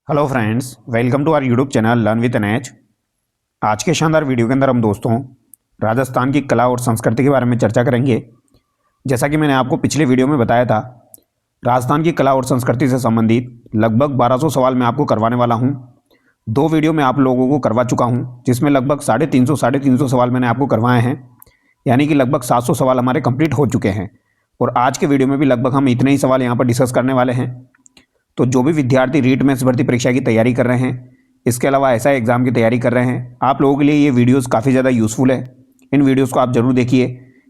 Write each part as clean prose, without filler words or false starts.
Hello friends, welcome to our YouTube channel learn with NH. आज के शानदार video के अंदर हम दोस्तों राजस्थान की कला और संस्कृति के बारे में चर्चा करेंगे। जैसा कि मैंने आपको पिछले वीडियो में बताया था, राजस्थान की कला और संस्कृति से संबंधित लगभग 1200 सवाल मैं आपको करवाने वाला हूं। 2 वीडियो मैं आप लोगों को करवा चुका हूं, जिसमें लगभग 350 सवाल मैंने आपको करवाए हैं, यानी कि लगभग 700 सवाल हमारे कंप्लीट हो चुके हैं। और आज के वीडियो में भी लगभग हम इतने ही सवाल यहाँ पर डिस्कस करने वाले हैं। तो जो भी विद्यार्थी रीट मेंस भर्ती परीक्षा की तैयारी कर रहे हैं, इसके अलावा ऐसा एग्जाम की तैयारी कर रहे हैं, आप लोगों के लिए ये वीडियोस काफ़ी ज़्यादा यूज़फुल है। इन वीडियोस को आप जरूर देखिए,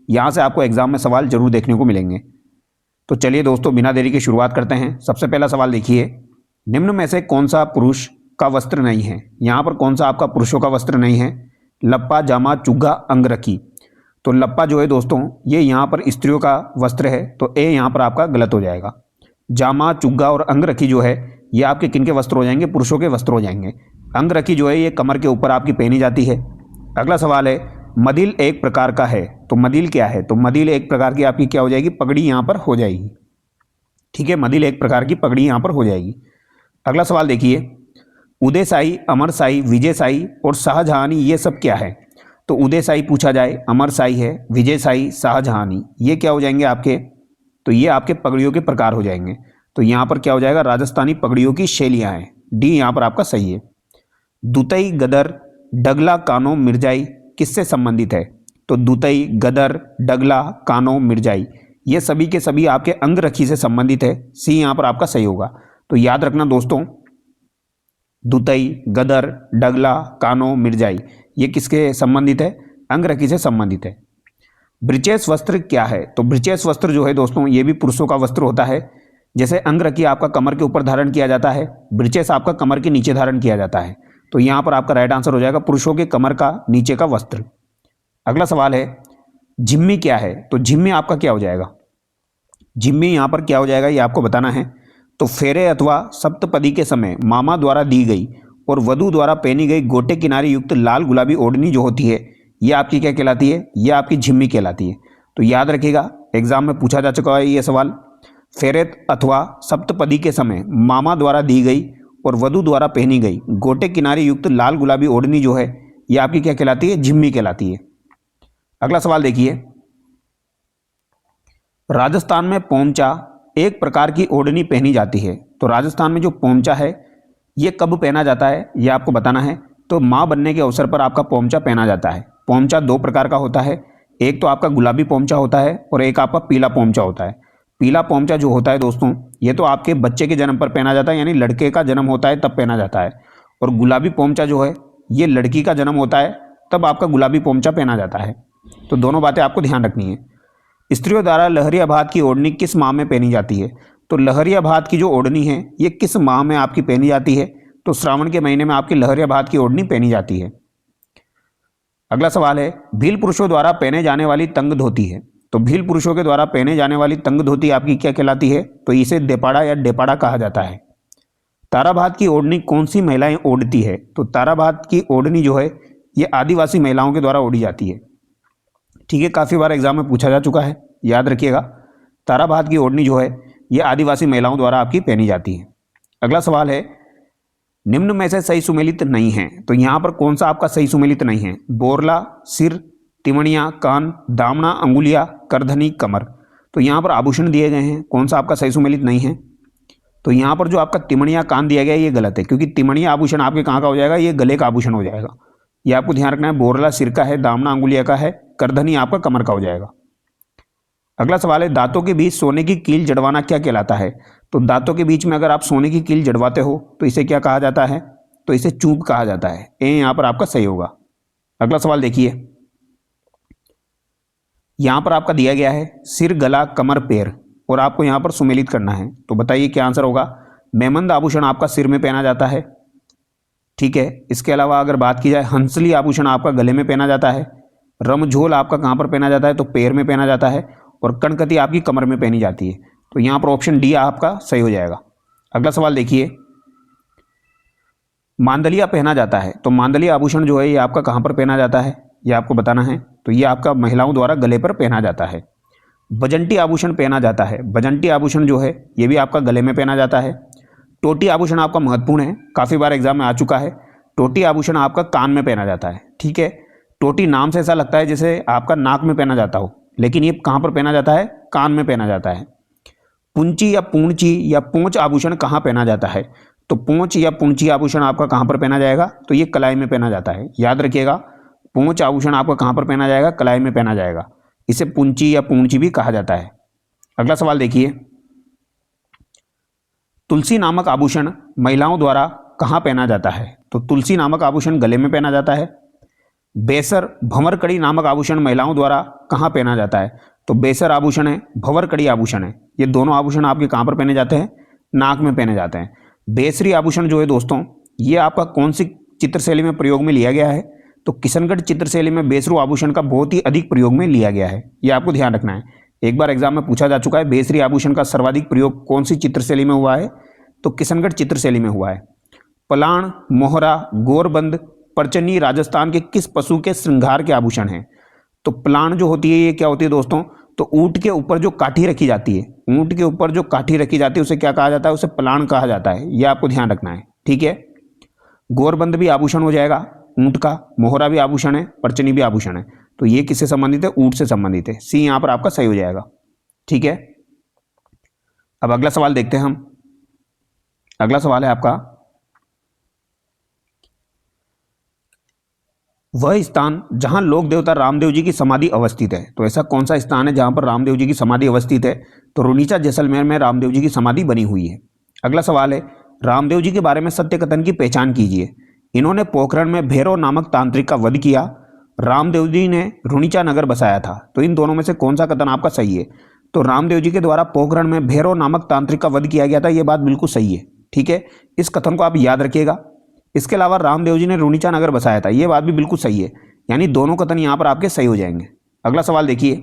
यहाँ से आपको एग्जाम में सवाल जरूर देखने को मिलेंगे। तो चलिए दोस्तों, बिना देरी की शुरुआत करते हैं। सबसे पहला सवाल देखिए, निम्न में से कौन सा पुरुष का वस्त्र नहीं है? यहाँ पर कौन सा आपका पुरुषों का वस्त्र नहीं है? लप्पा, जामा, चुग्गा, अंगरखी। तो लप्पा जो है दोस्तों, ये यहाँ पर स्त्रियों का वस्त्र है, तो ए यहाँ पर आपका गलत हो जाएगा। जामा, चुग्गा और अंगरखी जो है, ये आपके किनके वस्त्र हो जाएंगे? पुरुषों के वस्त्र हो जाएंगे। अंगरखी जो है ये कमर के ऊपर आपकी पहनी जाती है। अगला सवाल है, मदिल एक प्रकार का है, तो मदिल क्या है? तो मदिल एक प्रकार की आपकी क्या हो जाएगी? पगड़ी यहाँ पर हो जाएगी। ठीक है, मदिल एक प्रकार की पगड़ी यहाँ पर हो जाएगी। अगला सवाल देखिए, उदयशाही, अमरशाही, विजयशाही और शाहजहानी, ये सब क्या है? तो उदयशाही पूछा जाए, अमरशाही है, विजयशाही, शाहजहानी, ये क्या हो जाएंगे आपके? तो ये आपके पगड़ियों के प्रकार हो जाएंगे। तो यहाँ पर क्या हो जाएगा? राजस्थानी पगड़ियों की शैलियाँ हैं। डी यहाँ पर आपका सही है। दुतई, गदर, डगला, कानो, मिर्जाई किससे संबंधित है? तो दुतई, गदर, डगला, कानो, मिर्जाई, ये सभी के सभी आपके अंगरखी से संबंधित है। सी यहाँ पर आपका सही होगा। तो याद रखना दोस्तों, दुतई, गदर, डगला, कानो, मिर्जाई, ये किसके संबंधित है? अंगरखी से संबंधित है। ब्रिचेस वस्त्र क्या है? तो ब्रिचेस वस्त्र जो है दोस्तों, ये भी पुरुषों का वस्त्र होता है। जैसे अंगरखी आपका कमर के ऊपर धारण किया जाता है, ब्रिचेस आपका कमर के नीचे धारण किया जाता है। तो यहाँ पर आपका राइट आंसर हो जाएगा पुरुषों के कमर का नीचे का वस्त्र। अगला सवाल है, जिम्मी क्या है? तो जिम्मी आपका क्या हो जाएगा? जिम्मी यहाँ पर क्या हो जाएगा, ये आपको बताना है। तो फेरे अथवा सप्तपदी के समय मामा द्वारा दी गई और वधु द्वारा पहनी गई गोटे किनारे युक्त लाल गुलाबी ओढ़नी जो होती है, ये आपकी क्या कहलाती है? ये आपकी झिम्मी कहलाती है। तो याद रखिएगा, एग्जाम में पूछा जा चुका है ये सवाल। फेरेत अथवा सप्तपदी के समय मामा द्वारा दी गई और वधु द्वारा पहनी गई गोटे किनारे युक्त लाल गुलाबी ओढ़नी जो है, ये आपकी क्या कहलाती है? झिम्मी कहलाती है। अगला सवाल देखिए, राजस्थान में पोंचा एक प्रकार की ओढ़नी पहनी जाती है। तो राजस्थान में जो पोंचा है, ये कब पहना जाता है, ये आपको बताना है। तो माँ बनने के अवसर पर आपका पोंचा पहना जाता है। पोंचा 2 प्रकार का होता है, एक तो आपका गुलाबी पोंचा होता है और एक आपका पीला पोंचा होता है। पीला पोंचा जो होता है दोस्तों, ये तो आपके बच्चे के जन्म पर पहना जाता है, यानी लड़के का जन्म होता है तब पहना जाता है। और गुलाबी पोंचा जो है, ये लड़की का जन्म होता है तब आपका गुलाबी पोंचा पहना जाता है। तो दोनों बातें आपको ध्यान रखनी है। स्त्रियों द्वारा लहरिया भात की ओढ़नी किस माह में पहनी जाती है? तो लहरिया भात की जो ओढ़नी है, ये किस माह में आपकी पहनी जाती है? तो श्रावण के महीने में आपकी लहरिया भात की ओढ़नी पहनी जाती है। अगला सवाल है, भील पुरुषों द्वारा पहने जाने वाली तंग धोती है। तो भील पुरुषों के द्वारा पहने जाने वाली तंग धोती आपकी क्या कहलाती है? तो इसे देपाड़ा या डेपाड़ा कहा जाता है। ताराभात की ओढ़नी कौन सी महिलाएं ओढ़ती है? तो ताराभात की ओढ़नी जो है, ये आदिवासी महिलाओं के द्वारा ओढ़ी जाती है। ठीक है, काफ़ी बार एग्जाम में पूछा जा चुका है, याद रखिएगा। ताराभात की ओढ़नी जो है, ये आदिवासी महिलाओं द्वारा आपकी पहनी जाती है। अगला सवाल है, निम्न में से सही सुमेलित नहीं है। तो यहाँ पर कौन सा आपका सही सुमेलित नहीं है? बोरला, सिर, तिमणिया, कान, दामना, अंगुलिया, करधनी, कमर। तो यहाँ पर आभूषण दिए गए हैं, कौन सा आपका सही सुमेलित नहीं है? तो यहाँ पर जो आपका तिमणिया, कान दिया गया है, ये गलत है, क्योंकि तिमणिया आभूषण आपके कहाँ का हो जाएगा? ये गले का आभूषण हो जाएगा। ये आपको ध्यान रखना है। बोरला सिर का है, दामना अंगुलिया का है, करधनी आपका कमर का हो जाएगा। अगला सवाल है, दांतों के बीच सोने की कील जड़वाना क्या कहलाता है? तो दांतों के बीच में अगर आप सोने की कील जड़वाते हो तो इसे क्या कहा जाता है? तो इसे चूप कहा जाता है। ए यहाँ पर आपका सही होगा। अगला सवाल देखिए, यहाँ पर आपका दिया गया है सिर, गला, कमर, पैर, और आपको यहाँ पर सुमेलित करना है। तो बताइए क्या आंसर होगा? मेमंद आभूषण आपका सिर में पहना जाता है। ठीक है, इसके अलावा अगर बात की जाए, हंसली आभूषण आपका गले में पहना जाता है। रमझोल आपका कहाँ पर पहना जाता है? तो पैर में पहना जाता है। और कणकती आपकी कमर में पहनी जाती है। तो यहाँ पर ऑप्शन डी आपका सही हो जाएगा। अगला सवाल देखिए, मांदलिया पहना जाता है। तो मांदलिया आभूषण जो है, ये आपका कहाँ पर पहना जाता है, ये आपको बताना है। तो ये आपका महिलाओं द्वारा गले पर पहना जाता है। बजंटी आभूषण पहना जाता है। बजंटी आभूषण जो है, ये भी आपका गले में पहना जाता है। टोटी आभूषण आपका महत्वपूर्ण है, काफ़ी बार एग्जाम में आ चुका है। टोटी आभूषण आपका कान में पहना जाता है, ठीक है। टोटी नाम से ऐसा लगता है जैसे आपका नाक में पहना जाता हो, लेकिन ये कहाँ पर पहना जाता है? कान में पहना जाता है। पुंची या पूंची या पूंछ आभूषण कहाँ पहना जाता है? तो पूंछ या पूंची आभूषण आपका कहाँ पर पहना जाएगा? तो ये कलाई में पहना जाता है, याद रखिएगा। पूंछ आभूषण आपका कहाँ पर पहना जाएगा? कलाई में पहना जाएगा। इसे पुंची या पूंची भी कहा जाता है। अगला सवाल देखिए, तुलसी नामक आभूषण महिलाओं द्वारा कहाँ पहना जाता है? तो तुलसी नामक आभूषण गले में पहना जाता है। बेसर भंवर नामक आभूषण महिलाओं द्वारा कहाँ पहना जाता है? तो बेसर आभूषण है, भंवर आभूषण है, ये दोनों आभूषण आपके कहाँ पर पहने जाते हैं? नाक में पहने जाते हैं। बेसरी आभूषण जो है दोस्तों, ये आपका कौन सी चित्रशैली में प्रयोग में लिया गया है? तो किशनगढ़ चित्रशैली में बेसरू आभूषण का बहुत ही अधिक प्रयोग में लिया गया है, ये आपको ध्यान रखना है। एक बार एग्जाम में पूछा जा चुका है, बेसरी आभूषण का सर्वाधिक प्रयोग कौन सी चित्रशैली में हुआ है? तो किशनगढ़ चित्रशैली में हुआ है। पलाण, मोहरा, गोरबंद, परचनी राजस्थान के किस पशु के श्रृंगार के आभूषण हैं? तो पलाण जो होती है ये क्या होती है दोस्तों? तो ऊंट के ऊपर जो काठी रखी जाती है, ऊंट के ऊपर जो काठी रखी जाती है उसे क्या कहा जाता है? उसे पलाण कहा जाता है, ये आपको ध्यान रखना है, ठीक है। गोरबंद भी आभूषण हो जाएगा ऊंट का, मोहरा भी आभूषण है, परचनी भी आभूषण है। तो ये किससे संबंधित है? ऊंट से संबंधित है। सी यहां पर आपका सही हो जाएगा, ठीक है। अब अगला सवाल देखते हैं हम। अगला सवाल है आपका, वह स्थान जहां लोक देवता रामदेव जी की समाधि अवस्थित है। तो ऐसा कौन सा स्थान है जहां पर रामदेव जी की समाधि अवस्थित है? तो रुनीचा जैसलमेर में रामदेव जी की समाधि बनी हुई है। अगला सवाल है, रामदेव जी के बारे में सत्य कथन की पहचान कीजिए। इन्होंने पोखरण में भैरव नामक तांत्रिक का वध किया, रामदेव जी ने रुनीचा नगर बसाया था। तो इन दोनों में से कौन सा कथन आपका सही है? तो रामदेव जी के द्वारा पोखरण में भैरव नामक तांत्रिक का वध किया गया था, यह बात बिल्कुल सही है, ठीक है। इस कथन को आप याद रखिएगा। इसके अलावा रामदेव जी ने रुनीचा नगर बसाया था, यह बात भी बिल्कुल सही है, यानी दोनों कथन यहां पर आपके सही हो जाएंगे। अगला सवाल देखिए,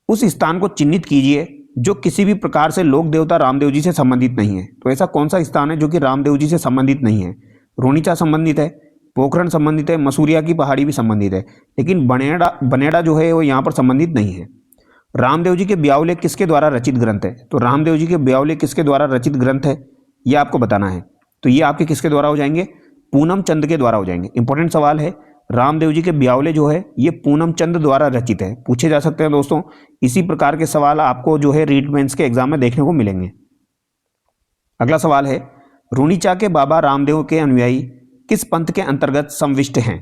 उस स्थान को चिन्हित कीजिए जो किसी भी प्रकार से लोक देवता रामदेव जी से संबंधित नहीं है। तो ऐसा कौन सा स्थान है जो कि रामदेव जी से संबंधित नहीं है? रुनीचा संबंधित है, पोखरण संबंधित है, मसूरिया की पहाड़ी भी संबंधित है, लेकिन बनेड़ा जो है वो यहाँ पर संबंधित नहीं है। रामदेव जी के ब्यावले किसके द्वारा रचित ग्रंथ है? तो रामदेव जी के ब्यावले किसके द्वारा रचित ग्रंथ है, ये आपको बताना है। तो ये आपके किसके द्वारा हो जाएंगे? पूनम चंद के द्वारा हो जाएंगे। इंपॉर्टेंट सवाल है, रामदेव जी के ब्यावले जो है ये पूनम चंद द्वारा रचित है, पूछे जा सकते हैं दोस्तों। इसी प्रकार के सवाल आपको जो है रीट मेंस के एग्जाम में देखने को मिलेंगे। अगला सवाल है, रुनीचा के बाबा रामदेव के अनुयायी किस पंथ के अंतर्गत संविष्ट हैं?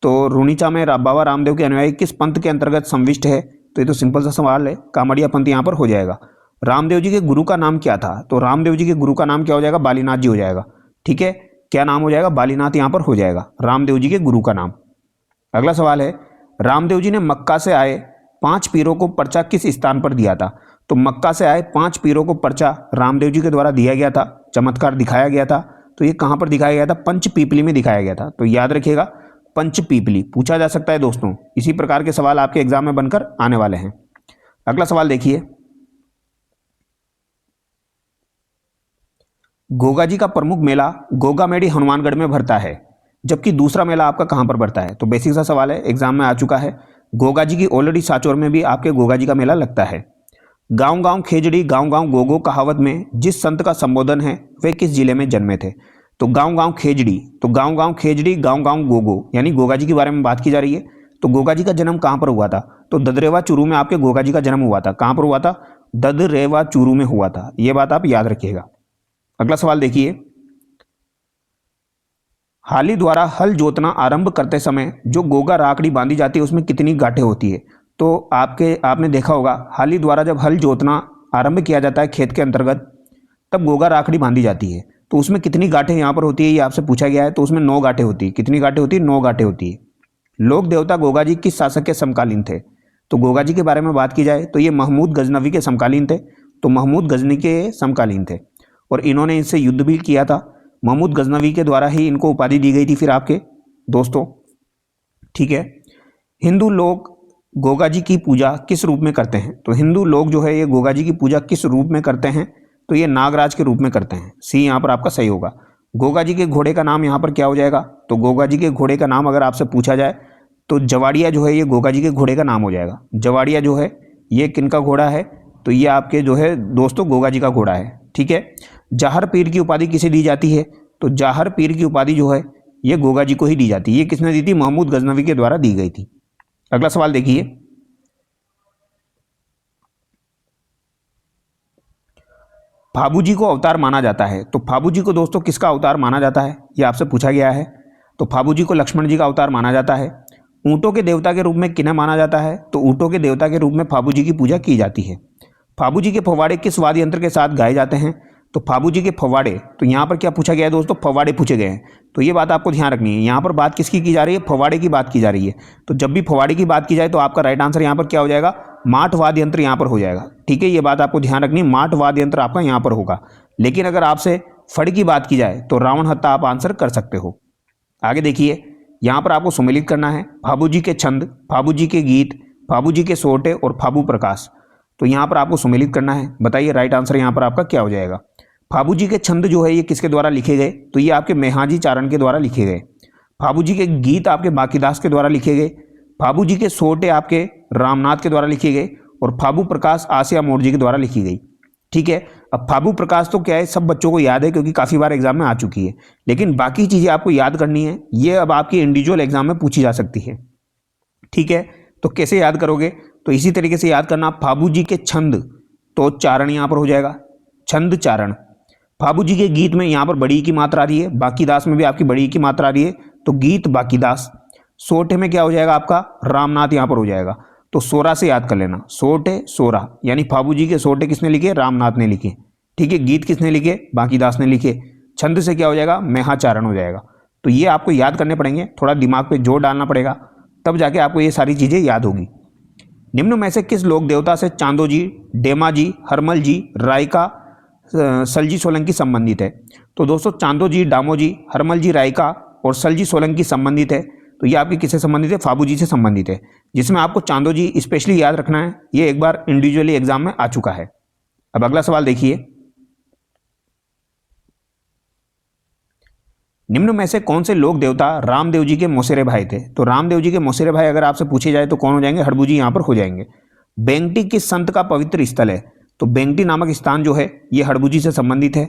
तो रुनीचा में बाबा रामदेव के अनुयायी किस पंथ के अंतर्गत संविष्ट है? तो ये तो सिंपल सा सवाल है, कामड़िया पंथ यहाँ पर हो जाएगा। रामदेव जी के गुरु का नाम क्या था? तो रामदेव जी के गुरु का नाम क्या हो जाएगा? बालीनाथ जी हो जाएगा, ठीक है। क्या नाम हो जाएगा? बालीनाथ यहाँ पर हो जाएगा, रामदेव जी के गुरु का नाम। अगला सवाल है, रामदेव जी ने मक्का से आए 5 पीरों को पर्चा किस स्थान पर दिया था? तो मक्का से आए 5 पीरों को पर्चा रामदेव जी के द्वारा दिया गया था, चमत्कार दिखाया गया था। तो ये कहाँ पर दिखाया गया था? पंचपीपली में दिखाया गया था। तो याद रखिएगा, पंचपीपली पूछा जा सकता है दोस्तों। इसी प्रकार के सवाल आपके एग्जाम में बनकर आने वाले हैं। अगला सवाल देखिए, गोगा जी का प्रमुख मेला गोगामेडी हनुमानगढ़ में भरता है, जबकि दूसरा मेला आपका कहां पर भरता है? तो बेसिक सा सवाल है, एग्जाम में आ चुका है। गोगा जी की ऑलरेडी सांचौर में भी आपके गोगा जी का मेला लगता है। गांव गांव खेजड़ी गांव गांव गोगो कहावत में जिस संत का संबोधन है वे किस जिले में जन्मे थे? तो गांव गांव खेजड़ी, तो गांव गांव खेजड़ी गांव गांव गोगो, यानी गोगा जी के बारे में बात की जा रही है। तो गोगा जी का जन्म कहां पर हुआ था? तो ददरेवा चूरू में आपके गोगा जी का जन्म हुआ था। कहां पर हुआ था? ददरेवा चूरू में हुआ था, यह बात आप याद रखिएगा। अगला सवाल देखिए, हाली द्वारा हल जोतना आरंभ करते समय जो गोगा राखड़ी बांधी जाती है उसमें कितनी गांठें होती है? तो आपने देखा होगा, हाली द्वारा जब हल जोतना आरंभ किया जाता है खेत के अंतर्गत, तब गोगा राखड़ी बांधी जाती है। तो उसमें कितनी गांठें यहाँ पर होती है, ये आपसे पूछा गया है। तो उसमें 9 गांठें होती है। कितनी गांठें होती है? 9 गांठें होती है। लोक देवता गोगा जी किस शासक के समकालीन थे? तो गोगा जी के बारे में बात की जाए तो ये महमूद गजनवी के समकालीन थे। तो महमूद गजनी के समकालीन थे और इन्होंने इनसे युद्ध भी किया था। महमूद गजनवी के द्वारा ही इनको उपाधि दी गई थी फिर आपके दोस्तों, ठीक है। हिंदू लोग गोगा जी की पूजा किस रूप में करते हैं? तो हिंदू लोग जो है ये गोगा जी की पूजा किस रूप में करते हैं? तो ये नागराज के रूप में करते हैं। सी यहाँ पर आपका सही होगा। गोगा जी के घोड़े का नाम यहाँ पर क्या हो जाएगा? तो गोगा जी के घोड़े का नाम अगर आपसे पूछा जाए तो जवाड़िया जो है ये गोगा जी के घोड़े का नाम हो जाएगा। जवाड़िया जो है ये किनका घोड़ा है? तो ये आपके जो है दोस्तों गोगा जी का घोड़ा है, ठीक है। जाहर पीर की उपाधि किसे दी जाती है? तो जाहर पीर की उपाधि जो है ये गोगा जी को ही दी जाती है। ये किसने दी थी? महमूद गजनवी के द्वारा दी गई थी। अगला सवाल देखिए, फाबू जी को अवतार माना जाता है। तो फाबू जी को दोस्तों किसका अवतार माना जाता है, ये आपसे पूछा गया है। तो फाबू जी को लक्ष्मण जी का अवतार माना जाता है। ऊँटों के देवता के रूप में किन्हें माना जाता है? तो ऊँटों के देवता के रूप में फाबू जी की पूजा की जाती है। फाबू जी के फव्वाड़े किस वाद्य यंत्र के साथ गाए जाते हैं? तो फाबू जी के फव्वाड़े, तो यहाँ पर क्या पूछा गया है दोस्तों? फव्वाड़े पूछे गए हैं। तो ये बात आपको ध्यान रखनी है, यहाँ पर बात किसकी की जा रही है? फव्वाड़े की बात की जा रही है। तो जब भी फव्वाड़े की बात की जाए तो आपका राइट आंसर यहाँ पर क्या हो जाएगा? माठ वाद्य यंत्र यहाँ पर हो जाएगा। ठीक है, ये बात आपको ध्यान रखनी है, माठ वाद्य यंत्र आपका यहाँ पर होगा। लेकिन अगर आपसे फड़ की बात की जाए तो रावण हत्ता आप आंसर कर सकते हो। आगे देखिए, यहाँ पर आपको सुमेलित करना है फाबू जी के छंद, फाबू जी के गीत, फाबू जी के सोटे और फाबू प्रकाश। तो यहाँ पर आपको सुमेलित करना है। बताइए राइट आंसर यहाँ पर आपका क्या हो जाएगा? फाबू जी के छंद जो है ये किसके द्वारा लिखे गए? तो ये आपके मेहाजी चारण के द्वारा लिखे गए। फाबू जी के गीत आपके बांकीदास के द्वारा लिखे गए। फाबू जी के सोटे आपके रामनाथ के द्वारा लिखे गए। और फाबू प्रकाश आसिया मोड़ जी के द्वारा लिखी गई। ठीक है, अब फाबू प्रकाश तो क्या है, सब बच्चों को याद है क्योंकि काफ़ी बार एग्जाम में आ चुकी है। लेकिन बाकी चीज़ें आपको याद करनी है, ये अब आपकी इंडिविजुअल एग्जाम में पूछी जा सकती है। ठीक है, तो कैसे याद करोगे? तो इसी तरीके से याद करना, फाबू जी के छंद, तो चारण यहाँ पर हो जाएगा, छंद चारण। फाबू जी के गीत में यहाँ पर बड़ी की मात्रा आ रही है, बांकीदास में भी आपकी बड़ी की मात्रा आ रही है, तो गीत बांकीदास। सोटे में क्या हो जाएगा आपका? रामनाथ यहाँ पर हो जाएगा। तो सोरा से याद कर लेना, सोटे सोरा, यानी फाबू जी के सोटे किसने लिखे? रामनाथ ने लिखे। ठीक है, गीत किसने लिखे? बांकीदास ने लिखे। छंद से क्या हो जाएगा? मेहाचारण हो जाएगा। तो ये आपको याद करने पड़ेंगे, थोड़ा दिमाग पे जोर डालना पड़ेगा, तब जाके आपको ये सारी चीज़ें याद होगी। निम्न में से किस लोक देवता से चांदो जी, डेमा जी, हरमल जी, रायका, सलजी सोलंकी संबंधित है? तो दोस्तों चांदो जी, डामो जी, हरमल जी, रायका और सलजी सोलंकी संबंधित है। तो ये आपके किससे संबंधित है? फाबू जी से संबंधित है, जिसमें आपको चांदो जी स्पेशली याद रखना है। ये एक बार इंडिविजुअली एग्जाम में आ चुका है। अब अगला सवाल देखिए, निम्न में से कौन से लोक देवता रामदेव जी के मौसेरे भाई थे? तो रामदेव जी के मौसेरे भाई अगर आपसे पूछे जाए तो कौन हो जाएंगे? हड़बू जी यहाँ पर हो जाएंगे। बेंगटी किस संत का पवित्र स्थल है? तो बेंगटी नामक स्थान जो है ये हड़बू जी से संबंधित है।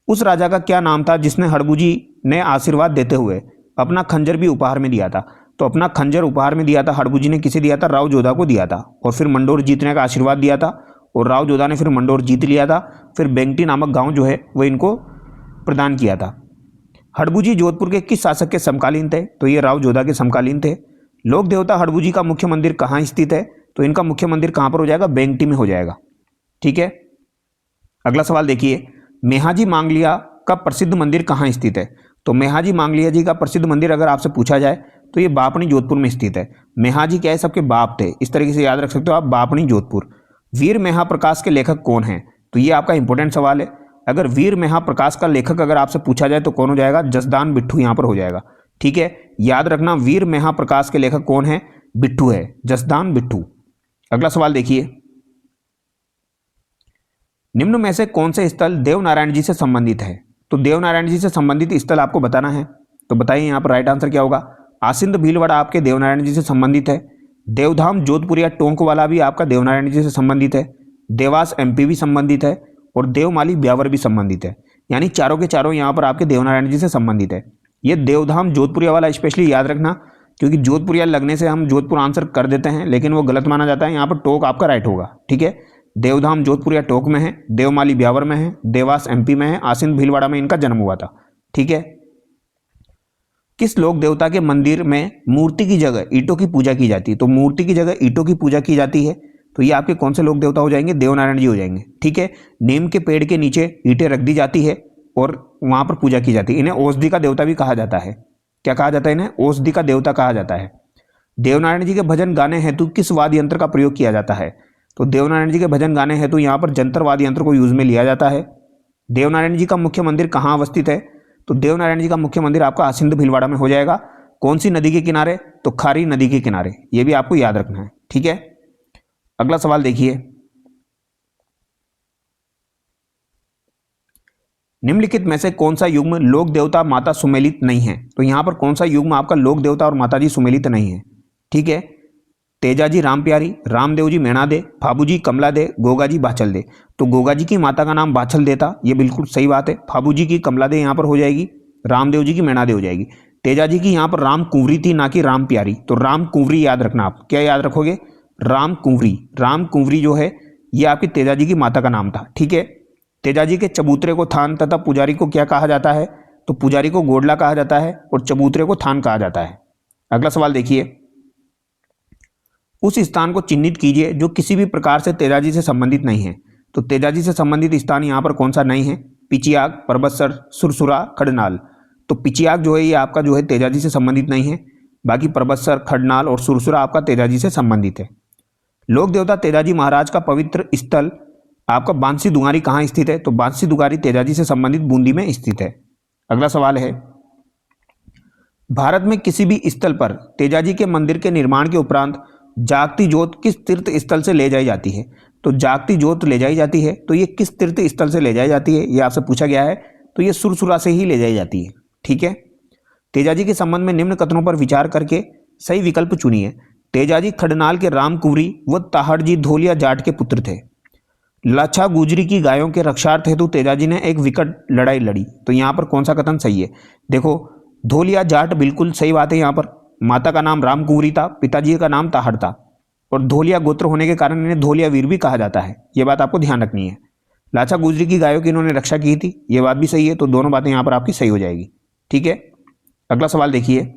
उस राजा का क्या नाम था जिसने हड़बू जी ने आशीर्वाद देते हुए अपना खंजर भी उपहार में दिया था? तो अपना खंजर उपहार में दिया था हड़बू जी ने, किसे दिया था? राव जोधा को दिया था। और फिर मंडोर जीतने का आशीर्वाद दिया था और राव जोधा ने फिर मंडोर जीत लिया था। फिर बेंगटी नामक गांव जो है वो इनको प्रदान किया था। हड़बू जी जोधपुर के किस शासक के समकालीन थे? तो ये राव जोधा के समकालीन थे। लोक देवता हड़बू जी का मुख्य मंदिर कहाँ स्थित है? तो इनका मुख्य मंदिर कहाँ पर हो जाएगा? बेंगटी में हो जाएगा। ठीक है, अगला सवाल देखिए, मेहाजी मांगलिया का प्रसिद्ध मंदिर कहाँ स्थित है? तो मेहाजी मांगलिया जी का प्रसिद्ध मंदिर अगर आपसे पूछा जाए तो ये बापनी जोधपुर में स्थित है। मेहाजी क्या है? सबके बाप थे, इस तरीके से याद रख सकते हो आप, बापनी जोधपुर। वीर महाप्रकाश के लेखक कौन हैं? तो ये आपका इंपॉर्टेंट सवाल है। अगर वीर महाप्रकाश का लेखक अगर आपसे पूछा जाए तो कौन हो जाएगा? जसदान बिट्ठू यहाँ पर हो जाएगा। ठीक है, याद रखना, वीर महाप्रकाश के लेखक कौन है? बिट्ठू है, जसदान बिट्ठू। अगला सवाल देखिए, निम्न में से कौन से स्थल देवनारायण जी से संबंधित है? तो देवनारायण जी से संबंधित स्थल आपको बताना है। तो बताइए यहाँ पर राइट आंसर क्या होगा? आसिंद भीलवाड़ा आपके देवनारायण जी से संबंधित है। देवधाम जोधपुर या टोंक वाला भी आपका देवनारायण जी से संबंधित है। देवास एमपी भी संबंधित है और देवमाली ब्यावर भी संबंधित है। यानी चारों के चारों यहाँ पर आपके देवनारायण जी से संबंधित है। ये देवधाम जोधपुरिया वाला स्पेशली याद रखना, क्योंकि जोधपुरिया लगने से हम जोधपुर आंसर कर देते हैं लेकिन वो गलत माना जाता है। यहाँ पर टोक आपका राइट होगा। ठीक है, देवधाम जोधपुरिया टोक में है, देवमाली ब्यावर में है, देवास एमपी में है, आसिंद भीलवाड़ा में इनका जन्म हुआ था। ठीक है, किस लोक देवता के मंदिर में मूर्ति की जगह ईंटों की पूजा की जाती है? तो मूर्ति की जगह ईंटों की पूजा की जाती है। तो ये आपके कौन से लोक देवता हो जाएंगे? देवनारायण जी हो जाएंगे। ठीक है, नीम के पेड़ के नीचे ईंटें रख दी जाती है और वहां पर पूजा की जाती है। इन्हें औषधि का देवता भी कहा जाता है। क्या कहा जाता है? इन्हें औषधि का देवता कहा जाता है। देवनारायण जी के भजन गाने हेतु किस वाद्य यंत्र का प्रयोग किया जाता है? तो देवनारायण जी के भजन गाने हेतु यहाँ पर जंतर वाद्य यंत्र को यूज में लिया जाता है। देवनारायण जी का मुख्य मंदिर कहाँ अवस्थित है? तो देवनारायण जी का मुख्य मंदिर आपका आसिंद भीलवाड़ा में हो जाएगा। कौन सी नदी के किनारे? तो खारी नदी के किनारे। ये भी आपको याद रखना है। ठीक है, अगला सवाल देखिए, निम्नलिखित में से कौन सा युग्म लोक देवता माता सुमेलित नहीं है? तो यहां पर कौन सा युग्म आपका लोक देवता और माता जी सुमेलित नहीं है? ठीक है, तेजाजी राम प्यारी, रामदेव जी मेणा दे, फाबू जी कमला दे, गोगा जी बाछल दे। तो गोगा जी की माता का नाम बाछल दे था, ये बिल्कुल सही बात है। फाबू जी की कमला दे यहाँ पर हो जाएगी, रामदेव जी की मेणा दे हो जाएगी। तेजाजी की यहाँ पर राम कुंवरी थी, ना कि राम प्यारी, तो राम कुंवरी याद रखना। आप क्या याद रखोगे? राम कुंवरी। राम कुंवरी जो है ये आपकी तेजाजी की माता का नाम था, ठीक है। तेजाजी के चबूतरे को थान तथा पुजारी को क्या कहा जाता है? तो पुजारी को गोडला कहा जाता है और चबूतरे को थान कहा जाता है। अगला सवाल देखिए, उस स्थान को चिन्हित कीजिए जो किसी भी प्रकार से तेजाजी से संबंधित नहीं है। तो तेजाजी से संबंधित स्थान यहाँ पर कौन सा नहीं है? पिचियाग, परबतसर, सुरसुरा, खडनाल। तो पिचियाग जो है ये आपका जो है तेजाजी से संबंधित नहीं है, बाकी परबतसर, खडनाल और सुरसुरा आपका तेजाजी से संबंधित है। लोक देवता तेजाजी महाराज का पवित्र स्थल आपका बांसी दुगारी कहाँ स्थित है? तो बांसी दुगारी तेजाजी से संबंधित बूंदी में स्थित है। अगला सवाल है, भारत में किसी भी स्थल पर तेजाजी के मंदिर के निर्माण के उपरांत जागती जोत किस तीर्थ स्थल से ले जाई जाती है? तो जागती जोत ले जाई जाती है, तो ये किस तीर्थ स्थल से ले जाई जाती है, ये आपसे पूछा गया है। तो ये सुरसुरा से ही ले जाई जाती है, ठीक है। तेजाजी के संबंध में निम्न कथनों पर विचार करके सही विकल्प चुनिए। तेजाजी खडनाल के राम कुंवरी व ताहड़जी धोलिया जाट के पुत्र थे। लाछा गुजरी की गायों के रक्षार्थ हेतु तेजाजी ने एक विकट लड़ाई लड़ी। तो यहाँ पर कौन सा कथन सही है? देखो, धोलिया जाट बिल्कुल सही बात है। यहाँ पर माता का नाम राम कुंवरी था, पिताजी का नाम ताहड़ था, और धोलिया गोत्र होने के कारण इन्हें धोलिया वीर भी कहा जाता है। ये बात आपको ध्यान रखनी है। लाछा गुजरी की गायों की इन्होंने रक्षा की थी, ये बात भी सही है। तो दोनों बातें यहाँ पर आपकी सही हो जाएगी, ठीक है। अगला सवाल देखिए,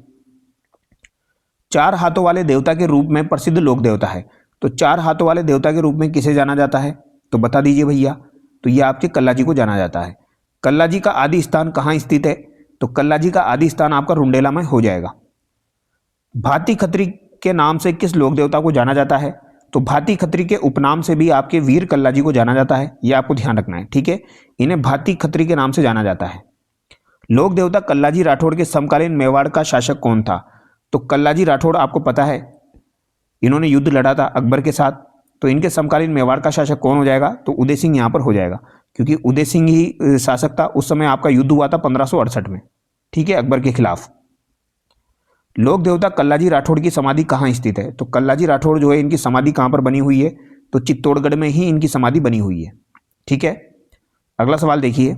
चार हाथों वाले देवता के रूप में प्रसिद्ध लोक देवता है। तो चार हाथों वाले देवता के रूप में किसे जाना जाता है? तो बता दीजिए भैया। तो ये आपके कल्ला जी को जाना जाता है। कल्ला जी का आदि स्थान कहाँ स्थित है? तो कल्ला जी का आदि स्थान आपका रुंडेला में हो जाएगा। भाती खत्री के नाम से किस लोक देवता को जाना जाता है? तो भाती खत्री के उपनाम से भी आपके वीर कल्ला जी को जाना जाता है, ये आपको ध्यान रखना है, ठीक है। इन्हें भाती खत्री के नाम से जाना जाता है। लोक देवता कल्लाजी राठौड़ के समकालीन मेवाड़ का शासक कौन था? तो कल्लाजी राठौड़ आपको पता है, इन्होंने युद्ध लड़ा था अकबर के साथ। तो इनके समकालीन मेवाड़ का शासक कौन हो जाएगा? तो उदय सिंह यहाँ पर हो जाएगा, क्योंकि उदय सिंह ही शासक था उस समय। आपका युद्ध हुआ था 1568 में, ठीक है, अकबर के खिलाफ। लोक देवता कल्लाजी राठौड़ की समाधि कहाँ स्थित है? तो कल्लाजी राठौड़ जो है इनकी समाधि कहाँ पर बनी हुई है? तो चित्तौड़गढ़ में ही इनकी समाधि बनी हुई है, ठीक है। अगला सवाल देखिए,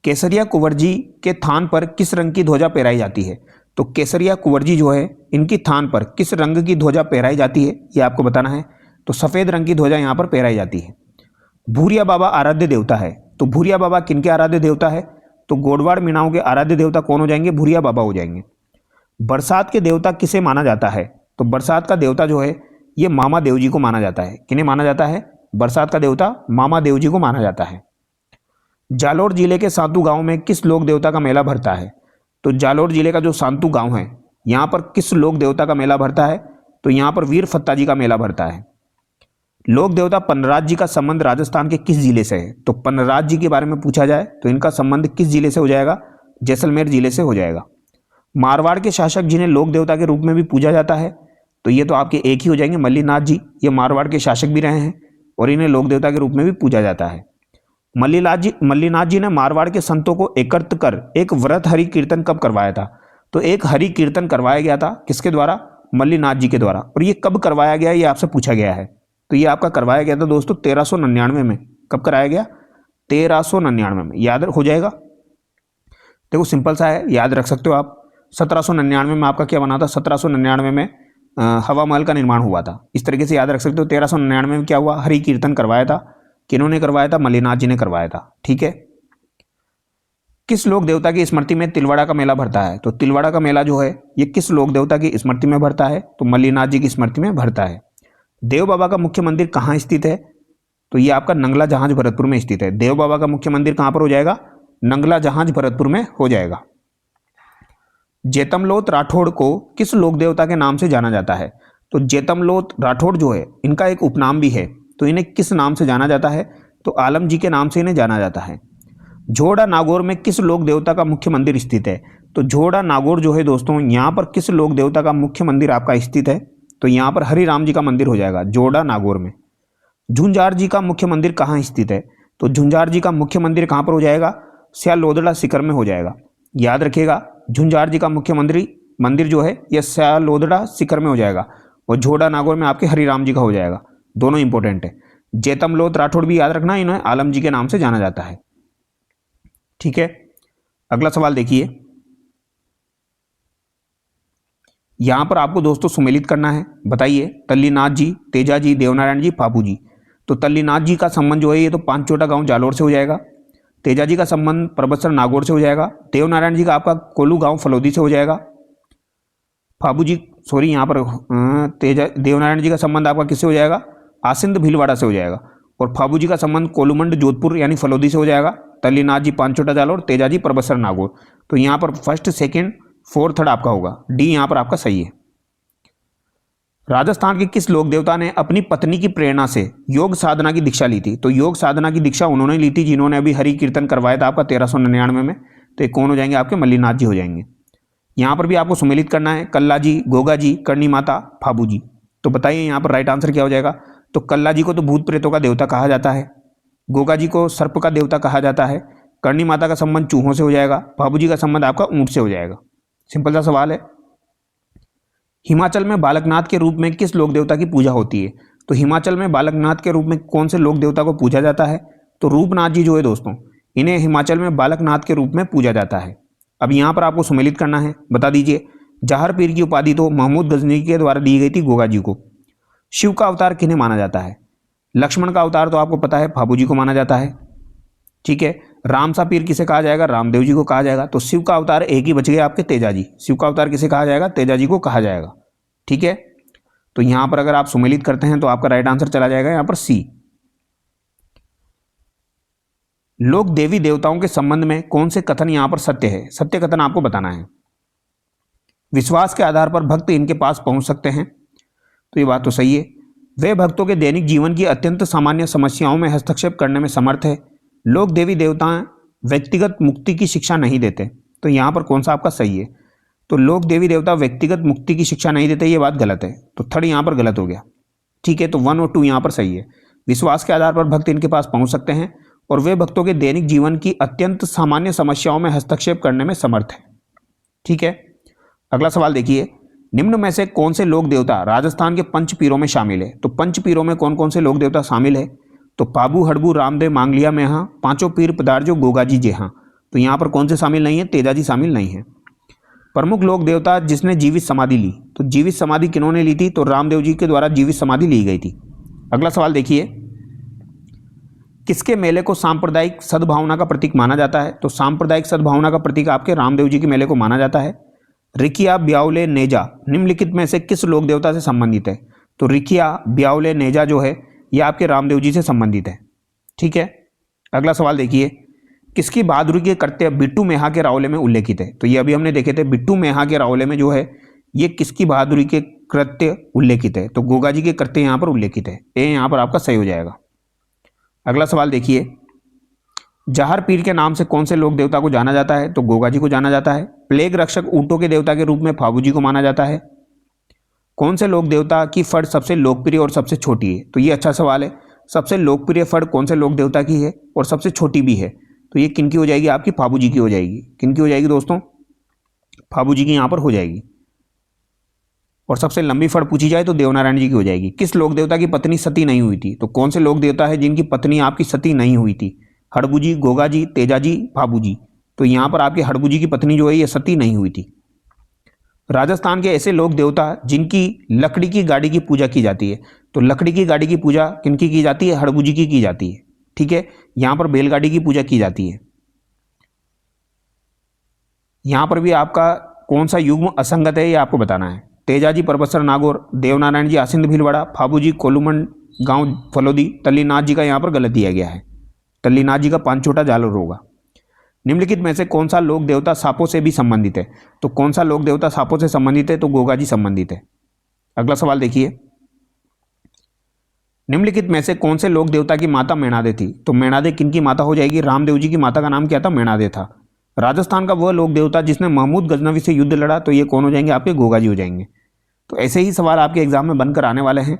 केसरिया कुंवर जी के थान पर किस रंग की ध्वजा फहराई जाती है? तो केसरिया कुंवर जी जो है इनकी थान पर किस रंग की ध्वजा फहराई जाती है, ये आपको बताना है। तो सफेद रंग की ध्वजा यहाँ पर फहराई जाती है। भूरिया बाबा आराध्य देवता है। तो भूरिया बाबा किनके आराध्य देवता है? तो गोडवाड़ मीणाओं के आराध्य देवता कौन हो जाएंगे? भूरिया बाबा हो जाएंगे। बरसात के देवता किसे माना जाता है? तो बरसात का देवता जो है ये मामा देव जी को माना जाता है। किन्हें माना जाता है? बरसात का देवता मामा देव जी को माना जाता है। जालोर जिले के सांतू गांव में किस लोक देवता का मेला भरता है? तो जालोर जिले का जो सांतू गांव है यहाँ पर किस लोक देवता का मेला भरता है? तो यहाँ पर वीर फत्ता जी का मेला भरता है। लोक देवता पन्नराज जी का संबंध राजस्थान के किस जिले से है? तो पन्नराज जी के बारे में पूछा जाए तो इनका संबंध किस जिले से हो जाएगा? जैसलमेर जिले से हो जाएगा। मारवाड़ के शासक जिन्हें लोक देवता के रूप में भी पूजा जाता है, तो ये तो आपके एक ही हो जाएंगे, मल्लीनाथ जी। ये मारवाड़ के शासक भी रहे हैं और इन्हें लोक देवता के रूप में भी पूजा जाता है। मल्लीनाथ जी ने मारवाड़ के संतों को एकत्र कर एक व्रत हरि कीर्तन कब करवाया था? तो एक हरि कीर्तन करवाया गया था किसके द्वारा? मल्लीनाथ जी के द्वारा। और ये कब करवाया गया ये आपसे पूछा गया है। तो ये आपका करवाया गया था दोस्तों 1399 में। कब कराया गया? 1399 में। याद हो जाएगा। देखो सिंपल सा है, याद रख सकते हो आप। 1799 में आपका क्या बना था? 1799 में हवा महल का निर्माण हुआ था। इस तरीके से याद रख सकते हो। 1399 में क्या हुआ? हरि कीर्तन करवाया था। किन्होंने करवाया था? मल्लीनाथ जी ने करवाया था, ठीक है। किस लोक देवता की स्मृति में तिलवाड़ा का मेला भरता है? तो तिलवाड़ा का मेला जो है ये किस लोक देवता की स्मृति में भरता है? तो मल्लीनाथ जी की स्मृति में भरता है। देव बाबा का मुख्य मंदिर कहाँ स्थित है? तो ये आपका नंगला जहाज भरतपुर में स्थित है। देव बाबा का मुख्य मंदिर कहाँ पर हो जाएगा? नंगला जहाज भरतपुर में हो जाएगा। जेतमलोत राठौड़ को किस लोक देवता के नाम से जाना जाता है? तो जेतमलोत राठौड़ जो है इनका एक उपनाम भी है। तो इन्हें किस नाम से जाना जाता है? तो आलम जी के नाम से इन्हें जाना जाता है। झोड़ा नागौर में किस लोक देवता का मुख्य मंदिर स्थित है? तो झोड़ा नागौर जो है दोस्तों यहाँ पर किस लोक देवता का मुख्य मंदिर आपका स्थित है? तो यहाँ पर हरि राम जी का मंदिर हो जाएगा जोड़ा नागौर में। झुंझार जी का मुख्य मंदिर कहाँ स्थित है? तो झुंझार जी का मुख्य मंदिर कहाँ पर हो जाएगा? स्यालोदड़ा सीकर में हो जाएगा। याद रखिएगा, झुंझार जी का मुख्य मंदिर जो है यह स्यालोदड़ा सीकर में हो जाएगा। और झोड़ा नागौर में आपके हरिराम जी का हो जाएगा, दोनों इंपॉर्टेंट है। जेतम लोथ राठौड़ भी याद रखना, इन्हें आलम जी के नाम से जाना जाता है। ठीक है, अगला सवाल देखिए, यहां पर आपको दोस्तों सुमेलित करना है। बताइए, तल्लीनाथ जी, तेजा जी, देवनारायण जी, फापू जी। तो तल्लीनाथ जी का संबंध जो है ये तो पांचोटा गांव जालोर से हो जाएगा। तेजा जी का संबंध परबतसर नागौर से हो जाएगा। देवनारायण जी का आपका कोलू गांव फलोदी से हो जाएगा। फाबू जी, सॉरी यहाँ पर देवनारायण जी का संबंध आपका किससे हो जाएगा? आसिंद भीलवाड़ा से हो जाएगा। और फाबू जी का संबंध कोलूमंड जोधपुर यानी फलोदी से हो जाएगा। तल्लीनाथ जी पांचोटा जालोर, तेजा जी परबतसर नागौर। तो यहाँ पर फर्स्ट, सेकेंड, फोर्थ, थर्ड आपका होगा, डी यहाँ पर आपका सही है। राजस्थान के किस लोक देवता ने अपनी पत्नी की प्रेरणा से योग साधना की दीक्षा ली थी? तो योग साधना की दीक्षा उन्होंने ली थी जिन्होंने अभी हरि कीर्तन करवाया था आपका 1399 में। तो ये कौन हो जाएंगे? आपके मल्लीनाथ जी हो जाएंगे। यहाँ पर भी आपको सुमेलित करना है, कल्ला जी, गोगा जी, करणी माता, फाबू जी। तो बताइए यहाँ पर राइट आंसर क्या हो जाएगा? तो कल्ला जी को तो भूत प्रेतों का देवता कहा जाता है, गोगा जी को सर्प का देवता कहा जाता है, करणी माता का संबंध चूहों से हो जाएगा, फाबू जी का संबंध आपका ऊंट से हो जाएगा। सिंपल सा सवाल है। हिमाचल में बालकनाथ के रूप में किस लोक देवता की पूजा होती है? तो हिमाचल में बालकनाथ के रूप में कौन से लोक देवता को पूजा जाता है? तो रूपनाथ जी जो है दोस्तों, इन्हें हिमाचल में बालकनाथ के रूप में पूजा जाता है। अब यहाँ पर आपको सुमेलित करना है। बता दीजिए, जहर पीर की उपाधि तो महमूद गजनी के द्वारा दी गई थी गोगा जी को। शिव का अवतार किन्हें माना जाता है? लक्ष्मण का अवतार तो आपको पता है, फाबू जी को माना जाता है। ठीक है, रामसा पीर किसे कहा जाएगा? रामदेव जी को कहा जाएगा। तो शिव का अवतार एक ही बच गया आपके, तेजा जी। शिव का अवतार किसे कहा जाएगा? तेजा जी को कहा जाएगा। ठीक है, तो यहां पर अगर आप सुमेलित करते हैं तो आपका राइट आंसर चला जाएगा यहां पर सी। लोक देवी देवताओं के संबंध में कौन से कथन यहां पर सत्य है? सत्य कथन आपको बताना है। विश्वास के आधार पर भक्त इनके पास पहुंच सकते हैं, तो ये बात तो सही है। वे भक्तों के दैनिक जीवन की अत्यंत सामान्य समस्याओं में हस्तक्षेप करने में समर्थ है। लोक देवी देवता व्यक्तिगत मुक्ति की शिक्षा नहीं देते, तो यहां पर कौन सा आपका सही है? तो लोक देवी देवता व्यक्तिगत मुक्ति की शिक्षा नहीं देते, ये बात गलत है, तो थर्ड यहां पर गलत हो गया। ठीक है, तो 1 और 2 यहां पर सही है। विश्वास के आधार पर भक्त इनके पास पहुंच सकते हैं और वे भक्तों के दैनिक जीवन की अत्यंत सामान्य समस्याओं में हस्तक्षेप करने में समर्थ है। ठीक है, अगला सवाल देखिए, निम्न में से कौन से लोक देवता राजस्थान के पंच पीरों में शामिल है? तो पंच पीरों में कौन कौन से लोक देवता शामिल है? तो पाबू, हड़बू, रामदेव, मांगलिया, मेहा, पांचों पीर पदार्जो, गोगा जी, जेहा। तो यहां पर कौन से शामिल नहीं है? तेजा जी शामिल नहीं है। प्रमुख लोक देवता जिसने जीवित समाधि ली, तो जीवित समाधि किन्होंने ली थी? तो रामदेव जी के द्वारा जीवित समाधि ली गई थी। अगला सवाल देखिए, किसके मेले को सांप्रदायिक सद्भावना का प्रतीक माना जाता है? तो सांप्रदायिक सद्भावना का प्रतीक आपके रामदेव जी के मेले को माना जाता है। रिकिया, ब्यावले, नेजा निम्नलिखित में से किस लोक देवता से संबंधित है? तो रिकिया, ब्यावले, नेजा जो है ये आपके रामदेव जी से संबंधित है। ठीक है, अगला सवाल देखिए, किसकी बहादुरी के कृत्य बिट्टू मेहा के रावले में उल्लेखित है? तो ये अभी हमने देखे थे, बिट्टू मेहा के रावले में जो है ये किसकी बहादुरी के कृत्य उल्लेखित है? तो गोगा जी के कृत्य यहाँ पर उल्लेखित है। ए यहाँ पर आपका सही हो जाएगा। अगला सवाल देखिए, जहर पीर के नाम से कौन से लोक देवता को जाना जाता है? तो गोगा जी को जाना जाता है। प्लेग रक्षक ऊंटों के देवता के रूप में फाबू जी को माना जाता है। कौन से लोक देवता की फड़ सबसे लोकप्रिय और सबसे छोटी है? तो ये अच्छा सवाल है। सबसे लोकप्रिय फड़ कौन से लोक देवता की है और सबसे छोटी भी है? तो ये किनकी हो जाएगी? आपकी फाबू जी की हो जाएगी। किनकी हो जाएगी दोस्तों? फाबू जी की यहाँ पर हो जाएगी। और सबसे लंबी फड़ पूछी जाए तो देवनारायण जी की हो जाएगी। किस लोक देवता की पत्नी सती नहीं हुई थी? तो कौन से लोक देवता है जिनकी पत्नी आपकी सती नहीं हुई थी? हड़बू जी, गोगा जी, तेजा जी, फाबू जी। तो यहाँ पर आपकी हड़बू जी की पत्नी जो है ये सती नहीं हुई थी। राजस्थान के ऐसे लोक देवता जिनकी लकड़ी की गाड़ी की पूजा की जाती है, तो लकड़ी की गाड़ी की पूजा किनकी की जाती है? हड़बू जी की जाती है। ठीक है, यहां पर बैलगाड़ी की पूजा की जाती है। यहां पर भी आपका कौन सा युग्म असंगत है ये आपको बताना है। तेजा जी परबतसर नागौर, देवनारायण जी आसिंद भीलवाड़ा, फाबू जी कोलूमंड गांव फलोदी, तल्लीनाथ जी का यहाँ पर गलत दिया गया है। तल्लीनाथ जी का पांचोटा जालोर होगा। निम्नलिखित में से कौन सा लोक देवता सांपों से भी संबंधित है? तो कौन सा लोक देवता सांपों से संबंधित है? तो गोगा जी संबंधित है। अगला सवाल देखिए, निम्नलिखित में से कौन से लोक देवता की माता मेणादे थी? तो मेणादे किनकी माता हो जाएगी? रामदेव जी की माता का नाम क्या था? मेणादे था। राजस्थान का वह लोक देवता जिसने महमूद गजनवी से युद्ध लड़ा, तो ये कौन हो जाएंगे? आपके गोगा जी हो जाएंगे। तो ऐसे ही सवाल आपके एग्जाम में बनकर आने वाले हैं।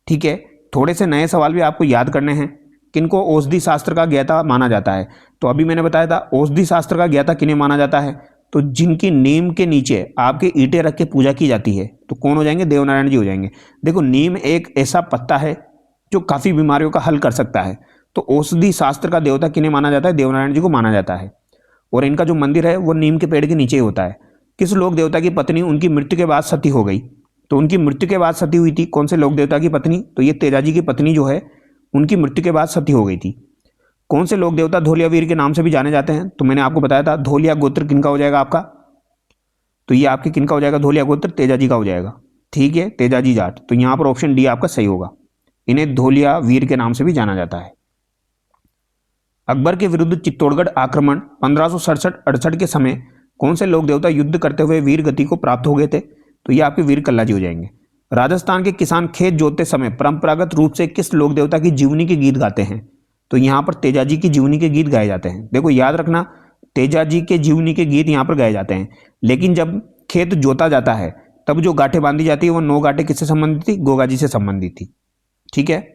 ठीक है, थोड़े से नए सवाल भी आपको याद करने हैं। किनको औषधि शास्त्र का ज्ञाता माना जाता है? तो अभी मैंने बताया था औषधि शास्त्र का ज्ञाता किन्हें माना जाता है? तो जिनकी नीम के नीचे आपके ईंटें रख के पूजा की जाती है तो कौन हो जाएंगे? देवनारायण जी हो जाएंगे। देखो, नीम एक ऐसा पत्ता है जो काफ़ी बीमारियों का हल कर सकता है। तो औषधि शास्त्र का देवता किन्हें माना जाता है? देवनारायण जी को माना जाता है। और इनका जो मंदिर है वो नीम के पेड़ के नीचे ही होता है। किस लोक देवता की पत्नी उनकी मृत्यु के बाद सती हो गई? तो उनकी मृत्यु के बाद सती हुई थी कौन से लोक देवता की पत्नी? तो ये तेजाजी की पत्नी जो है उनकी मृत्यु के बाद सती हो गई थी। कौन से लोक देवता धोलिया वीर के नाम से भी जाने जाते हैं? तो मैंने आपको बताया था धोलिया गोत्र किनका हो जाएगा आपका? तो ये आपके किनका हो जाएगा? धोलिया गोत्र तेजाजी का हो जाएगा। ठीक है, तेजाजी जाट। तो यहां पर ऑप्शन डी आपका सही होगा। इन्हें धोलिया वीर के नाम से भी जाना जाता है। अकबर के विरुद्ध चित्तौड़गढ़ आक्रमण 1567-68 के समय कौन से लोक देवता युद्ध करते हुए वीर गति को प्राप्त हो गए थे? तो ये आपके वीर कल्ला जी हो जाएंगे। राजस्थान के किसान खेत जोतते समय परंपरागत रूप से किस लोक देवता की जीवनी के गीत गाते हैं? तो यहां पर तेजाजी की जीवनी के गीत गाए जाते हैं। देखो याद रखना, तेजाजी के जीवनी के गीत यहां पर गाए जाते हैं। लेकिन जब खेत जोता जाता है तब जो गांठें बांधी जाती है वो 9 गांठें किससे संबंधित थी? गोगाजी से संबंधित थी। ठीक है,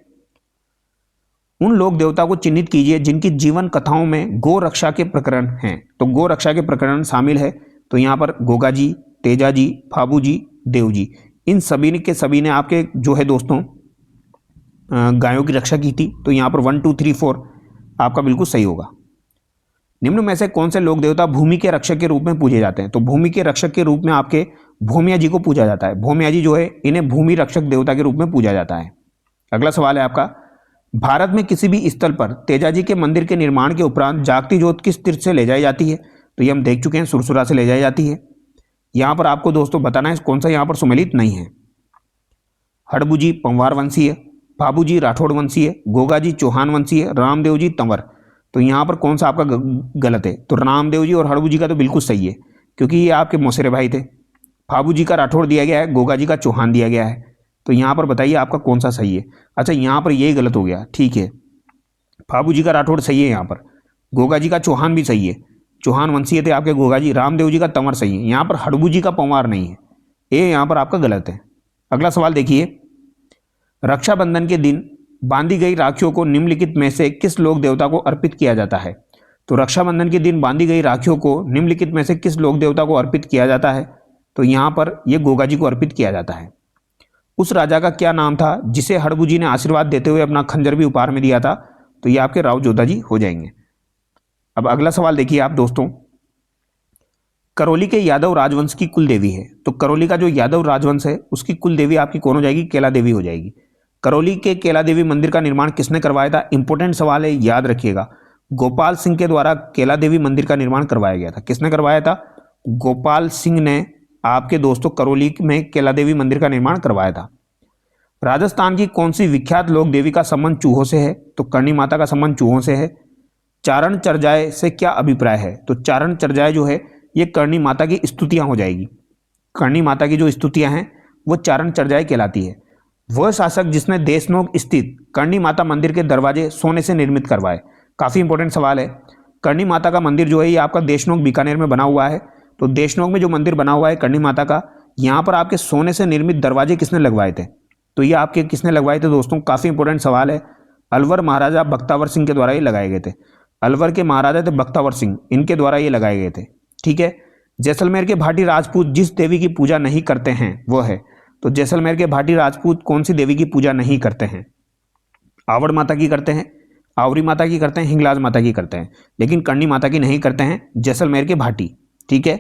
उन लोक देवता को चिन्हित कीजिए जिनकी जीवन कथाओं में गो रक्षा के प्रकरण हैं। तो गो रक्षा के प्रकरण शामिल है। तो यहाँ पर गोगाजी, तेजाजी, फाबूजी, देवजी, इन सभी के सभी ने आपके जो है दोस्तों गायों की रक्षा की थी। तो यहाँ पर 1 2 3 4 आपका बिल्कुल सही होगा। निम्न में से कौन से लोक देवता भूमि के रक्षक के रूप में पूजे जाते हैं? तो भूमि के रक्षक के रूप में आपके भूमिया जी को पूजा जाता है। भूमिया जी जो है इन्हें भूमि रक्षक देवता के रूप में पूजा जाता है। अगला सवाल है आपका, भारत में किसी भी स्थल पर तेजाजी के मंदिर के निर्माण के उपरांत जागती ज्योत किस तीर्थ से ले जाई जाती है? तो ये हम देख चुके हैं, सुरसुरा से ले जाई जाती है। यहां पर आपको दोस्तों बताना है कौन सा यहां पर सुमेलित नहीं है। हड़बूजी पंवार वंशीय, बाबूजी राठौड़ वंशीय, गोगाजी चौहान वंशीय, रामदेव जी तंवर। तो यहां पर कौन सा आपका गलत है? तो रामदेव जी और हड़बूजी का तो बिल्कुल सही है क्योंकि ये आपके मौसेरे भाई थे। बाबूजी का राठौड़ दिया गया है, गोगाजी का चौहान दिया गया है। तो यहां पर बताइए आपका कौन सा सही है? अच्छा, यहां पर यही गलत हो गया। ठीक है, बाबूजी का राठौड़ सही है, यहां पर गोगाजी का चौहान भी सही है, चौहान वंशीय थे आपके गोगाजी। रामदेव जी का तंवर सही है, यहां पर हड़बूजी का पंवार नहीं है, ये यहां पर आपका गलत है। अगला सवाल देखिए, रक्षाबंधन के दिन बांधी गई राखियों को निम्नलिखित में से किस लोक देवता को अर्पित किया जाता है? तो रक्षाबंधन के दिन बांधी गई राखियों को निम्नलिखित में से किस लोक देवता को अर्पित किया जाता है? तो यहां पर यह गोगाजी को अर्पित किया जाता है। उस राजा का क्या नाम था जिसे हड़बूजी ने आशीर्वाद देते हुए अपना खंजर भी उपहार में दिया था? तो ये आपके राव जोधा जी हो जाएंगे। अब अगला सवाल देखिए आप दोस्तों, करौली के यादव राजवंश की कुल देवी है। तो करौली का जो यादव राजवंश है उसकी कुल देवी आपकी कौन हो जाएगी? केला देवी हो जाएगी। करौली के केला देवी मंदिर का निर्माण किसने करवाया था? इंपॉर्टेंट सवाल है, याद रखिएगा। गोपाल सिंह के द्वारा केला देवी मंदिर का निर्माण करवाया गया था। किसने करवाया था? गोपाल सिंह ने आपके दोस्तों करौली में केला देवी मंदिर का निर्माण करवाया था। राजस्थान की कौन सी विख्यात लोक देवी का संबंध चूहों से है? तो करणी माता का संबंध चूहों से है। चारण चर्जाए से क्या अभिप्राय है? तो चारण चर्जाए जो है ये करणी माता की स्तुतियां हो जाएगी। करणी माता की जो स्तुतियां हैं वो चारण चर्जाए कहलाती है। वह शासक जिसने देशनोक स्थित करणी माता मंदिर के दरवाजे सोने से निर्मित करवाए। काफी इंपॉर्टेंट सवाल है। करणी माता का मंदिर जो है ये आपका देशनोक बीकानेर में बना हुआ है। तो देशनोक में जो मंदिर बना हुआ है करणी माता का, यहाँ पर आपके सोने से निर्मित दरवाजे किसने लगवाए थे? तो ये आपके किसने लगवाए थे दोस्तों? काफी इंपॉर्टेंट सवाल है। अलवर महाराजा बख्तावर सिंह के द्वारा ये लगाए गए थे। अलवर के महाराजा थे बख्तावर सिंह, इनके द्वारा ये लगाए गए थे। ठीक है, जैसलमेर के भाटी राजपूत जिस देवी की पूजा नहीं करते हैं वो है, तो जैसलमेर के भाटी राजपूत कौन सी देवी की पूजा नहीं करते हैं? आवड़ माता की करते हैं, आवरी माता की करते हैं, हिंगलाज माता की करते हैं, लेकिन करणी माता की नहीं करते हैं जैसलमेर के भाटी। ठीक है,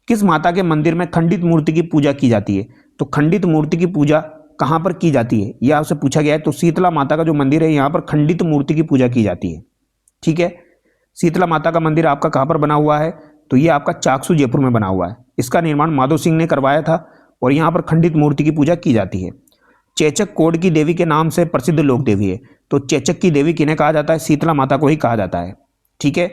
किस माता के मंदिर में खंडित मूर्ति की पूजा की जाती है? तो खंडित मूर्ति की पूजा कहां पर की जाती है यह आपसे पूछा गया है। तो शीतला माता का जो मंदिर है यहां पर खंडित मूर्ति की पूजा की जाती है। ठीक है, शीतला माता का मंदिर आपका कहां पर बना हुआ है? तो ये आपका चाकसू जयपुर में बना हुआ है। इसका निर्माण माधो सिंह ने करवाया था और यहाँ पर खंडित मूर्ति की पूजा की जाती है। चेचक कोड की देवी के नाम से प्रसिद्ध लोक देवी है। तो चेचक की देवी किन्हें कहा जाता है? शीतला माता को ही कहा जाता है। ठीक है,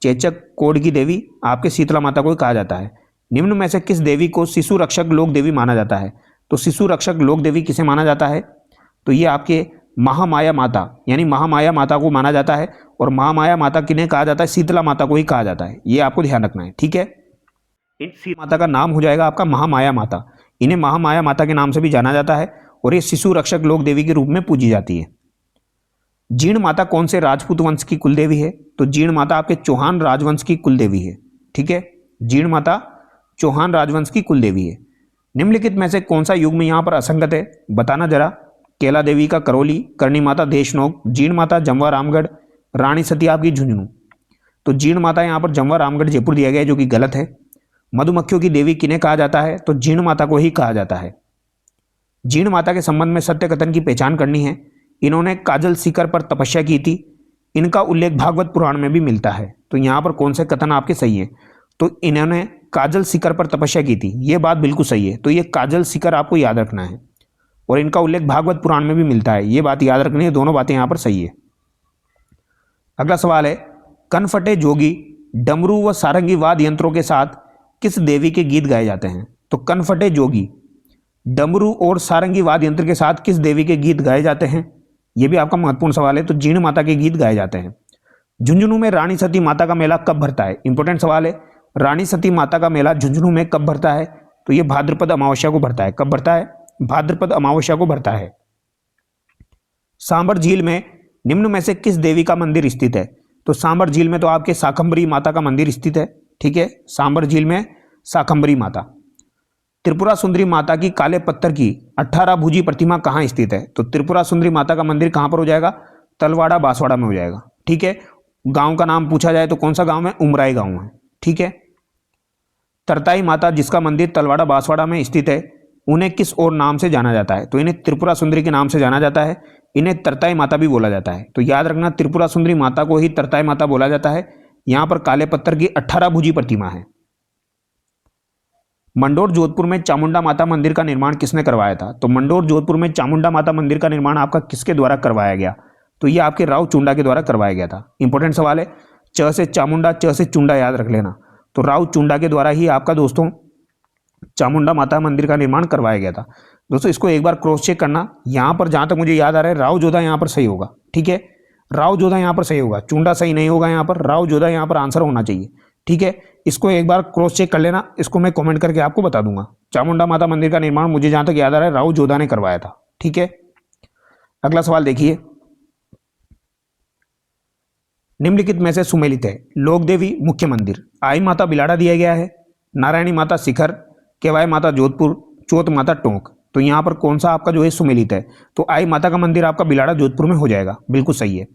चेचक कोड की देवी आपके शीतला माता को ही कहा जाता है। निम्न में से किस देवी को शिशु रक्षक लोक देवी माना जाता है? तो शिशु रक्षक लोक देवी किसे माना जाता है? तो ये आपके महामाया माता यानी महामाया माता को माना जाता है। और महामाया माता किन्हें कहा जाता है? शीतला माता को ही कहा जाता है। ये आपको ध्यान रखना है। ठीक है, इन माता का नाम हो जाएगा आपका महामाया माता। इन्हें महामाया माता के नाम से भी जाना जाता है और ये शिशु रक्षक लोक देवी के रूप में पूजी जाती है। जीर्ण माता कौन से राजपूत वंश की कुल देवी है? तो जीर्ण माता आपके चौहान राजवंश की कुल देवी है। ठीक है, जीण माता चौहान राजवंश की कुल देवी है। निम्नलिखित में से कौन सा युग्म यहाँ पर असंगत है, बताना जरा। केला देवी का करौली, करणी माता देशनोक, जीण माता जमवा रामगढ़, रानी सती आपकी झुंझुनू। तो जीण माता यहाँ पर जमवा रामगढ़ जयपुर दिया गया है, जो कि गलत है। मधुमक्खियों की देवी किन्हें कहा जाता है, तो जीण माता को ही कहा जाता है। जीण माता के संबंध में सत्य कथन की पहचान करनी है। इन्होंने काजल शिखर पर तपस्या की थी। इनका उल्लेख भागवत पुराण में भी मिलता है। तो यहाँ पर कौन से कथन आपके सही है, तो इन्होंने काजल शिखर पर तपस्या की थी, ये बात बिल्कुल सही है। तो ये काजल शिखर आपको याद रखना है, और इनका उल्लेख भागवत पुराण में भी मिलता है, ये बात याद रखनी है। दोनों बातें यहाँ पर सही है। अगला सवाल है, कनफटे जोगी डमरू व सारंगी वाद्य यंत्रों के साथ किस देवी के गीत गाए जाते हैं। तो कनफटे जोगी डमरू और सारंगी वाद्य यंत्र के साथ किस देवी के गीत गाए जाते हैं, यह भी आपका महत्वपूर्ण सवाल है। तो जीण माता के गीत गाए जाते हैं। झुंझुनू में रानी सती माता का मेला कब भरता है, इंपॉर्टेंट सवाल है। रानी सती माता का मेला झुंझुनू में कब भरता है, तो यह भाद्रपद अमावस्या को भरता है। कब भरता है, भाद्रपद अमावस्या को भरता है। सांबर झील में निम्न में से किस देवी का मंदिर स्थित है, तो सांबर झील में तो आपके शाकंभरी माता का मंदिर स्थित है। ठीक है, सांबर झील में शाकंभरी माता। त्रिपुरा सुंदरी माता की काले पत्थर की 18 भुजी प्रतिमा कहाँ स्थित है, तो त्रिपुरा सुंदरी माता का मंदिर कहाँ पर हो जाएगा, तलवाड़ा बांसवाड़ा में हो जाएगा। ठीक है, गांव का नाम पूछा जाए तो कौन सा गांव है, उमराई गांव है। ठीक है, तरताई माता जिसका मंदिर तलवाड़ा बांसवाड़ा में स्थित है, उन्हें किस और नाम से जाना जाता है, तो इन्हें त्रिपुरा सुंदरी के नाम से जाना जाता है। इन्हें तरताई माता भी बोला जाता है। तो याद रखना, त्रिपुरा सुंदरी माता को ही तरताई माता बोला जाता है। यहां पर काले पत्थर की 18 भुजी प्रतिमा है। मंडोर जोधपुर में चामुंडा माता मंदिर का निर्माण किसने करवाया था, तो मंडोर जोधपुर में चामुंडा माता मंदिर का निर्माण आपका किसके द्वारा करवाया गया, तो ये आपके राव चुंडा के द्वारा करवाया गया था। इंपॉर्टेंट सवाल है, च से चामुंडा च से चुंडा याद रख लेना। तो राव चुंडा के द्वारा ही आपका दोस्तों चामुंडा माता मंदिर का निर्माण करवाया गया था। दोस्तों इसको एक बार क्रॉस चेक करना। यहां पर जहां तक मुझे याद आ रहा है राव जोधा यहां पर सही होगा। ठीक है, राव जोधा यहां पर सही होगा, चुंडा सही नहीं होगा, यहां पर राव जोधा यहां पर आंसर होना चाहिए। ठीक है, इसको एक बार क्रॉस चेक कर लेना, इसको मैं कमेंट करके आपको बता दूंगा। चामुंडा माता मंदिर का निर्माण मुझे जहां तक याद आ रहा है राव जोधा ने करवाया था। ठीक है, अगला सवाल देखिए, निम्नलिखित में से सुमेलित है। लोक देवी मुख्य मंदिर, आई माता बिलाड़ा दिया गया है, नारायणी माता शिखर, केवाई माता जोधपुर, चौथ माता टोंक। तो यहां पर कौन सा आपका जो है सुमेलित है, तो आई माता का मंदिर आपका बिलाड़ा जोधपुर में हो जाएगा, बिल्कुल सही है।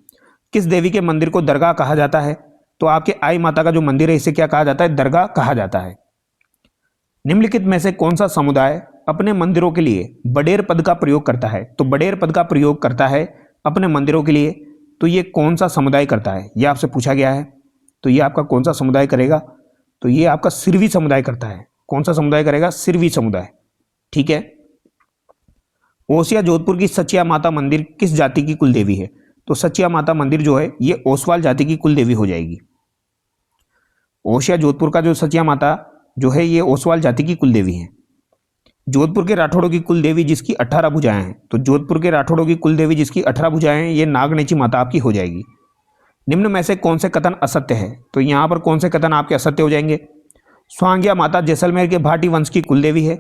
किस देवी के मंदिर को दरगाह कहा जाता है, तो आपके आई माता का जो मंदिर है इसे क्या कहा जाता है, दरगाह कहा जाता है। निम्नलिखित में से कौन सा समुदाय अपने मंदिरों के लिए बडेर पद का प्रयोग करता है, तो बडेर पद का प्रयोग करता है अपने मंदिरों के लिए, तो ये कौन सा समुदाय करता है, ये आपसे पूछा गया है। तो ये आपका कौन सा समुदाय करेगा, तो ये आपका सिरवी समुदाय करता है। कौन सा समुदाय करेगा, सिरवी समुदाय। ठीक है, ओसिया जोधपुर की सचिया माता मंदिर किस जाति की कुल देवी है, तो सचिया माता मंदिर जो है ये ओसवाल जाति की कुल देवी हो जाएगी। ओसिया जोधपुर का जो सचिया माता जो है ये ओसवाल जाति की कुल देवी है। जोधपुर के राठौड़ों की कुल देवी जिसकी 18 भुजाएं हैं, तो जोधपुर के राठौड़ों की कुल देवी जिसकी 18 भुजाएं हैं ये नागनेची माता आपकी हो जाएगी। निम्न में से कौन से कथन असत्य है, तो यहां पर कौन से कथन आपके असत्य हो जाएंगे। स्वांग्या माता जैसलमेर के भाटी वंश की कुल देवी है,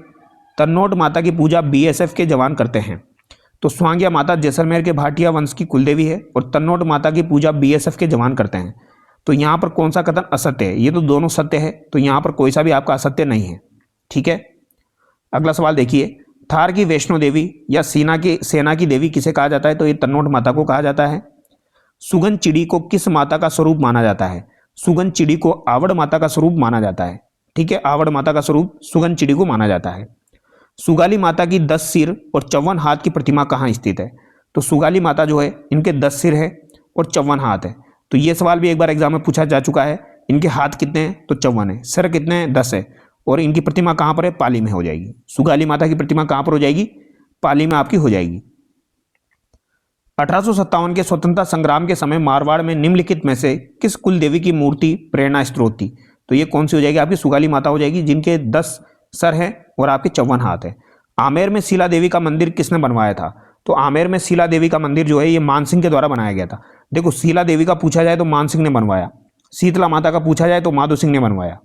तन्नोट माता की पूजा बीएसएफ के जवान करते हैं। तो स्वांग्या माता जैसलमेर के भाटिया वंश की कुल देवी है और तन्नोट माता की पूजा बीएसएफ के जवान करते हैं। तो यहाँ पर कौन सा कथन असत्य है, ये तो दोनों सत्य है, तो यहाँ पर कोई सा भी आपका असत्य नहीं है। ठीक है, अगला सवाल देखिए, थार की वैष्णो देवी या सेना की देवी किसे कहा जाता है, तो ये तन्नोट माता को कहा जाता है। सुगन चिड़ी को किस माता का स्वरूप माना जाता है, सुगन चिड़ी को आवड़ माता का स्वरूप माना जाता है। ठीक है, आवड़ माता का स्वरूप सुगन चिड़ी को माना जाता है। सुगाली माता की 10 सिर और 54 हाथ की प्रतिमा कहाँ स्थित है, तो सुगाली माता जो है इनके 10 सिर है और 54 हाथ है। तो ये सवाल भी एक बार एग्जाम में पूछा जा चुका है। इनके हाथ कितने हैं, तो 54 है, सिर कितने हैं, 10 है, और इनकी प्रतिमा कहाँ पर है, पाली में हो जाएगी। सुगाली माता की प्रतिमा कहाँ पर हो जाएगी, पाली में आपकी हो जाएगी। 1857 के स्वतंत्रता संग्राम के समय मारवाड़ में निम्नलिखित में से किस कुल देवी की मूर्ति प्रेरणा स्त्रोत थी, तो ये कौन सी हो जाएगी, आपकी सुगाली माता हो जाएगी, जिनके 10 सर हैं और आपके 54 हाथ है। आमेर में शीला देवी का मंदिर किसने बनवाया था, तो आमेर में शीला देवी का मंदिर जो है ये मानसिंह के द्वारा बनाया गया था। देखो शीला देवी का पूछा जाए तो मानसिंह ने बनवाया, शीतला माता का पूछा जाए तो माधो सिंह ने बनवाया।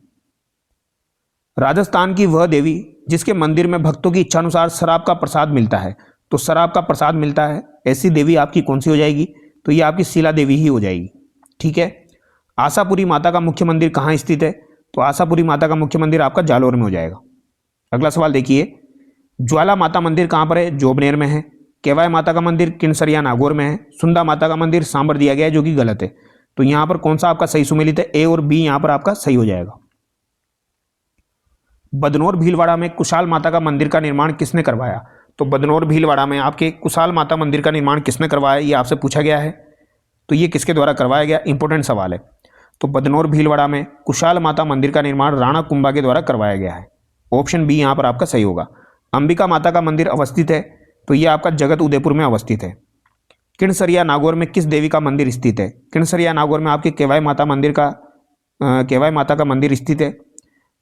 राजस्थान की वह देवी जिसके मंदिर में भक्तों की इच्छानुसार शराब का प्रसाद मिलता है, तो शराब का प्रसाद मिलता है, ऐसी देवी आपकी कौन सी हो जाएगी, तो ये आपकी शीला देवी ही हो जाएगी। ठीक है, आशापुरी माता का मुख्य मंदिर कहाँ स्थित है, तो आशापुरी माता का मुख्य मंदिर आपका जालोर में हो जाएगा। अगला सवाल देखिए, ज्वाला माता मंदिर कहाँ पर है? जोबनेर में है। केवाय माता का मंदिर किनसरिया नागौर में है। सुंदा माता का मंदिर सांबर दिया गया है, जो कि गलत है। तो यहाँ पर कौन सा आपका सही सुमेलित है? ए और बी यहाँ पर आपका सही हो जाएगा। बदनौर भीलवाड़ा में कुशाल माता का मंदिर का निर्माण किसने करवाया? तो बदनौर भीलवाड़ा में आपके कुशाल माता मंदिर का निर्माण किसने करवाया, ये आपसे पूछा गया है। तो ये किसके द्वारा करवाया गया? इंपॉर्टेंट सवाल है। तो बदनौर भीलवाड़ा में कुशाल माता मंदिर का निर्माण राणा कुंभा के द्वारा करवाया गया है। ऑप्शन बी यहाँ पर आपका सही होगा। अंबिका माता का मंदिर अवस्थित है, तो ये आपका जगत उदयपुर में अवस्थित है। किनसरिया नागौर में किस देवी का मंदिर स्थित है? किनसरिया नागौर में आपके केवाय माता का मंदिर स्थित है।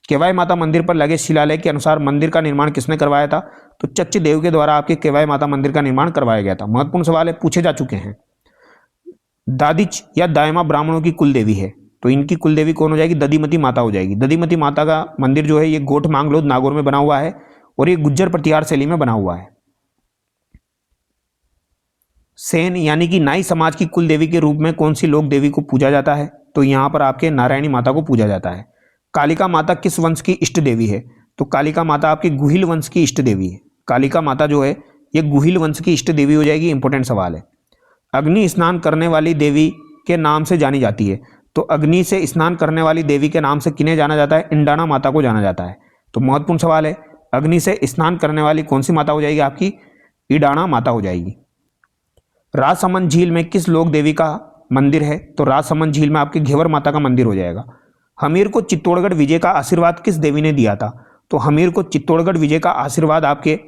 केवाय माता मंदिर पर लगे शिलालेख के अनुसार मंदिर का निर्माण किसने करवाया था? तो चच्च देव के द्वारा आपके केवाय माता मंदिर का निर्माण करवाया गया था। महत्वपूर्ण सवाल है, पूछे जा चुके हैं। दादिच या दायमा ब्राह्मणों की कुल देवी है, तो इनकी कुल देवी कौन हो जाएगी? दधिमती माता हो जाएगी। दधिमती माता का मंदिर जो है ये गोठ मांगलोद नागौर में बना हुआ है और ये गुज्जर प्रतिहार शैली में बना हुआ है। सेन यानी कि नाई समाज की कुल देवी के रूप में कौन सी लोक देवी को पूजा जाता है? तो यहाँ पर आपके नारायणी माता को पूजा जाता है। कालिका माता किस वंश की इष्ट देवी है? तो कालिका माता आपके गुहिल वंश की इष्ट देवी है। कालिका माता जो है ये गुहिल वंश की इष्ट देवी हो जाएगी। इंपॉर्टेंट सवाल है। अग्नि स्नान करने वाली देवी के नाम से जानी जाती है, तो अग्नि से स्नान करने वाली देवी के नाम से किन्हें जाना जाता है? इंडाना माता को जाना जाता है। तो महत्वपूर्ण सवाल है, अग्नि से स्नान करने वाली कौन सी माता हो जाएगी? आपकी ईडाना माता हो जाएगी। राजसमंद झील में किस लोक देवी का मंदिर है? तो राजसमंद झील में आपके घेवर माता का मंदिर हो जाएगा। हमीर को चित्तौड़गढ़ विजय का आशीर्वाद किस देवी ने दिया था? तो हमीर को चित्तौड़गढ़ विजय का आशीर्वाद आपके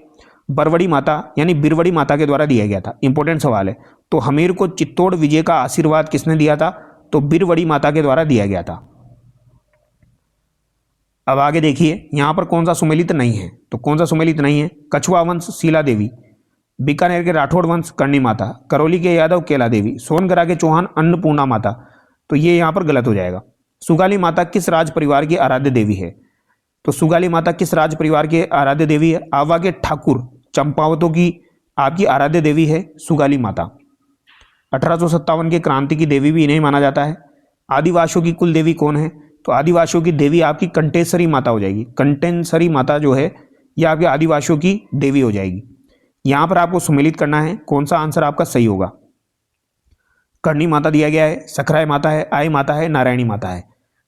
बरवड़ी माता यानी बिरवड़ी माता के द्वारा दिया गया था। इंपॉर्टेंट सवाल है। तो हमीर को चित्तौड़ विजय का आशीर्वाद किसने दिया था? तो बिरवड़ी माता के द्वारा दिया गया था। अब आगे देखिए, यहां पर कौन सा सुमेलित नहीं है? तो कौन सा सुमेलित नहीं है? कछुआ वंश शीला देवी, बीकानेर के राठौड़ वंश करणी माता, करौली के यादव केला देवी, सोनगरा के चौहान अन्नपूर्णा माता। तो ये यहां पर गलत हो जाएगा। सुगाली माता किस राज परिवार की आराध्य देवी है? तो सुगाली माता किस राज परिवार की आराध्य देवी है? आवा के ठाकुर चंपावतों की आपकी आराध्य देवी है सुगाली माता। 1857 के क्रांति की देवी भी इन्हें माना जाता है। आदिवासियों की कुल देवी कौन है? तो आदिवासियों की देवी आपकी कंटेश्वरी माता हो जाएगी। कंटेश्वरी माता जो है यह आपके आदिवासियों की देवी हो जाएगी। यहां पर आपको सुमेलित करना है, कौन सा आंसर आपका सही होगा। करणी माता दिया गया है, सकराय माता है, आई माता है, नारायणी माता है।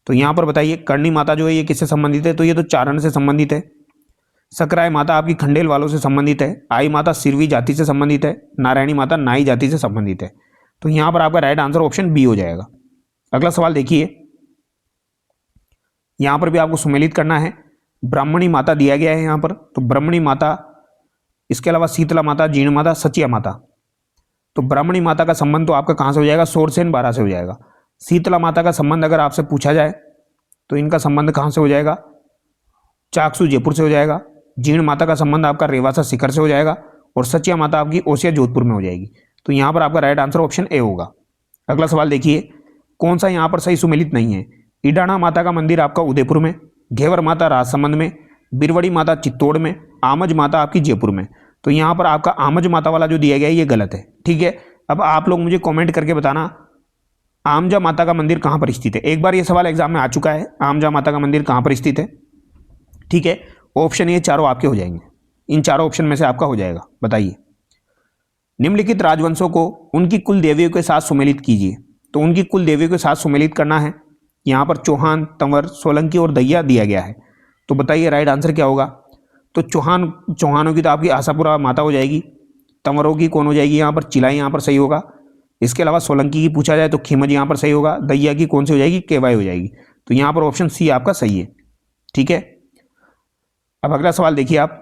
तो यहां पर बताइए करणी माता जो है ये किससे संबंधित है? तो ये तो चारण से संबंधित है। सकराय माता आपकी खंडेल वालों से संबंधित है। आई माता सिरवी जाति से संबंधित है। नारायणी माता नाई जाति से संबंधित है। तो यहां पर आपका राइट आंसर ऑप्शन बी हो जाएगा। अगला सवाल देखिए, यहां पर भी आपको सुमेलित करना है। ब्राह्मणी माता दिया गया है यहां पर, तो ब्राह्मणी माता, इसके अलावा शीतला माता, जीर्ण माता, सचिया माता। तो ब्राह्मणी माता का संबंध तो आपका कहां से हो जाएगा? सोरसेन बारा से हो जाएगा। शीतला माता का संबंध अगर आपसे पूछा जाए तो इनका संबंध कहां से हो जाएगा? चाकसू जयपुर से हो जाएगा। जीर्ण माता का संबंध आपका रेवासा शिखर से हो जाएगा और सचिया माता आपकी ओसिया जोधपुर में हो जाएगी। तो यहां पर आपका राइट आंसर ऑप्शन ए होगा। अगला सवाल देखिए, कौन सा यहां पर सही सुमेलित नहीं है? ईडाना माता का मंदिर आपका उदयपुर में, घेवर माता राजसमंद में, बिरवड़ी माता चित्तौड़ में, आमज माता आपकी जयपुर में। तो यहां पर आपका आमज माता वाला जो दिया गया है ये गलत है। ठीक है, अब आप लोग मुझे कमेंट करके बताना आमजा माता का मंदिर कहां पर स्थित है। एक बार ये सवाल एग्जाम में आ चुका है, आमजा माता का मंदिर कहां पर स्थित है। ठीक है, ऑप्शन ये चारों आपके हो जाएंगे। इन चारों ऑप्शन में से आपका हो जाएगा। बताइए, निम्नलिखित राजवंशों को उनकी कुल देवियों के साथ सुमेलित कीजिए। तो उनकी कुल देवियों के साथ सुमेलित करना है। यहां पर चौहान, तंवर, सोलंकी और दैया दिया गया है। तो बताइए राइट आंसर क्या होगा। तो चौहानों की तो आपकी आशापुरा माता हो जाएगी। तंवरों की कौन हो जाएगी? यहाँ पर चिलाई यहाँ पर सही होगा। इसके अलावा सोलंकी की पूछा जाए तो खीमज यहाँ पर सही होगा। दैया की कौन सी हो जाएगी? केवाई हो जाएगी। तो यहाँ पर ऑप्शन सी आपका सही है। ठीक है, अब अगला सवाल देखिए आप,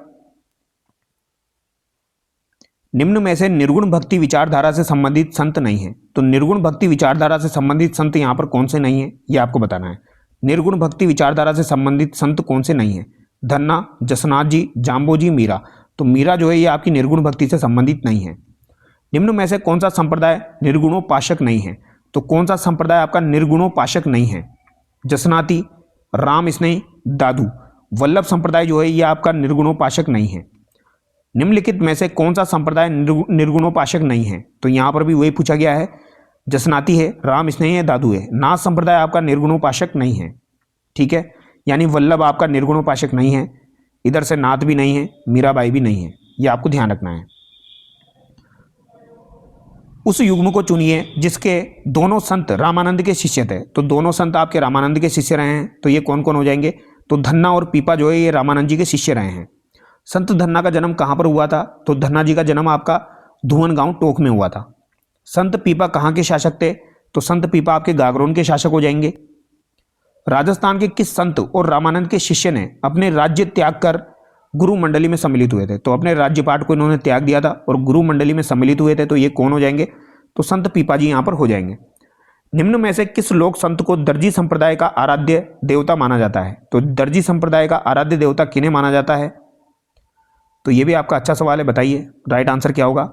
निम्न में से निर्गुण भक्ति विचारधारा से संबंधित संत नहीं है। तो निर्गुण भक्ति विचारधारा से संबंधित संत यहाँ पर कौन से नहीं है, ये आपको बताना है। निर्गुण भक्ति विचारधारा से संबंधित संत कौन से नहीं है? धन्ना, जसनाथ जी, जाम्बो जी, मीरा। तो मीरा जो है ये आपकी निर्गुण भक्ति से संबंधित नहीं है। निम्न में से कौन सा संप्रदाय निर्गुणोपासक नहीं है? तो कौन सा संप्रदाय आपका निर्गुणोपासक नहीं है? जसनाती, राम स्नेही, दादू। वल्लभ संप्रदाय जो है ये आपका निर्गुणोपासक नहीं है। निम्नलिखित में से कौन सा संप्रदाय निर्गुणोपासक नहीं है? तो यहां पर भी वही पूछा गया है। जसनाती है, राम स्नेही है, दादू है। नाथ संप्रदाय आपका निर्गुणोपासक नहीं है। ठीक है, यानी वल्लभ आपका निर्गुणोपासक नहीं है, इधर से नाथ भी नहीं है, मीराबाई भी नहीं है, ये आपको ध्यान रखना है। उस युग्म को चुनिए जिसके दोनों संत रामानंद के शिष्य थे। तो दोनों संत आपके रामानंद के शिष्य रहे हैं, तो ये कौन कौन हो जाएंगे? तो धन्ना और पीपा जो है ये रामानंद जी के शिष्य रहे हैं। संत धन्ना का जन्म कहाँ पर हुआ था? तो धन्ना जी का जन्म आपका धुवन गांव टोक में हुआ था। संत पीपा कहाँ के शासक थे? तो संत पीपा आपके गागरोन के शासक हो जाएंगे। राजस्थान के किस संत और रामानंद के शिष्य ने अपने राज्य त्याग कर गुरु मंडली में सम्मिलित हुए थे? तो अपने राज्यपाठ को इन्होंने त्याग दिया था और गुरु मंडली में सम्मिलित हुए थे, तो ये कौन हो जाएंगे? तो संत पीपा जी यहां पर हो जाएंगे। निम्न में से किस लोक संत को दर्जी संप्रदाय का आराध्य देवता माना जाता है? तो दर्जी संप्रदाय का आराध्य देवता किन्हें माना जाता है? तो ये भी आपका अच्छा सवाल है, बताइए राइट आंसर क्या होगा?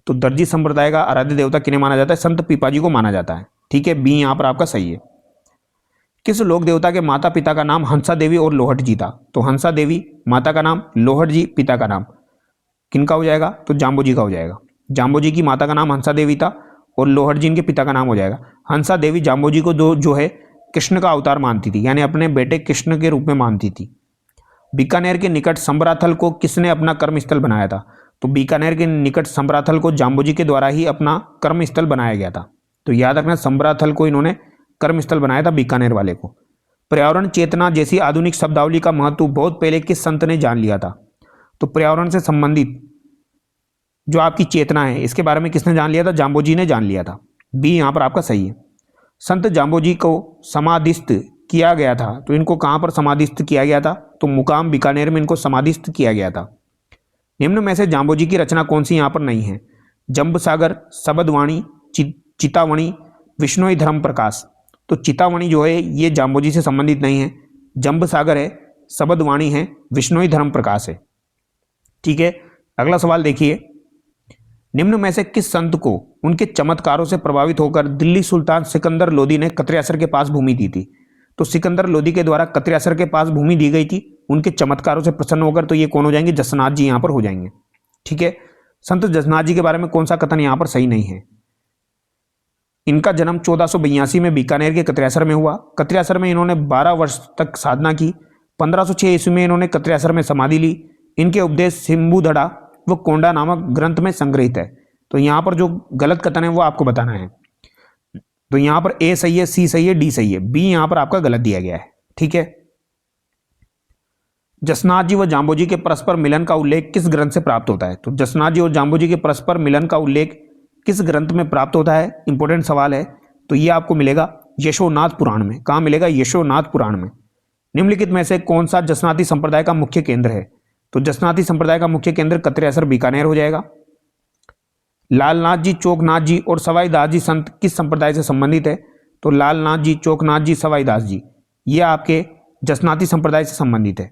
तो दर्जी संप्रदाय का आराध्य देवता किन्हें माना जाता है? संत पीपा जी को माना जाता है। ठीक है, बी यहां पर आपका सही है। किस लोक देवता के माता पिता का नाम हंसा देवी और लोहट जी था? तो हंसा देवी माता का नाम, लोहट जी पिता का नाम, किनका हो जाएगा? तो जाम्बो जी का हो जाएगा। जाम्बो जी की माता का नाम हंसा देवी था और लोहट जी इनके पिता का नाम हो जाएगा। हंसा देवी जाम्बो जी को जो है कृष्ण का अवतार मानती थी, यानी अपने बेटे कृष्ण के रूप में मानती थी। बीकानेर के निकट संबराथल को किसने अपना कर्मस्थल बनाया था? तो बीकानेर के निकट संबराथल को जाम्बो जी के द्वारा ही अपना कर्मस्थल बनाया गया था। तो याद रखना, संबराथल को इन्होंने कर्मस्थल बनाया था, बीकानेर वाले को। पर्यावरण चेतना जैसी आधुनिक शब्दावली का महत्व बहुत पहले किस संत ने जान लिया था? तो पर्यावरण से संबंधित जो आपकी चेतना है इसके बारे में किसने जान लिया था? जाम्बो जी ने जान लिया था। बी यहां पर आपका सही है। संत जाम्बो जी को समाधिस्थ किया गया था, तो इनको कहां पर समाधिस्थ किया गया था? तो मुकाम बीकानेर में इनको समाधिस्थ किया गया था। निम्न में से जाम्बो जी की रचना कौन सी यहां पर नहीं है? जंब सागर, शबदवाणी, चितावणी, विष्णोई धर्म प्रकाश। तो चितावणी जो है ये जाम्बो जी से संबंधित नहीं है। जंब सागर है, शबदवाणी है, विष्णोई धर्म प्रकाश है। ठीक है, अगला सवाल देखिए। निम्न में से किस संत को उनके चमत्कारों से प्रभावित होकर दिल्ली सुल्तान सिकंदर लोदी ने कत्रियासर के पास भूमि दी थी? तो सिकंदर लोदी के द्वारा कत्रियासर के पास भूमि दी गई थी उनके चमत्कारों से प्रसन्न होकर, तो ये कौन हो जाएंगे? जसनाथ जी यहां पर हो जाएंगे। ठीक है, संत जसनाथ जी के बारे में कौन सा कथन यहां पर सही नहीं है? इनका जन्म 1482 में बीकानेर के कत्रियासर में हुआ। कत्रियासर में इन्होंने 12 वर्ष तक साधना की। 1506 ईस्वी में इन्होंने कत्रियासर में समाधि ली। इनके उपदेश सिम्बुधड़ा व कोंडा नामक ग्रंथ में संग्रहित है। तो यहां पर जो गलत कथन है वो आपको बताना है। तो यहां पर ए सही है, सी सही है, डी सही है, बी यहां पर आपका गलत दिया गया है। ठीक है, जसनाथ जी व जाम्बो जी के परस्पर मिलन का उल्लेख किस ग्रंथ से प्राप्त होता है? तो जसनाथ जी और जाम्बो जी के परस्पर मिलन का उल्लेख किस ग्रंथ में प्राप्त होता है? इंपॉर्टेंट सवाल है। तो ये आपको मिलेगा यशोनाथ पुराण में। कहां मिलेगा? यशोनाथ पुराण में। निम्नलिखित में से कौन सा जसनाती संप्रदाय का मुख्य केंद्र है? तो जसनाती संप्रदाय का मुख्य केंद्र कत्रियासर बीकानेर हो जाएगा। लालनाथ जी, चोकनाथ जी और सवाई दास जी संत किस संप्रदाय से संबंधित है? तो लालनाथ जी, चोकनाथ जी, सवाई दास जी ये आपके जसनाती संप्रदाय से संबंधित है।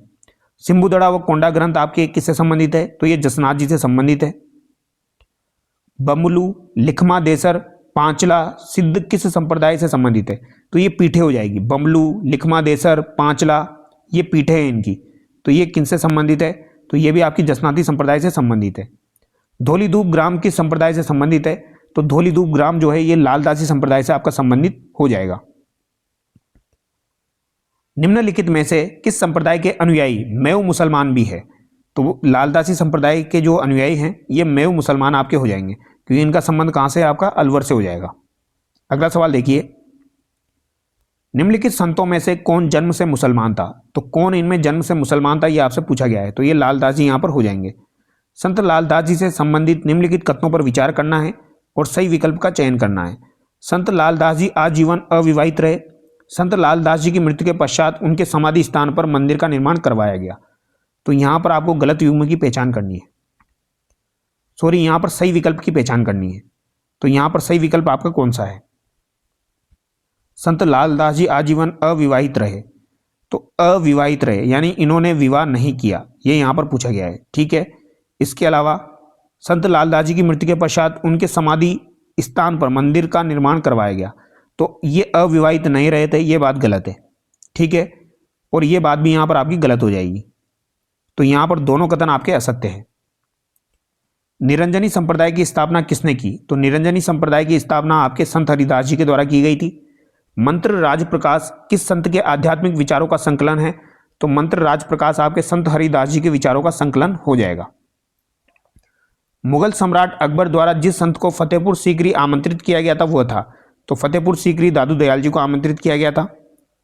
सिम्बुदड़ा व कोंडा ग्रंथ आपके किससे संबंधित है? तो ये जसनाथ जी से संबंधित है। बमलू, लिखमा देसर, पांचला, सिद्ध किस संप्रदाय से संबंधित है? तो ये पीठे हो जाएगी। बमलू, लिखमा देसर, पांचला ये पीठे हैं इनकी। तो ये किनसे संबंधित है? तो ये भी आपकी जसनाती संप्रदाय से संबंधित है। धौलीधूप ग्राम किस संप्रदाय से संबंधित है? तो धौलीधूप ग्राम जो है ये लालदासी संप्रदाय से आपका संबंधित हो जाएगा। निम्नलिखित में से किस संप्रदाय के अनुयायी मैव मुसलमान भी है? तो लालदासी संप्रदाय के जो अनुयायी हैं ये मैव मुसलमान आपके हो जाएंगे, क्योंकि इनका संबंध कहां से? आपका अलवर से हो जाएगा। अगला सवाल देखिए। निम्नलिखित संतों में से कौन जन्म से मुसलमान था? तो कौन इनमें जन्म से मुसलमान था ये आपसे पूछा गया है। तो ये लालदास जी यहां पर हो जाएंगे। संत लालदास जी से संबंधित निम्नलिखित कथनों पर विचार करना है और सही विकल्प का चयन करना है। संत लालदास जी आजीवन अविवाहित रहे। संत लालदास जी की मृत्यु के पश्चात उनके समाधि स्थान पर मंदिर का निर्माण करवाया गया। तो यहां पर आपको गलत युग्म की पहचान करनी है, सॉरी यहां पर सही विकल्प की पहचान करनी है। तो यहां पर सही विकल्प आपका कौन सा है? संत लालदास जी आजीवन अविवाहित रहे। तो अविवाहित रहे यानी इन्होंने विवाह नहीं किया, ये यहां पर पूछा गया है। ठीक है, इसके अलावा संत लालदास जी की मृत्यु के पश्चात उनके समाधि स्थान पर मंदिर का निर्माण करवाया गया। तो ये अविवाहित नहीं रहे थे, ये बात गलत है। ठीक है, और ये बात भी यहां पर आपकी गलत हो जाएगी। तो यहां पर दोनों कथन आपके असत्य हैं। निरंजनी संप्रदाय की स्थापना किसने की? तो निरंजनी संप्रदाय की स्थापना आपके संत हरिदास जी के द्वारा की गई थी। मंत्र राजप्रकाश किस संत के आध्यात्मिक विचारों का संकलन है? तो मंत्र राजप्रकाश आपके संत हरिदास जी के विचारों का संकलन हो जाएगा। मुगल सम्राट अकबर द्वारा जिस संत को फतेहपुर सीकरी आमंत्रित किया गया था वह था, तो फतेहपुर सीकरी दादू दयाल जी को आमंत्रित किया गया था।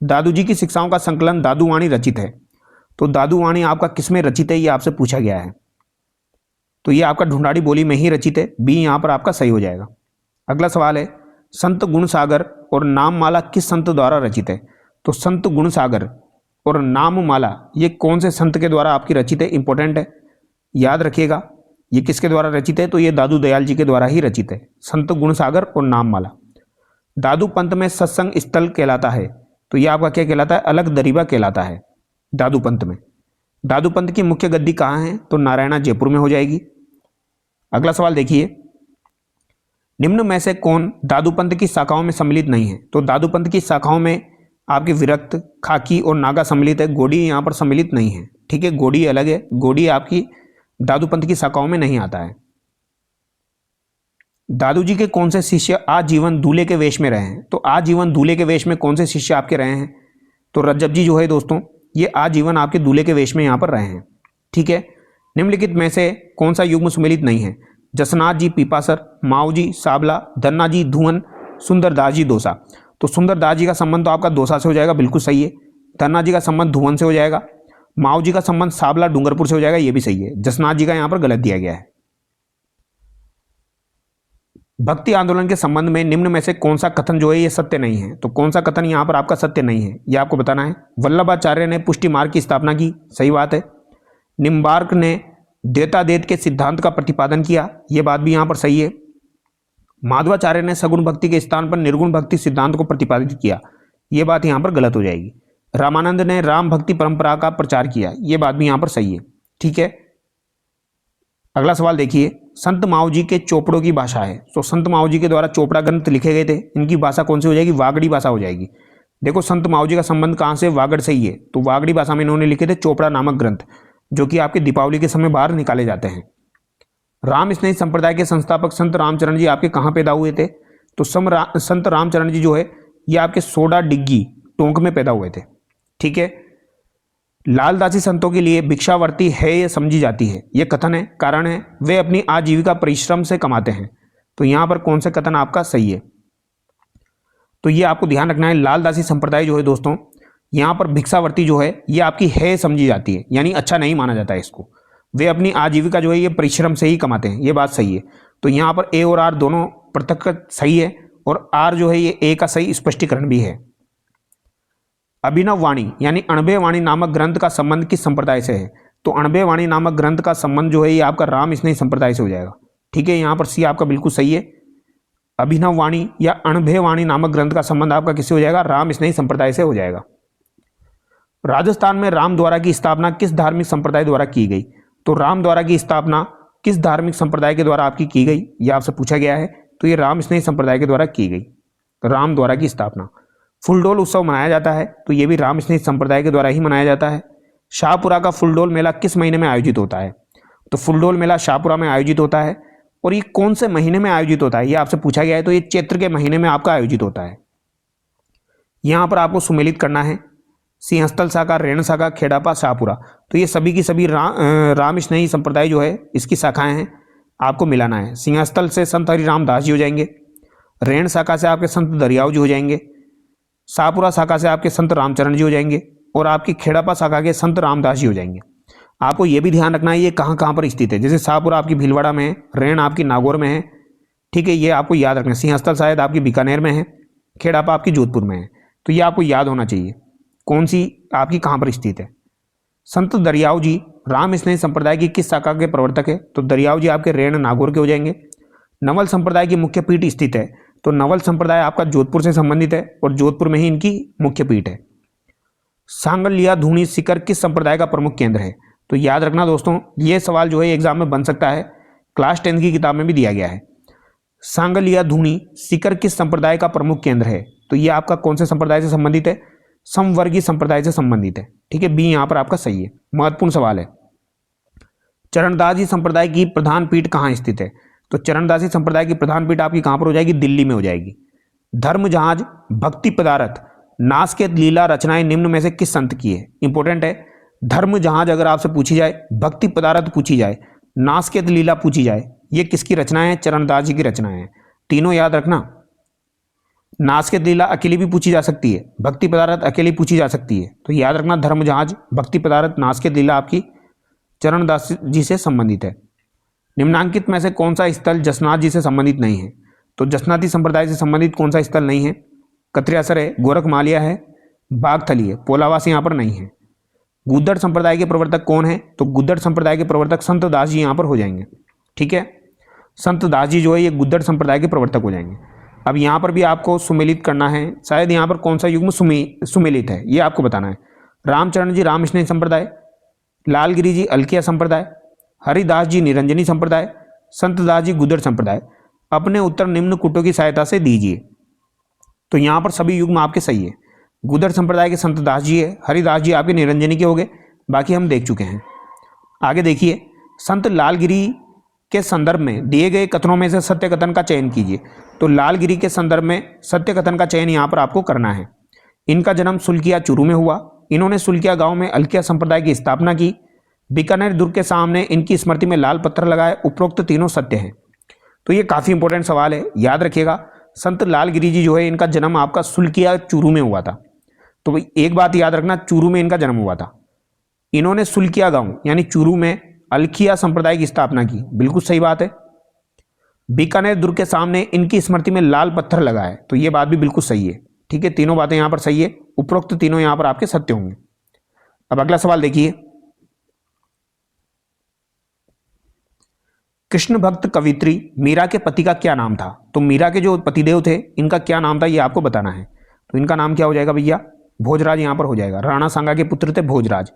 दादू जी की शिक्षाओं का संकलन दादूवाणी रचित है, तो दादूवाणी आपका किसमें रचित है ये आपसे पूछा गया है, तो ये आपका ढूंढाड़ी बोली में ही रचित है, बी यहाँ पर आपका सही हो जाएगा। अगला सवाल है संत गुणसागर और नाममाला किस संत द्वारा रचित है? तो संत गुणसागर और नाममाला ये कौन से संत के द्वारा आपकी रचित है? इंपॉर्टेंट है, याद रखिएगा ये किसके द्वारा रचित है? तो ये दादू दयाल जी के द्वारा ही रचित है, संत गुणसागर और नाममाला। दादू पंथ में सत्संग स्थल कहलाता है, तो ये आपका क्या कहलाता है? अलग दरीबा कहलाता है दादू पंथ में। दादू पंथ की मुख्य गद्दी कहाँ है? तो नारायणा जयपुर में हो जाएगी। अगला सवाल देखिए, निम्न में से कौन दादू पंथ की शाखाओं में सम्मिलित नहीं है? तो दादू पंथ की शाखाओं में आपके विरक्त, खाकी और नागा सम्मिलित है, गोडी यहाँ पर सम्मिलित नहीं है। ठीक है, गोडी अलग है, गोडी आपकी दादू पंथ की शाखाओं में नहीं आता है। दादू जी के कौन से शिष्य आजीवन दूल्हे के वेश में रहे हैं? तो आजीवन दूल्हे के वेश में कौन से शिष्य आपके रहे हैं? तो रज्जब जी जो है दोस्तों ये आजीवन आपके दूल्हे के वेश में यहाँ पर रहे हैं। ठीक है, निम्नलिखित में से कौन सा युग्म सुमेलित नहीं है? जसनाथ जी पीपासर, माऊ जी साबला, धन्ना जी धुवन, सुंदरदास जी दोसा। तो सुंदरदास जी का संबंध तो आपका दोसा से हो जाएगा, बिल्कुल सही है। धन्ना जी का संबंध धुवन से हो जाएगा। माऊ जी का संबंध साबला डूंगरपुर से हो जाएगा, ये भी सही है। जसनाथ जी का यहाँ पर गलत दिया गया है। भक्ति आंदोलन के संबंध में निम्न में से कौन सा कथन जो है ये सत्य नहीं है? तो कौन सा कथन यहाँ पर आपका सत्य नहीं है ये आपको बताना है। वल्लभाचार्य ने पुष्टि मार्ग की स्थापना की, सही बात है। निम्बार्क ने द्वैताद्वैत के सिद्धांत का प्रतिपादन किया, ये बात भी यहाँ पर सही है। माधवाचार्य ने सगुण भक्ति के स्थान पर निर्गुण भक्ति सिद्धांत को प्रतिपादित किया, ये बात यहाँ पर गलत हो जाएगी। रामानंद ने राम भक्ति परंपरा का प्रचार किया, ये बात भी यहाँ पर सही है। ठीक है, अगला सवाल देखिए, संत माऊ जी के चोपड़ों की भाषा है, तो संत माऊ जी के द्वारा चोपड़ा ग्रंथ लिखे गए थे, इनकी भाषा कौन सी हो जाएगी? वागड़ी भाषा हो जाएगी। देखो संत माऊ जी का संबंध कहाँ से? वागड़ से ही है, तो वागड़ी भाषा में इन्होंने लिखे थे चोपड़ा नामक ग्रंथ, जो कि आपके दीपावली के समय बाहर निकाले जाते हैं। राम स्नेही संप्रदाय के संस्थापक संत रामचरण जी आपके कहाँ पैदा हुए थे? तो संत रामचरण जी जो है ये आपके सोडा डिग्गी टोंक में पैदा हुए थे। ठीक है, लालदासी संतों के लिए भिक्षावर्ती है ये समझी जाती है, ये कथन है, कारण है वे अपनी आजीविका परिश्रम से कमाते हैं, तो यहाँ पर कौन सा कथन आपका सही है? तो ये आपको ध्यान रखना है, लालदासी संप्रदाय जो है दोस्तों यहाँ पर भिक्षावर्ती जो है ये आपकी है समझी जाती है, यानी अच्छा नहीं माना जाता है इसको। वे अपनी आजीविका जो है ये परिश्रम से ही कमाते हैं, ये बात सही है। तो यहाँ पर ए और आर दोनों पृथक सही है, और आर जो है ये ए का सही स्पष्टीकरण भी है। अभिनव वाणी यानी अणभय वाणी नामक ग्रंथ का संबंध किस संप्रदाय से है? तो अणभय वाणी नामक ग्रंथ का संबंध जो है ये आपका राम स्नेही संप्रदाय से हो जाएगा। ठीक है, यहाँ पर सी आपका बिल्कुल सही है। अभिनव वाणी या अणभय वाणी नामक ग्रंथ का संबंध आपका किससे हो जाएगा? राम स्नेही संप्रदाय से हो जाएगा। राजस्थान में राम द्वारा की स्थापना किस धार्मिक संप्रदाय द्वारा की गई? तो राम द्वारा की स्थापना किस धार्मिक संप्रदाय के द्वारा आपकी की गई, यह आपसे पूछा गया है। तो ये राम स्नेही संप्रदाय के द्वारा की गई, राम द्वारा की स्थापना। फुलडोल उत्सव मनाया जाता है, तो ये भी राम स्नेही संप्रदाय के द्वारा ही मनाया जाता है। शाहपुरा का फुलडोल मेला किस महीने में आयोजित होता है? तो फुलडोल मेला शाहपुरा में आयोजित होता है, और ये कौन से महीने में आयोजित होता है ये आपसे पूछा गया है। तो ये चैत्र के महीने में आपका आयोजित होता है। यहाँ पर आपको सुमेलित करना है, सिंहस्थल शाखा, रेण शाखा, खेड़ापा, शाहपुरा, तो ये सभी की सभी राम स्नेही संप्रदाय जो है इसकी शाखाएं हैं, आपको मिलाना है। सिंहस्थल से संत हरिराम दास जी हो जाएंगे, रेण शाखा से आपके संत दरियाव जी हो जाएंगे, शाहपुरा शाखा से आपके संत रामचरण जी हो जाएंगे, और आपकी खेड़ापा शाखा के संत रामदास जी हो जाएंगे। आपको ये भी ध्यान रखना है ये कहाँ कहाँ पर स्थित है, जैसे शाहपुरा आपकी भीलवाड़ा में है, रेण आपकी नागौर में है। ठीक है, ये आपको याद रखना है। सिंहस्थल शायद आपकी बीकानेर में है, खेड़ापा आपकी जोधपुर में है, तो ये आपको याद होना चाहिए कौन सी आपकी कहाँ पर स्थित है। संत दरियाव जी राम स्नेही संप्रदाय की किस शाखा के प्रवर्तक है? तो दरियाव जी आपके रेण नागौर के हो जाएंगे। नवल संप्रदाय की मुख्य पीठ स्थित है, तो नवल संप्रदाय आपका जोधपुर से संबंधित है, और जोधपुर में ही इनकी मुख्य पीठ है। सांगलिया धूनी सीकर किस संप्रदाय का प्रमुख केंद्र है? तो याद रखना दोस्तों ये सवाल जो है एग्जाम में बन सकता है, क्लास 10 की किताब में भी दिया गया है। सांगलिया धूनी सीकर किस संप्रदाय का प्रमुख केंद्र है? तो ये आपका कौन से संप्रदाय से संबंधित है? समवर्गीय संप्रदाय से संबंधित है। ठीक है, बी यहाँ पर आपका सही है। महत्वपूर्ण सवाल है, चरणदासी संप्रदाय की प्रधान पीठ कहाँ स्थित है? तो चरणदासी संप्रदाय की प्रधान पीठ आपकी कहाँ पर हो जाएगी? दिल्ली में हो जाएगी। धर्म जहाज, भक्ति पदार्थ, नासकेत लीला रचनाएं निम्न में से किस संत की है? इंपॉर्टेंट है। धर्म जहाज अगर आपसे पूछी जाए, भक्ति पदार्थ पूछी जाए, नासकेत लीला पूछी जाए, ये किसकी रचनाएं हैं? चरणदास जी की रचनाएं हैं। तीनों याद रखना। नासकेत लीला अकेली भी पूछी जा सकती है, भक्ति पदार्थ अकेली पूछी जा सकती है, तो याद रखना धर्म जहाज, भक्ति पदार्थ, नासकेत लीला आपकी चरणदास जी से संबंधित है। निम्नांकित में से कौन सा स्थल जसनाथ जी से संबंधित नहीं है? तो जसनाथी संप्रदाय से संबंधित कौन सा स्थल नहीं है? कत्रियासर है, गोरखमालिया है, बागथली है, पोलावास यहाँ पर नहीं है। गुद्दड़ संप्रदाय के प्रवर्तक कौन है? तो गुद्दड़ संप्रदाय के प्रवर्तक संत दास जी यहाँ पर हो जाएंगे। ठीक है, संत दास जी जो है ये गुद्दड़ संप्रदाय के प्रवर्तक हो जाएंगे। अब यहाँ पर भी आपको सुमेलित करना है, शायद यहाँ पर कौन सा युग्म सुमेलित है ये आपको बताना है। रामचरण जी रामस्नेह संप्रदाय, लालगिरी जी अलकिया संप्रदाय, हरिदास जी निरंजनी संप्रदाय, संत दास जी गुद्दड़ संप्रदाय। अपने उत्तर निम्न कुटों की सहायता से दीजिए। तो यहाँ पर सभी युग्म आपके सही है। गुद्दड़ संप्रदाय के संत दास जी है, हरिदास जी आपके निरंजनी के हो गए, बाकी हम देख चुके हैं। आगे देखिए, संत लालगिरी के संदर्भ में दिए गए कथनों में से सत्य कथन का चयन कीजिए। तो लालगिरी के संदर्भ में सत्य कथन का चयन यहाँ पर आपको करना है। इनका जन्म सुल्किया चूरू में हुआ। इन्होंने सुल्किया गांव में अलकिया संप्रदाय की स्थापना की। बीकानेर दुर्ग के सामने इनकी स्मृति में लाल पत्थर लगाए। उपरोक्त तीनों सत्य हैं। तो ये काफ़ी इंपॉर्टेंट सवाल है, याद रखिएगा। संत लालगिरी जी जो है इनका जन्म आपका सुल्किया चूरू में हुआ था। तो एक बात याद रखना, चूरू में इनका जन्म हुआ था। इन्होंने सुल्किया गांव यानी चूरू में अलखिया संप्रदाय की स्थापना की, बिल्कुल सही बात है। बीकानेर दुर्ग के सामने इनकी स्मृति में लाल पत्थर लगा है, तो ये बात भी बिल्कुल सही है। ठीक है, तीनों बातें यहां पर सही है। उपरोक्त तीनों यहां पर आपके सत्य होंगे। अब अगला सवाल देखिए, कृष्ण भक्त कवित्री मीरा के पति का क्या नाम था? तो मीरा के जो पतिदेव थे इनका क्या नाम था ये आपको बताना है। तो इनका नाम क्या हो जाएगा भैया? भोजराज यहां पर हो जाएगा। राणा सांगा के पुत्र थे भोजराज।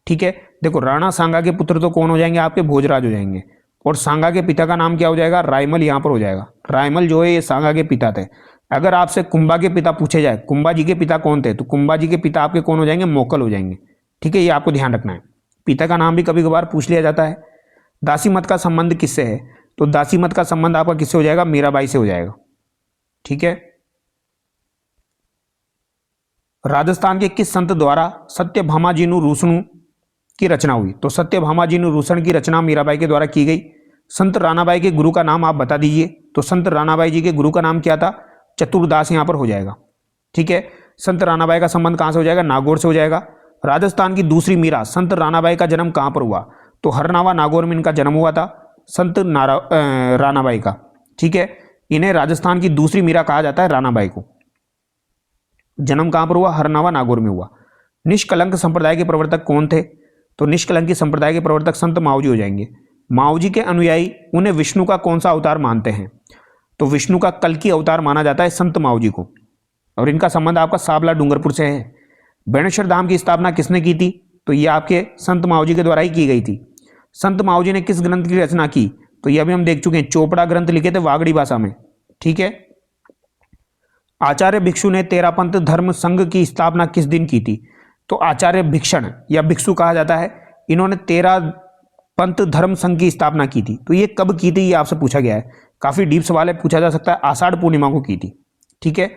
ठीक है, देखो राणा सांगा के पुत्र तो कौन हो जाएंगे? आपके भोजराज हो जाएंगे। और सांगा के पिता का नाम क्या हो जाएगा? रायमल यहां पर हो जाएगा। रायमल जो है ये सांगा के पिता थे। अगर आपसे कुंभा के पिता पूछे जाए, कुंभा जी के पिता कौन थे, तो कुंभा जी के पिता आपके कौन हो जाएंगे? मोकल हो जाएंगे। ठीक है, ये आपको ध्यान रखना है। पिता का नाम भी कभी कभार पूछ लिया जाता है। दासी मत का संबंध किससे है? तो दासी मत का संबंध आपका किससे हो जाएगा? मीराबाई से हो जाएगा। ठीक है, राजस्थान के किस संत द्वारा सत्यभामाजीनु रूसणु की रचना हुई? तो सत्यभामाजीनु रूसण की रचना मीराबाई के द्वारा की गई। संत राणाबाई के गुरु का नाम आप बता दीजिए। तो संत राणाबाई जी के गुरु का नाम क्या था? चतुरदास यहां पर हो जाएगा। ठीक है, संत राणाबाई का संबंध कहां से हो जाएगा? नागौर से हो जाएगा। राजस्थान की दूसरी मीरा संत राणाबाई का जन्म कहां पर हुआ? तो हरनावा नागौर में इनका जन्म हुआ था, संत राणाबाई का। ठीक है, इन्हें राजस्थान की दूसरी मीरा कहा जाता है, राणाबाई को। जन्म कहां पर हुआ? हरनावा नागौर में हुआ। निष्कलंक संप्रदाय के प्रवर्तक कौन थे? तो निष्कलंकी संप्रदाय के प्रवर्तक संत माऊजी हो जाएंगे। माऊजी के अनुयायी उन्हें विष्णु का कौन सा अवतार मानते हैं? तो विष्णु का कल्कि अवतार माना जाता है संत माऊजी को। और इनका संबंध आपका साबला डूंगरपुर से है। बेणेश्वर धाम की स्थापना किसने की थी? तो ये आपके संत माऊजी के द्वारा ही की गई थी। संत माऊजी ने किस ग्रंथ की रचना की? तो ये अभी हम देख चुके हैं, चोपड़ा ग्रंथ लिखे थे वागड़ी भाषा में। ठीक है, आचार्य भिक्षु ने तेरापंथ धर्म संघ की स्थापना किस दिन की थी? तो आचार्य भिक्षण या भिक्षु कहा जाता है, इन्होंने 13 पंथ धर्म संघ की स्थापना की थी। तो ये कब की थी ये आपसे पूछा गया है, काफी डीप सवाल है, पूछा जा सकता है। आषाढ़ पूर्णिमा को की थी। ठीक है,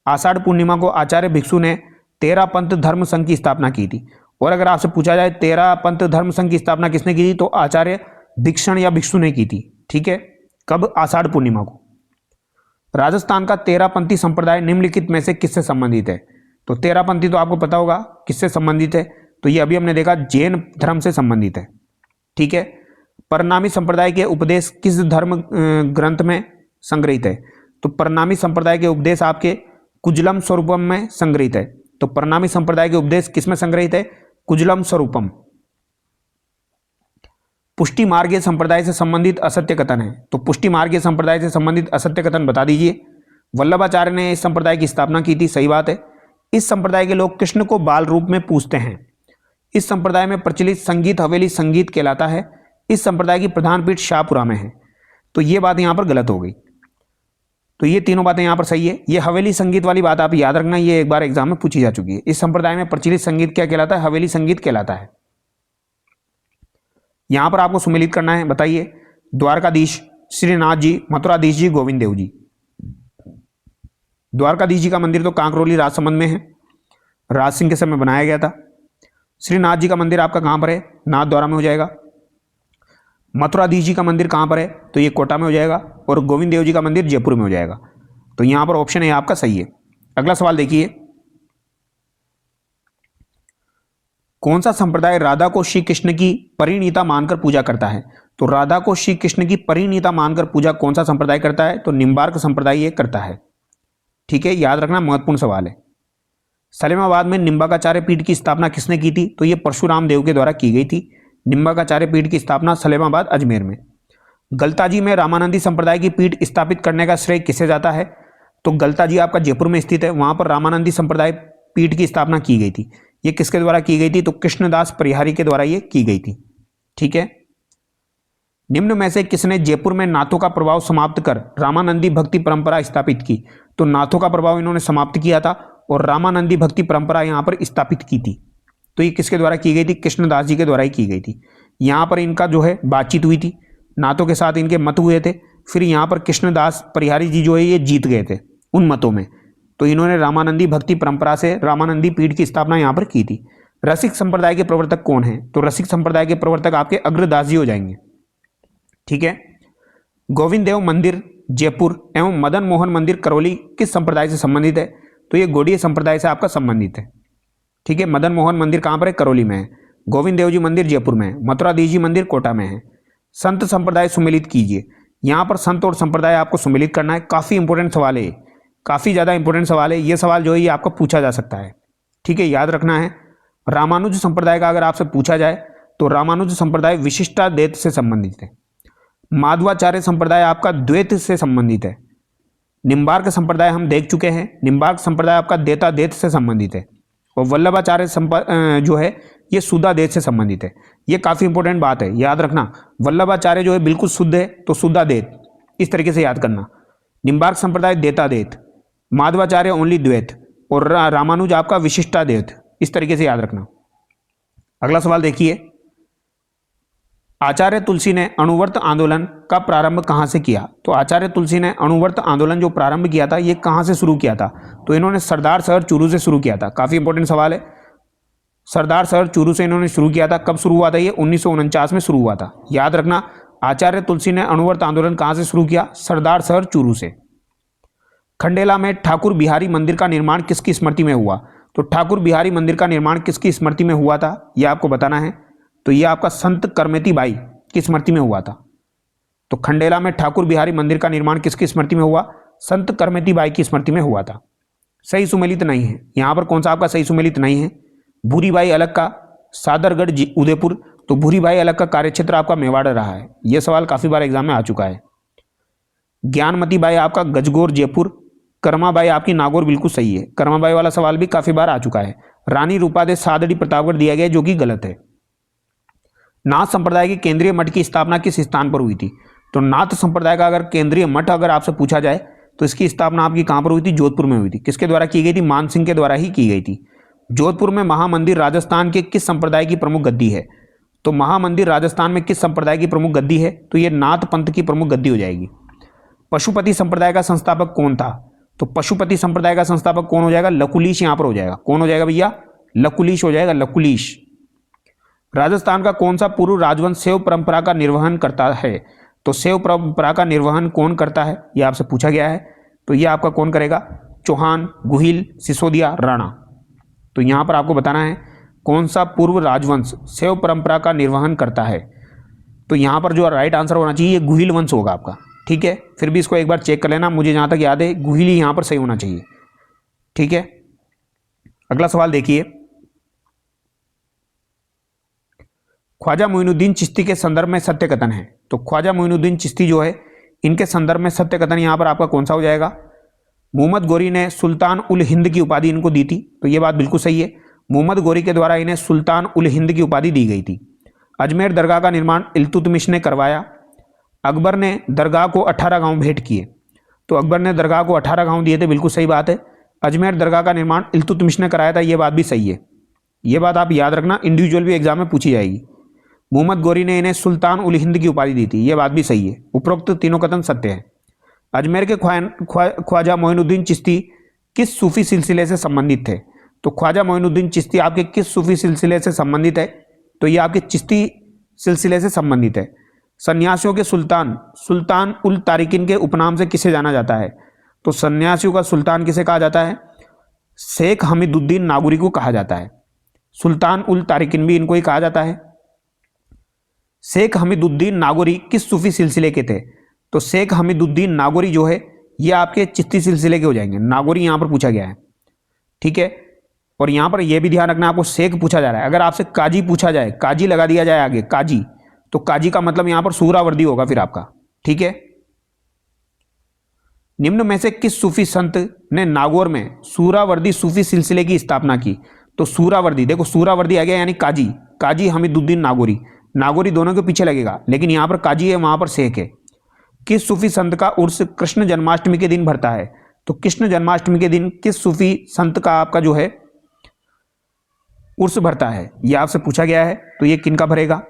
आषाढ़ पूर्णिमा को आचार्य भिक्षु ने 13 पंथ धर्म संघ की स्थापना की थी। और अगर आपसे पूछा जाए 13 पंथ धर्म संघ की स्थापना किसने की थी, तो आचार्य भिक्षण या भिक्षु ने की थी। ठीक है, कब? आषाढ़ पूर्णिमा को। राजस्थान का 13पंथी संप्रदाय निम्नलिखित में से किससे संबंधित है? तो 13पंथी तो आपको पता होगा किससे संबंधित है, तो ये अभी हमने देखा जैन धर्म से संबंधित है। ठीक है, परनामी संप्रदाय के उपदेश किस धर्म ग्रंथ में संग्रहित है? तो परनामी संप्रदाय के उपदेश आपके कुजलम स्वरूपम में संग्रहित है। तो परनामी संप्रदाय के उपदेश किस में संग्रहित है? कुजलम स्वरूपम। पुष्टि मार्गीय संप्रदाय से संबंधित असत्य कथन है। तो पुष्टि मार्गीय संप्रदाय से संबंधित असत्य कथन बता दीजिए। वल्लभाचार्य ने इस संप्रदाय की स्थापना की थी, सही बात है। इस संप्रदाय के लोग कृष्ण को बाल रूप में पूजते हैं। इस संप्रदाय में प्रचलित संगीत हवेली संगीत कहलाता है। इस संप्रदाय की प्रधान पीठ शाहपुरा में है। तो ये बात यहां पर गलत हो गई। तो ये तीनों बातें यहां पर सही है। ये हवेली संगीत वाली बात आप याद रखना, ये एक बार एग्जाम में पूछी जा चुकी है। इस संप्रदाय में प्रचलित संगीत क्या कहलाता है? हवेली संगीत कहलाता है। यहां पर आपको सुमेलित करना है, बताइए। द्वारकाधीश, श्रीनाथ जी, मथुराधीश जी, गोविंद देव जी। द्वारकाधीश जी का मंदिर तो कांकरोली राजसमंद में है, राज सिंह के समय बनाया गया था। श्रीनाथ जी का मंदिर आपका कहाँ पर है? नाथद्वारा में हो जाएगा। मथुराधीश जी का मंदिर कहाँ पर है? तो ये कोटा में हो जाएगा। और गोविंद देव जी का मंदिर जयपुर में हो जाएगा। तो यहाँ पर ऑप्शन है आपका सही है। अगला सवाल देखिए, कौन सा संप्रदाय राधा को श्री कृष्ण की परिणीता मानकर पूजा करता है? तो राधा को श्री कृष्ण की परिणीता मानकर पूजा कौन सा संप्रदाय करता है? तो निम्बार्क संप्रदाय ये करता है। ठीक है, याद रखना, महत्वपूर्ण सवाल है। सलेमाबाद में निम्बाकाचार्य पीठ की स्थापना किसने की थी? तो ये परशुराम देव के द्वारा की गई थी। निम्बाकाचार्य पीठ की स्थापना सलेमाबाद अजमेर में। गलताजी में रामानंदी संप्रदाय की पीठ स्थापित करने का श्रेय किसे जाता है? तो गलताजी आपका जयपुर में स्थित है, वहां पर रामानंदी संप्रदाय पीठ की स्थापना की गई थी। ये किसके द्वारा की गई थी? तो कृष्णदास परिहारी के द्वारा ये की गई थी। ठीक है, निम्न में से किसने जयपुर में नाथों का प्रभाव समाप्त कर रामानंदी भक्ति परंपरा स्थापित की? तो नाथों का प्रभाव इन्होंने समाप्त किया था और रामानंदी भक्ति परंपरा यहां पर स्थापित की थी। तो ये किसके द्वारा की गई थी? कृष्णदास जी के द्वारा ही की गई थी। यहां पर इनका जो है बातचीत हुई थी, नाथों के साथ इनके मत हुए थे, फिर यहां पर कृष्णदास परिहारी जी जो है ये जीत गए थे उन मतों में। तो इन्होंने रामानंदी भक्ति परंपरा से रामानंदी पीठ की स्थापना यहां पर की थी। रसिक संप्रदाय के प्रवर्तक कौन है? तो रसिक संप्रदाय के प्रवर्तक आपके अग्रदास जी हो जाएंगे। ठीक है, गोविंद देव मंदिर जयपुर एवं मदन मोहन मंदिर करौली किस संप्रदाय से संबंधित है? तो ये गौड़ीय संप्रदाय से आपका संबंधित है। ठीक है, मदन मोहन मंदिर कहां पर है? करौली में है। गोविंद देव जी मंदिर जयपुर में है। मथुराधीश जी मंदिर कोटा में है। संत संप्रदाय सुमेलित कीजिए। यहां पर संत और संप्रदाय आपको सुमेलित करना है। काफी इंपोर्टेंट सवाल है, काफी ज्यादा इंपोर्टेंट सवाल है। यह सवाल जो है ये आपको पूछा जा सकता है। ठीक है, याद रखना है। रामानुज संप्रदाय का अगर आपसे पूछा जाए तो रामानुज संप्रदाय विशिष्टाद्वैत से संबंधित है। माधवाचार्य संप्रदाय आपका द्वैत से संबंधित है। निम्बार्क संप्रदाय हम देख चुके हैं, निम्बार्क संप्रदाय आपका देताद्वैत से संबंधित है। और वल्लभाचार्य जो है ये शुद्धाद्वैत से संबंधित है। ये काफी इंपॉर्टेंट बात है, याद रखना। वल्लभाचार्य जो है बिल्कुल शुद्ध है, तो शुद्धाद्वैत, इस तरीके से याद करना। निम्बार्क संप्रदाय देताद्वैत, माधवाचार्य ओनली द्वैत और रामानुज आपका विशिष्टाद्वैत, इस तरीके से याद रखना। अगला सवाल देखिए, आचार्य तुलसी ने अणुव्रत आंदोलन का प्रारंभ कहां से किया? तो आचार्य तुलसी ने अणुव्रत आंदोलन जो प्रारंभ किया था ये कहां से शुरू किया था? तो इन्होंने सरदार शहर चूरू से शुरू किया था। काफी इंपॉर्टेंट सवाल है। सरदार शहर चूरू से इन्होंने शुरू किया था। कब शुरू हुआ था? ये 1949 में शुरू हुआ था। याद रखना, आचार्य तुलसी ने अणुव्रत आंदोलन कहां से शुरू किया? सरदार शहर चूरू से। खंडेला में ठाकुर बिहारी मंदिर का निर्माण किसकी स्मृति में हुआ? तो ठाकुर बिहारी मंदिर का निर्माण किसकी स्मृति में हुआ था, यह आपको बताना है। तो यह आपका संत करमेती बाई की स्मृति में हुआ था। तो खंडेला में ठाकुर बिहारी मंदिर का निर्माण किसकी स्मृति में हुआ? संत करमेती बाई की स्मृति में हुआ था। सही सुमेलित नहीं है, यहां पर कौन सा आपका सही सुमेलित नहीं है? भूरीबाई अलग का सादरगढ़ उदयपुर, तो भूरीबाई अलग का कार्यक्षेत्र आपका मेवाड़ रहा है। यह सवाल काफी बार एग्जाम में आ चुका है। ज्ञानमती बाई आपका गजगोर जयपुर, कर्माबाई आपकी नागौर, बिल्कुल सही है। कर्माबाई वाला सवाल भी काफी बार आ चुका है। रानी रूपादे सादड़ी प्रतापगढ़ दिया गया, जो कि गलत है। नाथ संप्रदाय की केंद्रीय मठ की स्थापना किस स्थान पर हुई थी? तो नाथ संप्रदाय का अगर केंद्रीय मठ अगर आपसे पूछा जाए तो इसकी स्थापना आपकी कहां पर हुई थी? जोधपुर में हुई थी। किसके द्वारा की गई थी? मान सिंह के द्वारा ही की गई थी। जोधपुर में महामंदिर राजस्थान के किस संप्रदाय की प्रमुख गद्दी है? तो महामंदिर राजस्थान में किस संप्रदाय की प्रमुख गद्दी है? तो यह नाथ पंथ की प्रमुख गद्दी हो जाएगी। पशुपति संप्रदाय का संस्थापक कौन था? तो पशुपति संप्रदाय का संस्थापक कौन हो जाएगा? लकुलीश यहां पर हो जाएगा। कौन हो जाएगा भैया? लकुलीश हो जाएगा, लकुलीश। राजस्थान का कौन सा पूर्व राजवंश शैव परंपरा का निर्वहन करता है? तो शैव परंपरा का निर्वहन कौन करता है, यह आपसे पूछा गया है। तो यह आपका कौन करेगा? चौहान, गुहिल, सिसोदिया, राणा। तो यहां पर आपको बताना है कौन सा पूर्व राजवंश शैव परंपरा का निर्वहन करता है। तो यहां पर जो राइट आंसर होना चाहिए गुहिल वंश होगा आपका। ठीक है, फिर भी इसको एक बार चेक कर लेना, मुझे जहां तक याद है गुहिल ही यहां पर सही होना चाहिए। ठीक है, अगला सवाल देखिए, ख्वाजा मोइनुद्दीन चिश्ती के संदर्भ में सत्य कथन है। तो ख्वाजा मोइनुद्दीन चिश्ती जो है इनके संदर्भ में सत्य कथन यहां पर आपका कौन सा हो जाएगा? मोहम्मद गोरी ने सुल्तान उल हिंद की उपाधि इनको दी थी। तो यह बात बिल्कुल सही है, मोहम्मद गोरी के द्वारा इन्हें सुल्तान उल हिंद की उपाधि दी गई थी। अजमेर दरगाह का निर्माण इल्तुतमिश ने करवाया। अकबर ने दरगाह को 18 गांव भेंट किए। तो अकबर ने दरगाह को 18 गांव दिए थे, बिल्कुल सही बात है। अजमेर दरगाह का निर्माण इल्तुतमिश ने कराया था, यह बात भी सही है। यह बात आप याद रखना, इंडिविजुअल भी एग्जाम में पूछी जाएगी। मोहम्मद गोरी ने इन्हें सुल्तान उल हिंद की उपाधि दी थी, यह बात भी सही है। उपरोक्त तीनों कथन सत्य है। अजमेर के ख्वाजा मोइनुद्दीन चिश्ती किस सूफी सिलसिले से संबंधित थे? तो ख्वाजा मोइनुद्दीन चिश्ती आपके किस सूफी सिलसिले से संबंधित है? तो ये आपके चिश्ती सिलसिले से संबंधित है। सन्यासियों के सुल्तान, सुल्तान उल तारिकिन के उपनाम से किसे जाना जाता है? तो सन्यासियों का सुल्तान किसे कहा जाता है? शेख हमीदुद्दीन नागौरी को कहा जाता है। सुल्तान उल तारिकिन भी इनको ही कहा जाता है। शेख हमीदुद्दीन नागौरी किस सूफी सिलसिले के थे? तो शेख हमीदुद्दीन नागौरी जो है ये आपके चिश्ती सिलसिले के हो जाएंगे। नागौरी यहां पर पूछा गया है, ठीक है। और यहां पर यह भी ध्यान रखना, आपको शेख पूछा जा रहा है। अगर आपसे काजी पूछा जाए, काजी लगा दिया जाए आगे काजी, तो काजी का मतलब यहां पर सूरावर्दी होगा फिर आपका, ठीक है। निम्न में से किस सूफी संत ने नागौर में सूरावर्दी सूफी सिलसिले की स्थापना की? तो सूरावर्दी, देखो सूरावर्दी आ गया यानी काजी, काजी हमीदुद्दीन नागौरी, नागौरी दोनों के पीछे लगेगा, लेकिन यहां पर काजी है वहां पर शेख है। किस सूफी संत का उर्स कृष्ण जन्माष्टमी के दिन भरता है? तो कृष्ण जन्माष्टमी के दिन किस सूफी संत का आपका जो है उर्स भरता है, यह आपसे पूछा गया है। तो ये किन का भरेगा?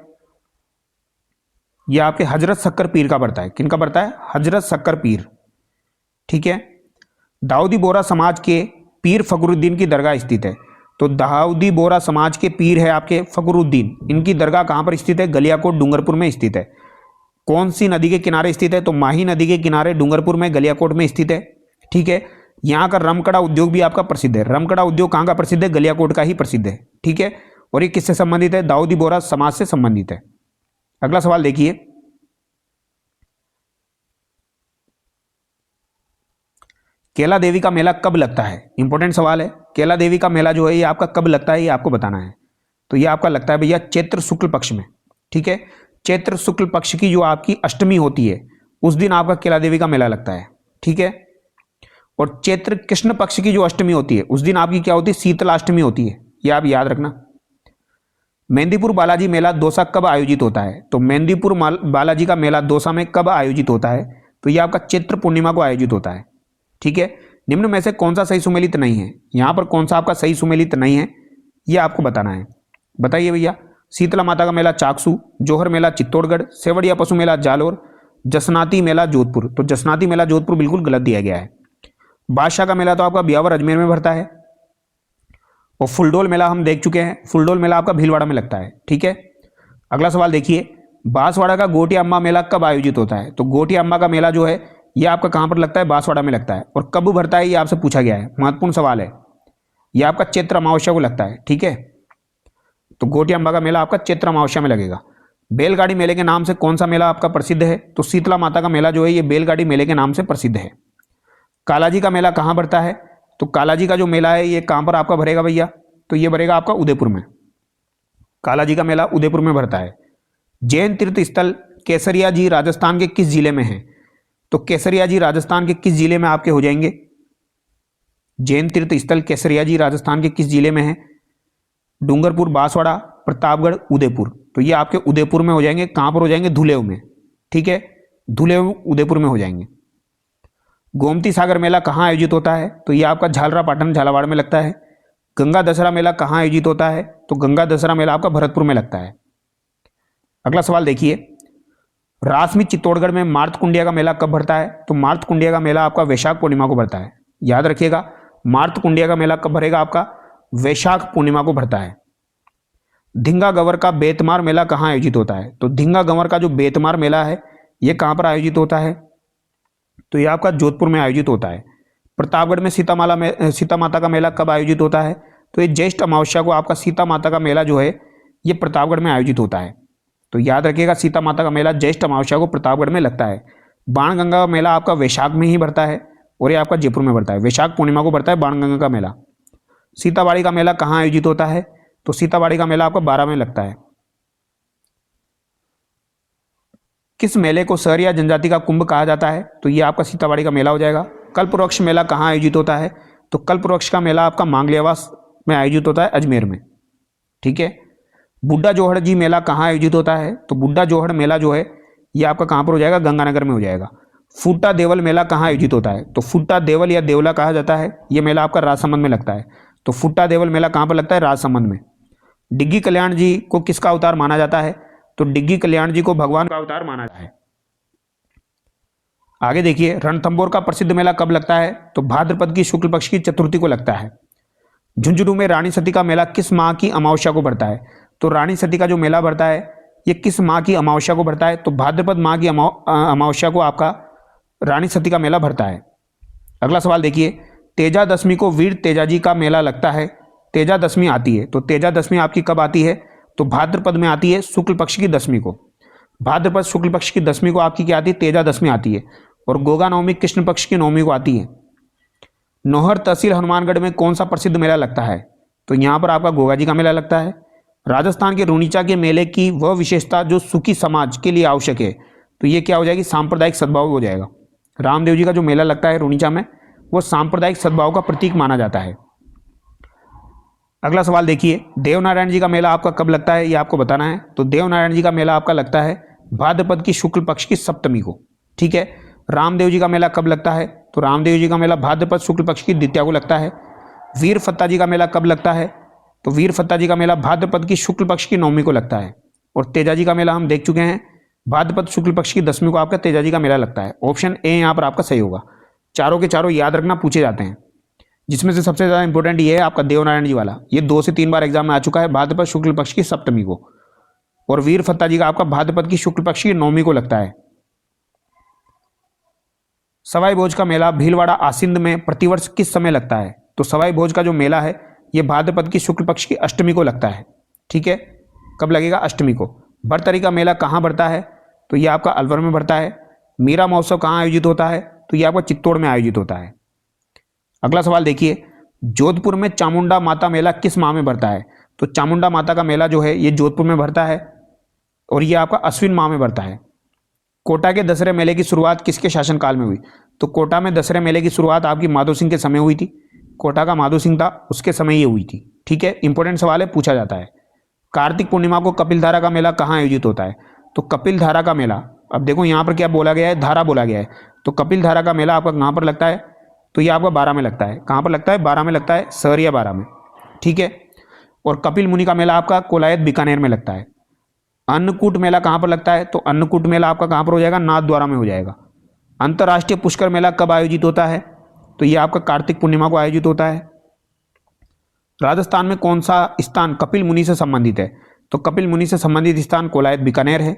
यह आपके हजरत शक्कर पीर का भरता है। किन का भरता है? हजरत शक्कर पीर, ठीक है। दाऊदी बोरा समाज के पीर फखरुद्दीन की दरगाह स्थित है। तो दाऊदी बोरा समाज के पीर है आपके फखरुद्दीन, इनकी दरगाह कहां पर स्थित है? गलियाकोट डूंगरपुर में स्थित है। कौन सी नदी के किनारे स्थित है? तो माही नदी के किनारे डूंगरपुर में गलियाकोट में स्थित है, ठीक है। यहाँ का रमकड़ा उद्योग भी आपका प्रसिद्ध है। रमकड़ा उद्योग कहाँ का प्रसिद्ध है? गलियाकोट का ही प्रसिद्ध है, ठीक है। और ये किससे संबंधित है? दाऊदी बोरा समाज से संबंधित है। अगला सवाल देखिए, केला देवी का मेला कब लगता है? इंपॉर्टेंट सवाल है। केला देवी का मेला जो है ये आपका कब लगता है, ये आपको बताना है। तो ये आपका लगता है भैया चैत्र शुक्ल पक्ष में, ठीक है। चैत्र शुक्ल पक्ष की जो आपकी अष्टमी होती है उस दिन आपका केला देवी का मेला लगता है, ठीक है। और चैत्र कृष्ण पक्ष की जो अष्टमी होती है उस दिन आपकी क्या होती है? शीतलाष्टमी होती है, ये आप याद रखना। मेहंदीपुर बालाजी मेला दौसा कब आयोजित होता है? तो मेहंदीपुर बालाजी का मेला दौसा में कब आयोजित होता है? तो ये आपका चैत्र पूर्णिमा को आयोजित होता है, ठीक है। निम्न में से कौन सा सही सुमेलित नहीं है? यहां पर कौन सा आपका सही सुमेलित नहीं है ये आपको बताना है। बताइए भैया। शीतला माता का मेला चाकसू, जोहर मेला चित्तौड़गढ़, सेवड़िया पशु मेला जालोर, जसनाती मेला जोधपुर। तो जसनाती मेला जोधपुर बिल्कुल गलत दिया गया है। बादशाह का मेला तो आपका ब्यावर अजमेर में भरता है। और फुलडोल मेला हम देख चुके हैं, फुलडोल मेला आपका भीलवाड़ा में लगता है, ठीक है। अगला सवाल देखिए, बांसवाड़ा का गोटिया अम्बा मेला कब आयोजित होता है? तो गोटिया अम्बा का मेला जो है ये आपका कहां पर लगता है? बांसवाड़ा में लगता है। और कब भरता है ये आपसे पूछा गया है, महत्वपूर्ण सवाल है। यह आपका चैत्र अमावस्या को लगता है, ठीक है। तो गोटिया अम्बा का मेला आपका चैत्र अमावस्या में लगेगा। बैलगाड़ी मेले के नाम से कौन सा मेला आपका प्रसिद्ध है? तो शीतला माता का मेला जो है ये बैलगाड़ी मेले के नाम से प्रसिद्ध है। कालाजी का मेला कहां भरता है? तो कालाजी का जो मेला है ये कहां पर आपका भरेगा भैया? तो ये भरेगा आपका उदयपुर में। कालाजी का मेला उदयपुर में भरता है। जैन तीर्थ स्थल केसरिया जी राजस्थान के किस जिले में है? तो केसरिया जी राजस्थान के किस जिले में आपके हो जाएंगे? जैन तीर्थ स्थल केसरिया जी राजस्थान के किस जिले में है? डूंगरपुर, बांसवाड़ा, प्रतापगढ़, उदयपुर। तो ये आपके उदयपुर में हो जाएंगे। कहां पर हो जाएंगे? धुलेव में, ठीक है। धुलेव उदयपुर में हो जाएंगे। गोमती सागर मेला कहां आयोजित होता है? तो ये आपका झालरा पाटन झालावाड़ में लगता है। गंगा दशहरा मेला कहां आयोजित होता है? तो गंगा दशहरा मेला आपका भरतपुर में लगता है। अगला सवाल देखिए, रासमी चित्तौड़गढ़ में मार्त कुंडिया का मेला कब भरता है? तो मार्त कुंडिया का मेला आपका वैशाख पूर्णिमा को भरता है। याद रखिएगा, मार्त कुंडिया का मेला कब भरेगा? आपका वैशाख पूर्णिमा को भरता है। धिंगा गंवर का बेतमार मेला कहां आयोजित होता है? तो धिंगा गंवर का जो बेतमार मेला है यह कहां पर आयोजित होता है? तो यह आपका जोधपुर में आयोजित होता है। प्रतापगढ़ में सीता माता का मेला कब आयोजित होता है? तो ये ज्येष्ठ अमावस्या को आपका सीता माता का मेला जो है ये प्रतापगढ़ में आयोजित होता है। तो याद रखिएगा, सीता माता का मेला ज्येष्ठ अमावस्या को प्रतापगढ़ में लगता है। बाणगंगा का मेला आपका वैशाख में ही भरता है और ये आपका जयपुर में भरता है। वैशाख पूर्णिमा को भरता है बाणगंगा का मेला। सीताबाड़ी का मेला कहाँ आयोजित होता है? तो सीताबाड़ी का मेला आपका 12 में लगता है। किस मेले को सहरिया जनजाति का कुंभ कहा जाता है? तो ये आपका सीताबाड़ी का मेला हो जाएगा। कल्पवृक्ष मेला कहाँ आयोजित होता है? तो कल्पवृक्ष का मेला आपका मांगलियावास में आयोजित होता है, अजमेर में, ठीक है। बुड्ढा जोहड़ जी मेला कहाँ आयोजित होता है? तो बुड्ढा जोहड़ मेला जो है ये आपका कहाँ पर हो जाएगा? गंगानगर में हो जाएगा। फुट्टा देवल मेला कहाँ आयोजित होता है? तो फुट्टा देवल या देवला कहा जाता है, ये मेला आपका राजसमंद में लगता है। तो फुट्टा देवल मेला कहाँ पर लगता है? राजसमंद में। डिग्गी कल्याण जी को किसका अवतार माना जाता है? तो डिग्गी कल्याण जी को भगवान का अवतार माना जाता है। आगे देखिए, रणथंभौर का प्रसिद्ध मेला कब लगता है? तो भाद्रपद की शुक्ल पक्ष की चतुर्थी को लगता है। झुंझुनू में रानी सती का मेला किस माह की अमावस्या को पड़ता है? तो रानी सती का जो मेला पड़ता है ये किस माह की अमावस्या को पड़ता है? तो भाद्रपद माह की अमावस्या को आपका रानी सती का मेला भरता है। अगला सवाल देखिए, तेजा दशमी को वीर तेजाजी का मेला लगता है। तेजा दशमी आती है, तो तेजा दशमी आपकी कब आती है? तो भाद्रपद में आती है, शुक्ल पक्ष की दशमी को। भाद्रपद शुक्ल पक्ष की दशमी को आपकी क्या आती है? तेजा दशमी आती है। और गोगा नवमी कृष्ण पक्ष की नवमी को आती है। नौहर तहसील हनुमानगढ़ में कौन सा प्रसिद्ध मेला लगता है? तो यहाँ पर आपका गोगा जी का मेला लगता है। राजस्थान के रूणीचा के मेले की वह विशेषता जो सुखी समाज के लिए आवश्यक है, तो ये क्या हो जाएगी? सांप्रदायिक सद्भाव हो जाएगा। रामदेव जी का जो मेला लगता है रूणीचा में, वो सांप्रदायिक सद्भाव का प्रतीक माना जाता है। अगला सवाल देखिए, देवनारायण जी का मेला आपका कब लगता है, ये आपको बताना है। तो देवनारायण जी का मेला आपका लगता है भाद्रपद की शुक्ल पक्ष की सप्तमी को। ठीक है। रामदेव जी का मेला कब लगता है? तो रामदेव जी का मेला भाद्रपद शुक्ल पक्ष की द्वितीया को लगता है। वीर फत्ता जी का मेला कब लगता है? तो वीर फत्ता जी का मेला भाद्रपद की शुक्ल पक्ष की नवमी को लगता है। और तेजा जी का मेला हम देख चुके हैं, भाद्रपद शुक्ल पक्ष की दसवीं को आपका तेजा जी का मेला लगता है। ऑप्शन ए यहाँ पर आपका सही होगा। चारों के चारों याद रखना, पूछे जाते हैं, जिसमें से सबसे ज़्यादा इंपॉर्टेंट ये है आपका देवनारायण जी वाला। ये 2 से 3 बार एग्जाम में आ चुका है, भाद्रपद शुक्ल पक्ष की सप्तमी को। और वीर फत्ता जी का आपका भाद्रपद की शुक्ल पक्ष की नवमी को लगता है। सवाई भोज का मेला भीलवाड़ा आसिंद में प्रतिवर्ष किस समय लगता है? तो सवाई भोज का जो मेला है ये भाद्रपद की शुक्ल पक्ष की अष्टमी को लगता है। ठीक है, कब लगेगा? अष्टमी को। भरतरी का मेला कहाँ बढ़ता है? तो ये आपका अलवर में बढ़ता है। मीरा महोत्सव कहाँ आयोजित होता है? तो ये आपका चित्तौड़ में आयोजित होता है। अगला सवाल देखिए, जोधपुर में चामुंडा माता मेला किस माह में बढ़ता है? तो चामुंडा माता का मेला जो है ये जोधपुर में बढ़ता है और ये आपका अश्विन माह में बढ़ता है। कोटा के दशहरे मेले की शुरुआत किसके शासनकाल में हुई? तो कोटा में दशहरे मेले की शुरुआत आपकी माधो सिंह के समय हुई थी। कोटा का माधो सिंह था, उसके समय ये हुई थी। ठीक है, इंपॉर्टेंट सवाल है, पूछा जाता है। कार्तिक पूर्णिमा को कपिलधारा का मेला कहाँ आयोजित होता है? तो कपिलधारा का मेला, अब देखो यहाँ पर क्या बोला गया है, धारा बोला गया है। तो कपिलधारा का मेला आपका कहाँ पर लगता है? तो ये आपका 12 में लगता है। कहाँ पर लगता है? 12 में लगता है, सहरिया 12 में। ठीक है। और कपिल मुनि का मेला आपका कोलायत बीकानेर में लगता है। अन्नकूट मेला कहाँ पर लगता है? तो अन्नकूट मेला आपका कहाँ पर हो जाएगा? नाथद्वारा में हो जाएगा। अंतर्राष्ट्रीय पुष्कर मेला कब आयोजित होता है? तो ये आपका कार्तिक पूर्णिमा को आयोजित होता है। राजस्थान में कौन सा स्थान कपिल मुनि से संबंधित है? तो कपिल मुनि से संबंधित स्थान कोलायत बीकानेर है।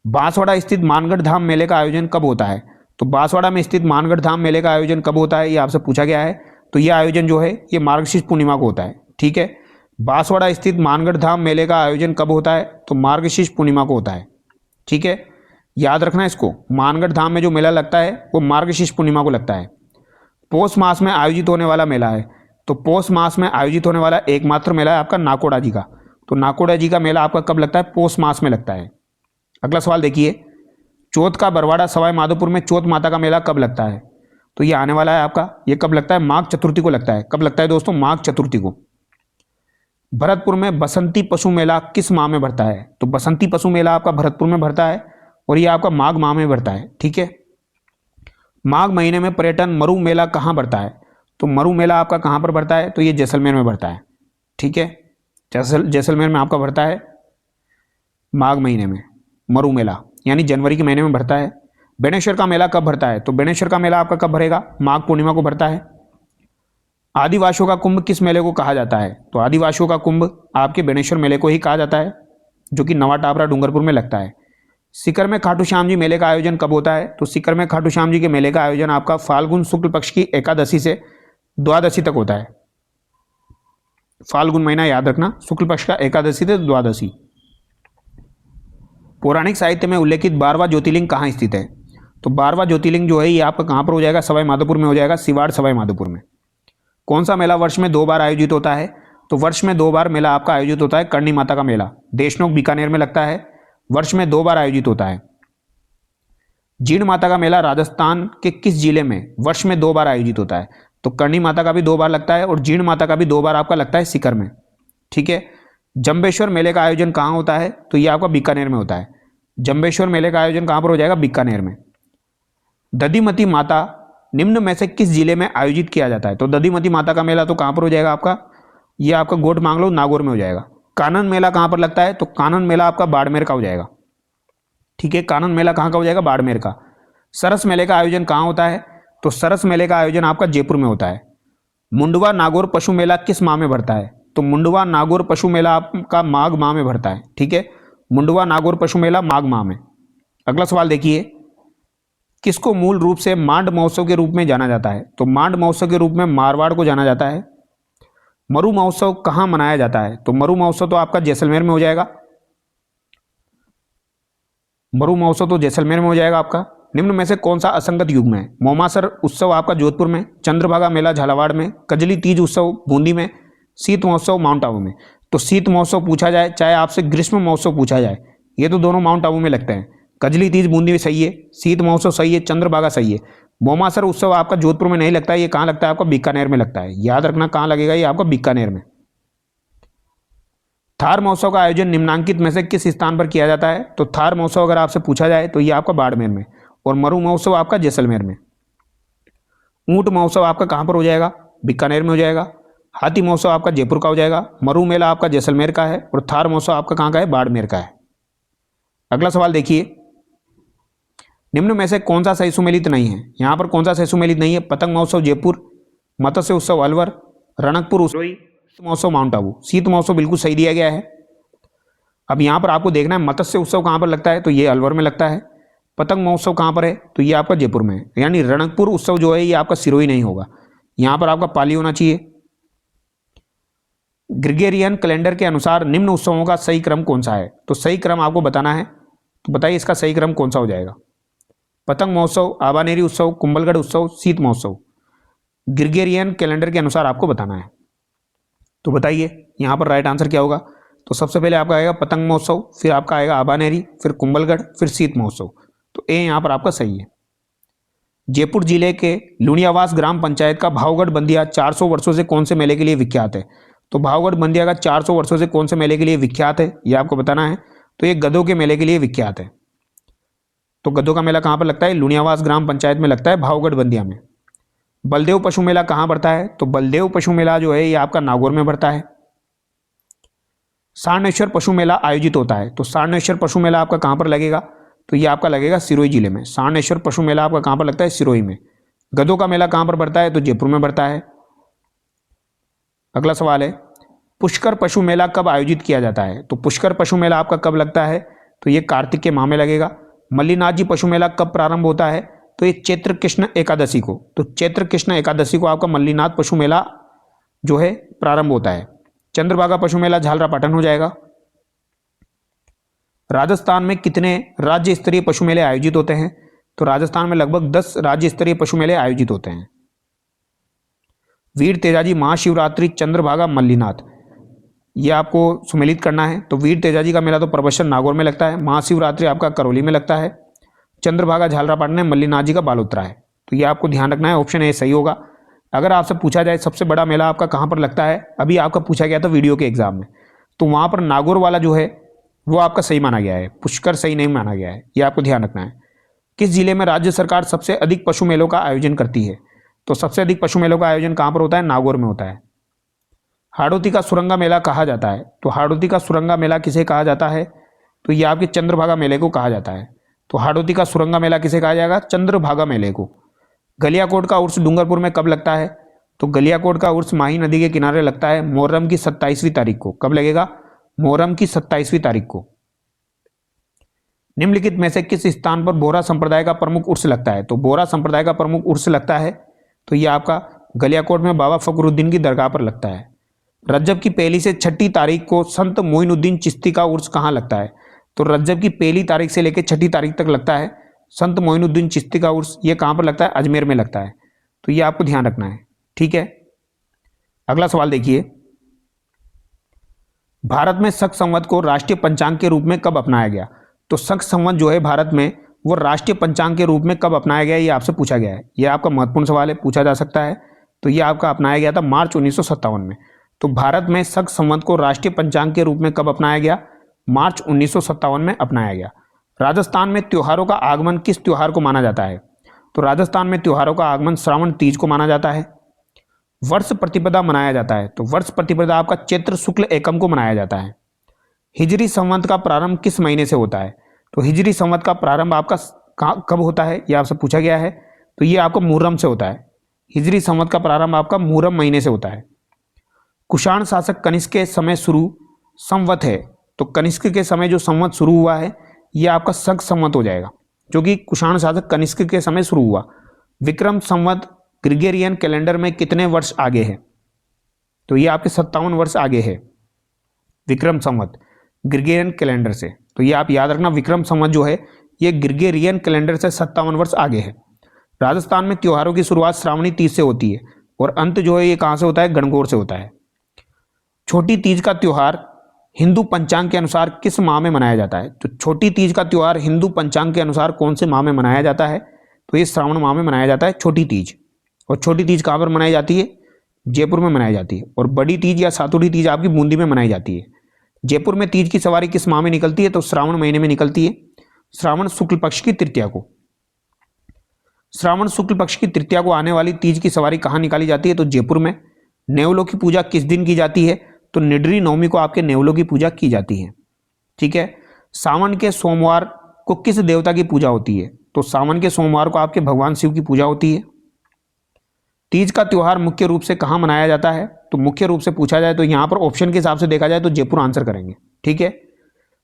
बांसवाड़ा स्थित मानगढ़ धाम मेले का आयोजन कब होता है? तो बांसवाड़ा में स्थित मानगढ़ धाम मेले का आयोजन कब होता है, ये आपसे पूछा गया है। तो ये आयोजन जो है ये मार्गशीर्ष पूर्णिमा को होता है। ठीक है, बांसवाड़ा स्थित मानगढ़ धाम मेले का आयोजन कब होता है? तो मार्गशीर्ष पूर्णिमा को होता है। ठीक है, याद रखना इसको, मानगढ़ धाम में जो मेला लगता है वो मार्गशीर्ष पूर्णिमा को लगता है। पौष मास में आयोजित होने वाला मेला है। तो पौष मास में आयोजित होने वाला एकमात्र मेला है आपका नाकोड़ा जी का। तो नाकोड़ा जी का मेला आपका कब लगता है? पौष मास में लगता है। अगला सवाल देखिए, चौथ का बरवाड़ा सवाई माधोपुर में चौथ माता का मेला कब लगता है? तो ये आने वाला है आपका, ये कब लगता है? माघ चतुर्थी को लगता है। कब लगता है दोस्तों? माघ चतुर्थी को। भरतपुर में बसंती पशु मेला किस माह में बढ़ता है? तो बसंती पशु मेला आपका भरतपुर में बढ़ता है और ये आपका माघ माह में बढ़ता है। ठीक है, माघ महीने में पर्यटन मरु मेला कहाँ बढ़ता है? तो मरु मेला आपका कहाँ पर बढ़ता है? तो ये जैसलमेर में बढ़ता है। ठीक है, जैसलमेर में आपका बढ़ता है माघ महीने में मरु मेला, यानी जनवरी के महीने में बढ़ता है। बेणेश्वर का मेला कब भरता है? तो बेणेश्वर का मेला आपका कब भरेगा? माघ पूर्णिमा को भरता है। आदिवासियों का कुंभ किस मेले को कहा जाता है? तो आदिवासियों का कुंभ आपके बेणेश्वर मेले को ही कहा जाता है, जो कि नवा टापरा डूंगरपुर में लगता है। सीकर में खाटू श्याम जी मेले का आयोजन कब होता है? तो सीकर में खाटू श्याम जी के मेले का आयोजन आपका फाल्गुन शुक्ल पक्ष की एकादशी से द्वादशी तक होता है। फाल्गुन महीना याद रखना, शुक्ल पक्ष का एकादशी से द्वादशी। पौराणिक साहित्य में उल्लेखित 12वां ज्योतिर्लिंग कहाँ स्थित है? तो 12वां ज्योतिर्लिंग जो है ये आपका कहाँ पर हो जाएगा? सवाई माधोपुर में हो जाएगा, सिवाड़ सवाई माधोपुर में। कौन सा मेला वर्ष में 2 बार आयोजित होता है? तो वर्ष में 2 बार मेला आपका आयोजित होता है। करणी माता का मेला देशनोक बीकानेर में लगता है, वर्ष में 2 बार आयोजित होता है। जीर्ण माता का मेला राजस्थान के किस जिले में वर्ष में 2 बार आयोजित होता है? तो करणी माता का भी 2 बार लगता है और जीर्ण माता का भी 2 बार आपका लगता है सीकर में। ठीक है, जंबेश्वर मेले का आयोजन कहाँ होता है? तो ये आपका बीकानेर में होता है। जंबेश्वर मेले का आयोजन कहाँ पर हो जाएगा? बीकानेर में। दधिमती माता निम्न में से किस जिले में आयोजित किया जाता है? तो दधिमती माता का मेला तो कहाँ पर हो जाएगा आपका? ये आपका गोट मांगलो नागौर में हो जाएगा। कानन मेला कहाँ पर लगता है? तो कानन मेला आपका बाड़मेर का हो जाएगा। ठीक है, कानन मेला कहाँ का हो जाएगा? बाड़मेर का। सरस मेले का आयोजन कहाँ होता है? तो सरस मेले का आयोजन आपका जयपुर में होता है। मुंडवा नागौर पशु मेला किस माह में भरता है? तो मुंडवा नागौर पशु मेला आपका माघ माह में भरता है। ठीक है, मुंडवा नागौर पशु मेला माघ माह में। अगला सवाल देखिए, किसको मूल रूप से मांड महोत्सव के रूप में जाना जाता है? तो मांड महोत्सव के रूप में मारवाड़ को जाना जाता है। मरु महोत्सव कहाँ मनाया जाता है? तो मरु महोत्सव तो आपका जैसलमेर में हो जाएगा। मरु महोत्सव तो जैसलमेर में हो जाएगा आपका। निम्न में से कौन सा असंगत युग्म है? मोमासर उत्सव आपका जोधपुर में, चंद्रभागा मेला झालावाड़ में, कजली तीज उत्सव बूंदी में, शीत महोत्सव माउंट आबू में। तो शीत महोत्सव पूछा जाए चाहे आपसे ग्रीष्म महोत्सव पूछा जाए, ये तो दोनों माउंट आबू में लगते हैं। कजली तीज बूंदी में सही है, शीत महोत्सव सही है, चंद्रभागा सही है। मोमासर उत्सव आपका जोधपुर में नहीं लगता है, ये कहाँ लगता है? आपका बीकानेर में लगता है। याद रखना कहाँ लगेगा, ये आपका बीकानेर में। थार महोत्सव का आयोजन निम्नांकित में से किस स्थान पर किया जाता है? तो थार महोत्सव अगर आपसे पूछा जाए तो ये आपका बाड़मेर में, और मरु महोत्सव आपका जैसलमेर में। ऊंट महोत्सव आपका कहाँ पर हो जाएगा? बीकानेर में हो जाएगा। हाथी महोत्सव आपका जयपुर का हो जाएगा। मरु मेला आपका जैसलमेर का है, और थार महोत्सव आपका कहाँ का है? बाड़मेर का है। अगला सवाल देखिए, निम्न में से कौन सा सही सुमेलित नहीं है? यहां पर कौन सा सही सुमेलित नहीं है? पतंग महोत्सव जयपुर, मत्स्य उत्सव अलवर, रणकपुर महोत्सव माउंट आबू। शीत महोत्सव बिल्कुल सही दिया गया है। अब यहां पर आपको देखना है मत्स्य उत्सव कहां पर लगता है? तो ये अलवर में लगता है। पतंग महोत्सव कहां पर है? तो ये आपका जयपुर में है। यानी रणकपुर उत्सव जो है ये आपका सिरोही नहीं होगा, यहां पर आपका पाली होना चाहिए। ग्रिगोरियन कैलेंडर के अनुसार निम्न उत्सवों का सही क्रम कौन सा है? तो सही क्रम आपको बताना है, तो बताइए इसका सही क्रम कौन सा हो जाएगा? पतंग महोत्सव, आबानेरी उत्सव, कुंभलगढ़ उत्सव, शीत महोत्सव। ग्रिगोरियन कैलेंडर के अनुसार आपको बताना है, तो बताइए यहाँ पर राइट आंसर क्या होगा? तो सबसे पहले आपका आएगा पतंग महोत्सव, फिर आपका आएगा आबानेरी, फिर कुंभलगढ़, फिर शीत महोत्सव। तो ए यहाँ पर आपका सही है। जयपुर जिले के लुणियावास ग्राम पंचायत का भावगढ़ बंदिया 400 वर्षों से कौन से मेले के लिए विख्यात है? तो भावगढ़ बंदिया का 400 वर्षों से कौन से मेले के लिए विख्यात है, ये आपको बताना है। तो ये गधों के मेले के लिए विख्यात है। तो गधों का मेला कहाँ पर लगता है? लुणियावास ग्राम पंचायत में लगता है, भावगढ़ बंदिया में। बलदेव पशु मेला कहाँ बढ़ता है? तो बलदेव पशु मेला जो है ये आपका नागौर में बढ़ता है। सारनेश्वर पशु मेला आयोजित होता है, तो सारनेश्वर पशु मेला आपका कहाँ पर लगेगा? तो ये आपका लगेगा सिरोही जिले में। सारनेश्वर पशु मेला आपका कहाँ पर लगता है? सिरोही में। गधों का मेला कहाँ पर बढ़ता है? तो जयपुर में बढ़ता है। अगला सवाल है, पुष्कर पशु मेला कब आयोजित किया जाता है? तो पुष्कर पशु मेला आपका कब लगता है? तो ये कार्तिक के माह में लगेगा। मल्लीनाथ जी पशु मेला कब प्रारंभ होता है? तो ये चैत्र कृष्ण एकादशी को। तो चैत्र कृष्ण एकादशी को आपका मल्लीनाथ पशु मेला जो है प्रारंभ होता है। चंद्रभागा पशु मेला झालरापाटन हो जाएगा। राजस्थान में कितने राज्य स्तरीय पशु मेले आयोजित होते हैं? तो राजस्थान में लगभग 10 राज्य स्तरीय पशु मेले आयोजित होते हैं। वीर तेजाजी, महाशिवरात्रि, चंद्रभागा, मल्लीनाथ, ये आपको सुमेलित करना है। तो वीर तेजाजी का मेला तो प्रबंशन नागौर में लगता है, महाशिवरात्रि आपका करौली में लगता है, चंद्रभागा झालरापाटन है, मल्लीनाथ जी का बालोतरा है। तो ये आपको ध्यान रखना है, ऑप्शन ए सही होगा। अगर आपसे पूछा जाए सबसे बड़ा मेला आपका कहाँ पर लगता है, अभी आपका पूछा गया था वीडियो के एग्जाम में, तो वहाँ पर नागौर वाला जो है वो आपका सही माना गया है, पुष्कर सही नहीं माना गया है, ये आपको ध्यान रखना है। किस जिले में राज्य सरकार सबसे अधिक पशु मेलों का आयोजन करती है? तो सबसे अधिक पशु मेलों का आयोजन कहाँ पर होता है? नागौर में होता है। हाड़ौती का सुरंगा मेला कहा जाता है, तो हाड़ौती का सुरंगा मेला किसे कहा जाता है? तो ये आपके चंद्रभागा मेले को कहा जाता है। तो हाड़ौती का सुरंगा मेला किसे कहा जाएगा? चंद्रभागा मेले को। गलियाकोट का उर्स डूंगरपुर में कब लगता है? तो गलियाकोट का उर्स माही नदी के किनारे लगता है मुहर्रम की 27वीं तारीख को। कब लगेगा? मुहर्रम की 27वीं तारीख को। निम्नलिखित में से किस स्थान पर बोहरा संप्रदाय का प्रमुख उर्स लगता है? तो बोहरा संप्रदाय का प्रमुख उर्स लगता है तो ये आपका गलियाकोट में बाबा फखरुद्दीन की दरगाह पर लगता है। रज्जब की पहली से 6ठी तारीख को संत मोइनुद्दीन चिश्ती का उर्स कहाँ लगता है? तो रज्जब की पहली तारीख से लेकर 6ठी तारीख तक लगता है संत मोइनुद्दीन चिश्ती का उर्स। ये कहाँ पर लगता है? अजमेर में लगता है। तो ये आपको ध्यान रखना है, ठीक है। अगला सवाल देखिए, भारत में शक संवत को राष्ट्रीय पंचांग के रूप में कब अपनाया गया? तो शक संवत जो है भारत में वो राष्ट्रीय पंचांग के रूप में कब अपनाया गया, ये आपसे पूछा गया है। ये आपका महत्वपूर्ण सवाल है, पूछा जा सकता है। तो ये आपका अपनाया गया था मार्च 1957 में। तो भारत में शक संवत को राष्ट्रीय पंचांग के रूप में कब अपनाया गया? मार्च 1957 में अपनाया गया। राजस्थान में त्योहारों का आगमन किस त्योहार को माना जाता है? तो राजस्थान में त्योहारों का आगमन श्रावण तीज को माना जाता है। वर्ष प्रतिपदा मनाया जाता है, तो वर्ष प्रतिपदा आपका चैत्र शुक्ल एकम को मनाया जाता है। हिजरी संवत का प्रारंभ किस महीने से होता है? तो हिजरी संवत का प्रारंभ आपका कब होता है, ये आपसे पूछा गया है। तो ये आपका मुहर्रम से होता है। हिजरी संवत का प्रारंभ आपका मुहर्रम महीने से होता है। कुषाण शासक कनिष्क के समय शुरू संवत है, तो कनिष्क के समय जो संवत शुरू हुआ है ये आपका शक संवत हो जाएगा, जो कि कुषाण शासक कनिष्क के समय शुरू हुआ। विक्रम संवत ग्रिगोरियन कैलेंडर में कितने वर्ष आगे है? तो ये आपके 57 वर्ष आगे है विक्रम संवत ग्रिगोरियन कैलेंडर से। तो ये आप याद रखना, विक्रम संवत जो है ये ग्रिगोरियन कैलेंडर से 57 वर्ष आगे है। राजस्थान में त्योहारों की शुरुआत श्रावणी तीज से होती है और अंत जो है ये कहाँ से होता है? गणगौर से होता है। छोटी तीज का त्योहार हिंदू पंचांग के अनुसार किस माह में मनाया जाता है? तो छोटी तीज का त्योहार हिंदू पंचांग के अनुसार कौन से माह में मनाया जाता है? तो ये श्रावण माह में मनाया जाता है छोटी तीज। और छोटी तीज कहाँ पर मनाई जाती है? जयपुर में मनाई जाती है। और बड़ी तीज या सातुड़ी तीज आपकी बूंदी में मनाई जाती है। जयपुर में तीज की सवारी किस माह में निकलती है? तो श्रावण महीने में निकलती है, श्रावण शुक्ल पक्ष की तृतीया को। श्रावण शुक्ल पक्ष की तृतीया को आने वाली तीज की सवारी कहाँ निकाली जाती है? तो जयपुर में। नेवलों की पूजा किस दिन की जाती है? तो निडरी नवमी को आपके नेवलों की पूजा की जाती है। ठीक है। सावन के सोमवार को किस देवता की पूजा होती है? तो सावन के सोमवार को आपके भगवान शिव की पूजा होती है। तीज का त्योहार मुख्य रूप से कहाँ मनाया जाता है? तो मुख्य रूप से पूछा जाए तो यहाँ पर ऑप्शन के हिसाब से देखा जाए तो जयपुर आंसर करेंगे। ठीक है।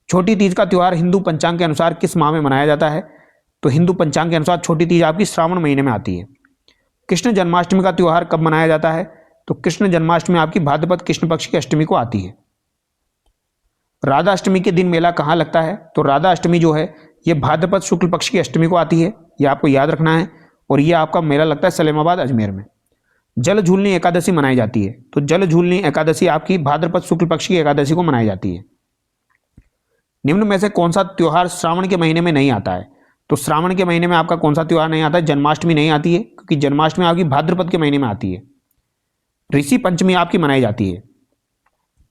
छोटी तीज का त्योहार हिंदू पंचांग के अनुसार किस माह में मनाया जाता है? तो हिंदू पंचांग के अनुसार छोटी तीज आपकी श्रावण महीने में आती है। कृष्ण जन्माष्टमी का त्योहार कब मनाया जाता है? तो कृष्ण जन्माष्टमी आपकी भाद्रपद कृष्ण पक्ष की अष्टमी को आती है। राधा अष्टमी के दिन मेला कहाँ लगता है? तो राधा अष्टमी जो है ये भाद्रपद शुक्ल पक्ष की अष्टमी को आती है, ये आपको याद रखना है। और ये आपका मेला लगता है सलेमाबाद अजमेर में। जल झूलनी एकादशी मनाई जाती है, तो जल झूलनी एकादशी आपकी भाद्रपद शुक्ल पक्ष की एकादशी को मनाई जाती है। निम्न में से कौन सा त्योहार श्रावण के महीने में नहीं आता है? तो श्रावण के महीने में आपका कौन सा त्योहार नहीं आता है? जन्माष्टमी नहीं आती है, क्योंकि जन्माष्टमी आपकी भाद्रपद के महीने में आती है। ऋषि पंचमी आपकी मनाई जाती है,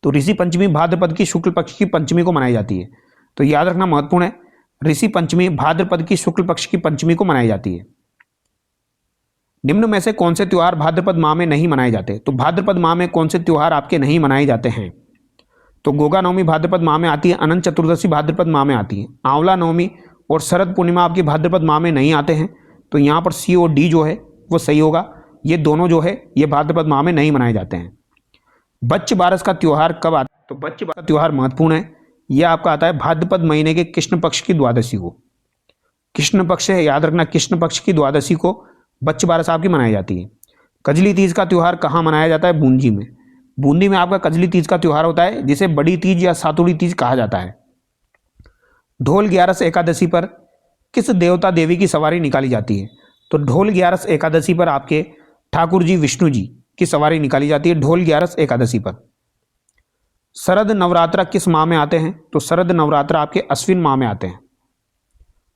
तो ऋषि पंचमी भाद्रपद की शुक्ल पक्ष की पंचमी को मनाई जाती है। तो याद रखना महत्वपूर्ण है, ऋषि पंचमी भाद्रपद की शुक्ल पक्ष की पंचमी को मनाई जाती है। निम्न में से कौन से त्योहार भाद्रपद माह में नहीं मनाए जाते? तो भाद्रपद माह में कौन से त्योहार आपके नहीं मनाए जाते हैं? तो गोगा नवमी भाद्रपद माह में आती है, अनंत चतुर्दशी भाद्रपद माह में आती है, आंवला नवमी और शरद पूर्णिमा आपकी भाद्रपद माह में नहीं आते हैं। तो यहाँ पर सी और डी जो है वो सही होगा, ये दोनों जो है ये भाद्रपद माह में नहीं मनाए जाते हैं। बच्च बारस का त्योहार कब आता है? तो बच्च बारस का त्योहार महत्वपूर्ण है, यह आपका आता है भाद्रपद महीने के कृष्ण पक्ष की द्वादशी को। कृष्ण पक्ष है, याद रखना, कृष्ण पक्ष की द्वादशी को बच्च बारस आपकी मनाई जाती है। कजली तीज का त्योहार कहाँ मनाया जाता है? बूंदी में। बूंदी में आपका कजली तीज का त्योहार होता है, जिसे बड़ी तीज या सातुड़ी तीज कहा जाता है। ढोल ग्यारस एकादशी पर किस देवता देवी की सवारी निकाली जाती है? तो ढोल ग्यारस एकादशी पर आपके ठाकुर जी विष्णु जी की सवारी निकाली जाती है, ढोल ग्यारस एकादशी पर। शरद नवरात्र किस माह में आते हैं? तो शरद नवरात्र आपके अश्विन माह में आते हैं।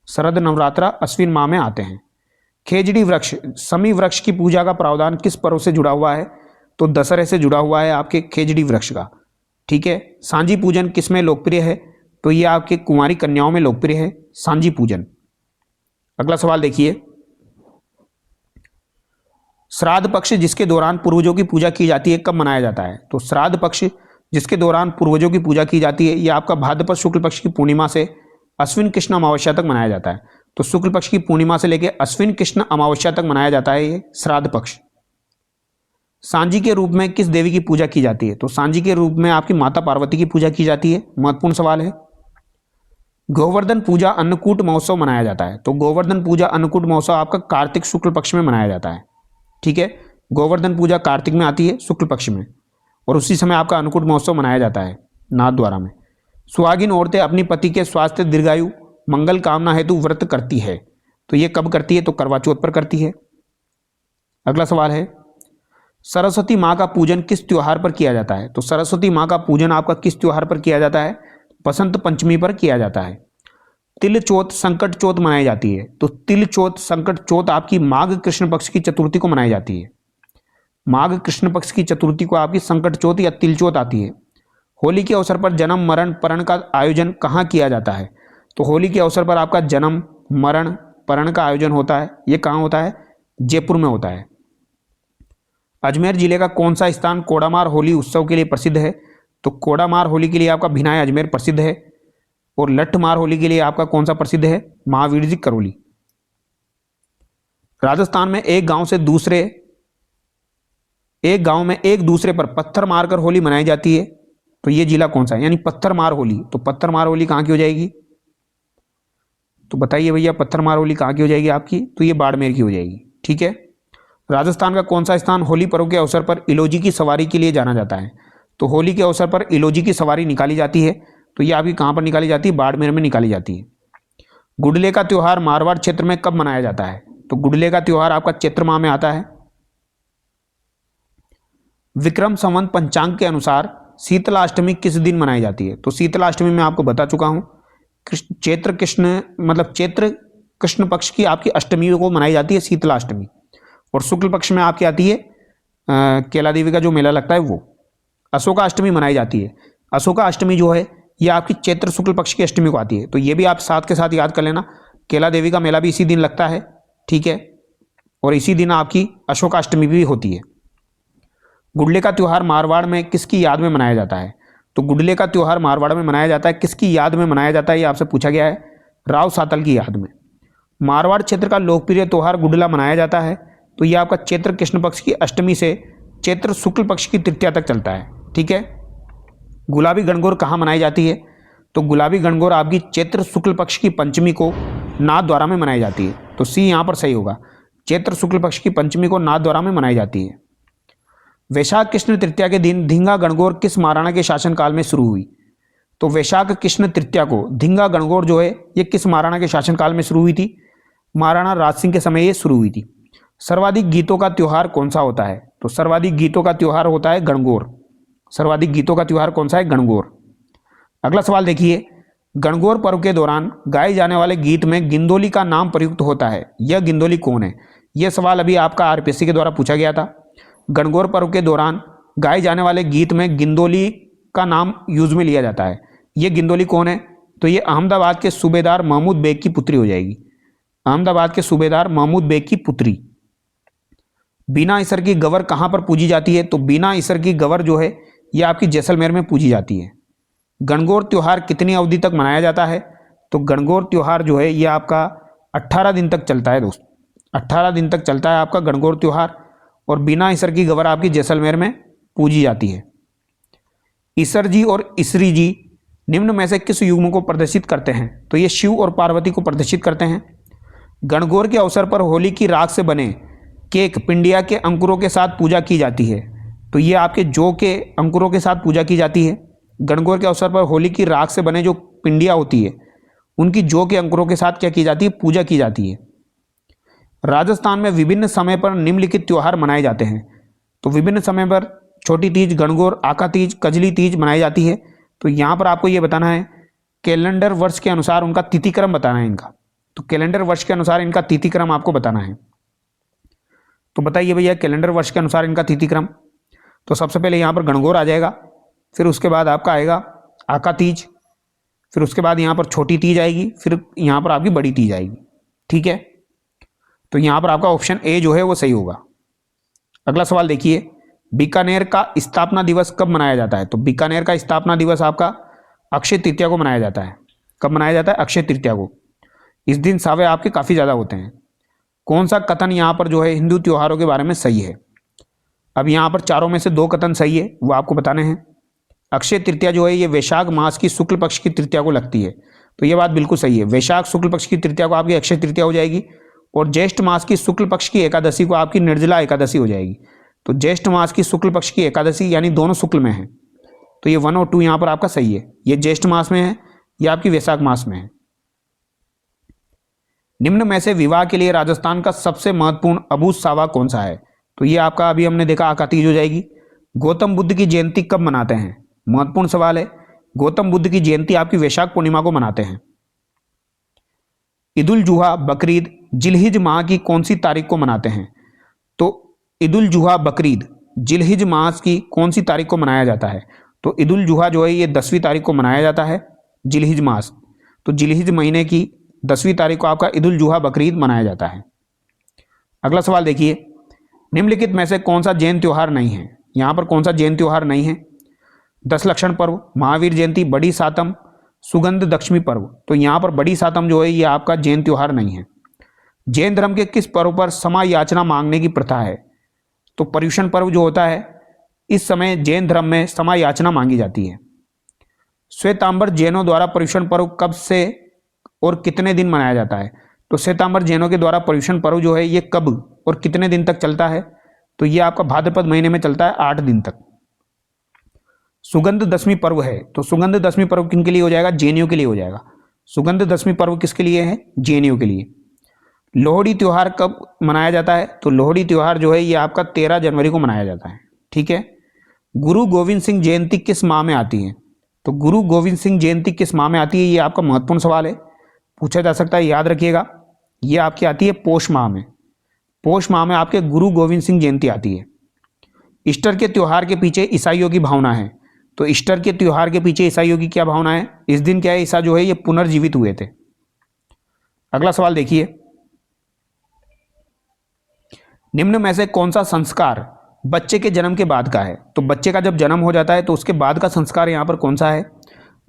शरद नवरात्र अश्विन माह में आते हैं। खेजड़ी वृक्ष समी वृक्ष की पूजा का प्रावधान किस पर्व से जुड़ा हुआ है? तो दशहरे से जुड़ा हुआ है आपके खेजड़ी वृक्ष का। ठीक है। सांझी पूजन किस में लोकप्रिय है? तो ये आपके कुंवारी कन्याओं में लोकप्रिय है सांझी पूजन। अगला सवाल देखिए, श्राद्ध पक्ष जिसके दौरान पूर्वजों की पूजा की जाती है कब मनाया जाता है? तो श्राद्ध पक्ष जिसके दौरान पूर्वजों की पूजा की जाती है, यह आपका भाद्रपद शुक्ल पक्ष की पूर्णिमा से अश्विन कृष्ण अमावस्या तक मनाया जाता है। तो शुक्ल पक्ष की पूर्णिमा से लेकर अश्विन कृष्ण अमावस्या तक मनाया जाता है ये श्राद्ध पक्ष। सांझी के रूप में किस देवी की पूजा की जाती है? तो सांझी के रूप में आपकी माता पार्वती की पूजा की जाती है। महत्वपूर्ण सवाल है। गोवर्धन पूजा अन्नकूट महोत्सव मनाया जाता है, तो गोवर्धन पूजा अन्नकूट महोत्सव आपका कार्तिक शुक्ल पक्ष में मनाया जाता है। ठीक है। गोवर्धन पूजा कार्तिक में आती है शुक्ल पक्ष में, और उसी समय आपका अन्नकूट महोत्सव मनाया जाता है नाथद्वारा में। सुहागिन औरतें अपनी पति के स्वास्थ्य दीर्घायु मंगल कामना हेतु व्रत करती है, तो ये कब करती है? तो करवा चौथ पर करती है। अगला सवाल है, सरस्वती माँ का पूजन किस त्योहार पर किया जाता है? तो सरस्वती माँ का पूजन आपका किस त्योहार पर किया जाता है? बसंत पंचमी पर किया जाता है। तिल चौथ संकट चौथ मनाई जाती है, तो तिल चौथ संकट चौथ आपकी माघ कृष्ण पक्ष की चतुर्थी को मनाई जाती है। माघ कृष्ण पक्ष की चतुर्थी को आपकी संकट चौथ या तिल चौथ आती है। होली के अवसर पर जन्म मरण परण का आयोजन कहाँ किया जाता है? तो होली के अवसर पर आपका जन्म मरण परण का आयोजन होता है, ये कहाँ होता है? जयपुर में होता है। अजमेर जिले का कौन सा स्थान कोडामार होली उत्सव के लिए प्रसिद्ध है? तो कोडामार होली के लिए आपका भिनाय अजमेर प्रसिद्ध है। और लट्ठमार होली के लिए आपका कौन सा प्रसिद्ध है? महावीर जी करौली। राजस्थान में एक गांव में एक दूसरे पर पत्थर मारकर होली मनाई जाती है, तो ये जिला कौन सा है? यानी पत्थर मार होली। तो पत्थर मार होली कहाँ की हो जाएगी? तो बताइए भैया, पत्थर मार होली कहाँ की हो जाएगी आपकी? तो ये बाड़मेर की हो जाएगी। ठीक है। राजस्थान का कौन सा स्थान होली पर्व के अवसर पर इलोजी की सवारी के लिए जाना जाता है? तो होली के अवसर पर इलोजी की सवारी निकाली जाती है, तो ये आपकी कहाँ पर निकाली जाती है? बाड़मेर में निकाली जाती है। गुडले का त्योहार मारवाड़ क्षेत्र में कब मनाया जाता है? तो गुडले का त्योहार आपका चैत्र माह में आता है। विक्रम संवत पंचांग के अनुसार शीतलाष्टमी किस दिन मनाई जाती है? तो शीतलाष्टमी मैं आपको बता चुका हूं, चैत्र कृष्ण पक्ष की आपकी अष्टमी को मनाई जाती है शीतलाष्टमी, और शुक्ल पक्ष में आपकी आती है केला देवी का जो मेला लगता है वो अशोका अष्टमी मनाई जाती है। अशोका अष्टमी जो है ये आपकी चैत्र शुक्ल पक्ष की अष्टमी को आती है, तो ये भी आप साथ के साथ याद कर लेना। केला देवी का मेला भी इसी दिन लगता है, ठीक है, और इसी दिन आपकी अशोका अष्टमी भी होती है। गुडले का त्योहार मारवाड़ में किसकी याद में मनाया जाता है? तो गुडले का त्योहार मारवाड़ में मनाया जाता है, किसकी याद में मनाया जाता है ये आपसे पूछा गया है? राव सातल की याद में। मारवाड़ क्षेत्र का लोकप्रिय त्योहार गुडला मनाया जाता है, तो ये आपका चैत्र कृष्ण पक्ष की अष्टमी से चैत्र शुक्ल पक्ष की तृतीया तक चलता है। ठीक है। गुलाबी गणगौर कहाँ मनाई जाती है? तो गुलाबी गणगौर आपकी चैत्र शुक्ल पक्ष की पंचमी को नाथद्वारा में मनाई जाती है, तो सी यहाँ पर सही होगा। चैत्र शुक्ल पक्ष की पंचमी को नाथद्वारा में मनाई जाती है। वैशाख कृष्ण तृतीया के दिन धींगा गणगौर किस महाराणा के शासनकाल में शुरू हुई? तो वैशाख कृष्ण तृतीया को धींगा गणगौर जो है ये किस महाराणा के शासनकाल में शुरू हुई थी? महाराणा राज सिंह के समय ये शुरू हुई थी। सर्वाधिक गीतों का त्योहार कौन सा होता है? तो सर्वाधिक गीतों का त्योहार होता है गणगौर। सर्वाधिक गीतों का त्योहार कौन सा है? गणगौर। अगला सवाल देखिए, गणगौर पर्व के दौरान गाए जाने वाले गीत में गिंदोली का नाम प्रयुक्त होता है, यह गिंदोली कौन है? यह सवाल अभी आपका आरपीएससी के द्वारा पूछा गया था। गणगौर पर्व के दौरान गाए जाने वाले गीत में गिंदोली का नाम यूज में लिया जाता है, यह गिंदोली कौन है? तो ये अहमदाबाद के सूबेदार महमूद बेग की पुत्री हो जाएगी। अहमदाबाद के सूबेदार महमूद बेग की पुत्री। बीना ईसर की गवर कहाँ पर पूजी जाती है? तो बीना ईसर की गवर जो है यह आपकी जैसलमेर में पूजी जाती है। गणगौर त्योहार कितनी अवधि तक मनाया जाता है? तो गणगौर त्योहार जो है यह आपका 18 दिन तक चलता है दोस्त, 18 दिन तक चलता है आपका गणगौर त्योहार, और बिना ईसर की गवर आपकी जैसलमेर में पूजी जाती है। ईसर जी और ईसरी जी निम्न में से किस युग्म को प्रदर्शित करते हैं? तो ये शिव और पार्वती को प्रदर्शित करते हैं। गणगौर के अवसर पर होली की राख से बने केक पिंडिया के अंकुरों के साथ पूजा की जाती है, तो ये आपके जौ के अंकुरों के साथ पूजा की जाती है। गणगौर के अवसर पर होली की राख से बने जो पिंडिया होती है उनकी जौ के अंकुरों के साथ क्या की जाती है? पूजा की जाती है। राजस्थान में विभिन्न समय पर निम्नलिखित त्योहार मनाए जाते हैं, तो विभिन्न समय पर छोटी तीज, गणगौर, आका तीज, कजली तीज मनाई जाती है। तो यहाँ पर आपको ये बताना है कैलेंडर वर्ष के अनुसार उनका तिथिक्रम बताना है इनका, तो कैलेंडर वर्ष के अनुसार इनका तिथिक्रम आपको बताना है। तो बताइए भैया कैलेंडर वर्ष के अनुसार इनका तिथिक्रम। तो सबसे पहले यहाँ पर गणगौर आ जाएगा, फिर उसके बाद आपका आएगा आका तीज, फिर उसके बाद यहाँ पर छोटी तीज आएगी, फिर यहाँ पर आपकी बड़ी तीज आएगी। ठीक है, तो यहाँ पर आपका ऑप्शन ए जो है वो सही होगा। अगला सवाल देखिए, बीकानेर का स्थापना दिवस कब मनाया जाता है? तो बीकानेर का स्थापना दिवस आपका अक्षय तृतीया को मनाया जाता है। कब मनाया जाता है? अक्षय तृतीया को। इस दिन सावे आपके काफ़ी ज़्यादा होते हैं। कौन सा कथन यहाँ पर जो है हिंदू त्योहारों के बारे में सही है? अब यहाँ पर चारों में से 2 कथन सही है, वो आपको बताने हैं। अक्षय तृतीया जो है ये वैशाख मास की शुक्ल पक्ष की तृतीया को लगती है, तो ये बात बिल्कुल सही है। वैशाख शुक्ल पक्ष की तृतीया को आपकी अक्षय तृतीया हो जाएगी, और ज्येष्ठ मास की शुक्ल पक्ष की एकादशी को आपकी निर्जला एकादशी हो जाएगी। तो ज्येष्ठ मास की शुक्ल पक्ष की एकादशी यानी दोनों शुक्ल में है, तो ये 1 और 2 यहाँ पर आपका सही है। ये ज्येष्ठ मास में है, ये आपकी वैशाख मास में है। निम्न में से विवाह के लिए राजस्थान का सबसे महत्वपूर्ण अबूझ सावा कौन सा है? तो ये आपका अभी हमने देखा आका तीज हो जाएगी। गौतम बुद्ध की जयंती कब मनाते हैं? महत्वपूर्ण सवाल है। गौतम बुद्ध की जयंती आपकी वैशाख पूर्णिमा को मनाते हैं। ईद उल जुहा बकरीद जिलहिज माह की कौन सी तारीख को मनाते हैं? तो ईद उल जुहा बकरीद जिलहिज माह की कौन सी तारीख को मनाया जाता है? तो ईद उल जुहा जो है ये 10वीं तारीख को मनाया जाता है, जिलहिज मास। तो जिलहिज महीने की 10वीं तारीख को आपका ईद उल जुहा बकरीद मनाया जाता है। अगला सवाल देखिए, निम्नलिखित में से कौन सा जैन त्योहार नहीं है? यहाँ पर कौन सा जैन त्योहार नहीं है? 10 लक्षण पर्व, महावीर जयंती, बड़ी सातम, सुगंध दशमी पर्व। तो यहाँ पर बड़ी सातम जो है ये आपका जैन त्योहार नहीं है। जैन धर्म के किस पर्व पर क्षमा याचना मांगने की प्रथा है? तो पर्युषण पर्व जो होता है, इस समय जैन धर्म में क्षमा याचना मांगी जाती है। श्वेतांबर जैनों द्वारा पर्युषण पर्व कब से और कितने दिन मनाया जाता है? तो श्वेतांबर जैनों के द्वारा पर्युषण पर्व जो है ये कब और कितने दिन तक चलता है? तो ये आपका भाद्रपद महीने में चलता है 8 दिन तक। सुगंध दशमी पर्व है, तो सुगंध दशमी पर्व किन के लिए हो जाएगा? जैनियों के लिए हो जाएगा। सुगंध दशमी पर्व किसके लिए है? जैनियों के लिए। लोहड़ी त्योहार कब मनाया जाता है? तो लोहड़ी त्योहार जो है ये आपका 13 जनवरी को मनाया जाता है। ठीक है। गुरु गोविंद सिंह जयंती किस माह में आती है? तो गुरु गोविंद सिंह जयंती किस माह में आती है? ये आपका महत्वपूर्ण सवाल है, पूछा जा सकता है, याद रखिएगा। ये आपकी आती है पोष माह में। पोष माह में आपके गुरु गोविंद सिंह जयंती आती है। ईस्टर के त्योहार के पीछे ईसाइयों की भावना है। तो ईस्टर के त्योहार के पीछे ईसाइयों की क्या भावना है? इस दिन क्या है, ईसा जो है ये पुनर्जीवित हुए थे। अगला सवाल देखिए, निम्न में से कौन सा संस्कार बच्चे के जन्म के बाद का है? तो बच्चे का जब जन्म हो जाता है तो उसके बाद का संस्कार यहाँ पर कौन सा है?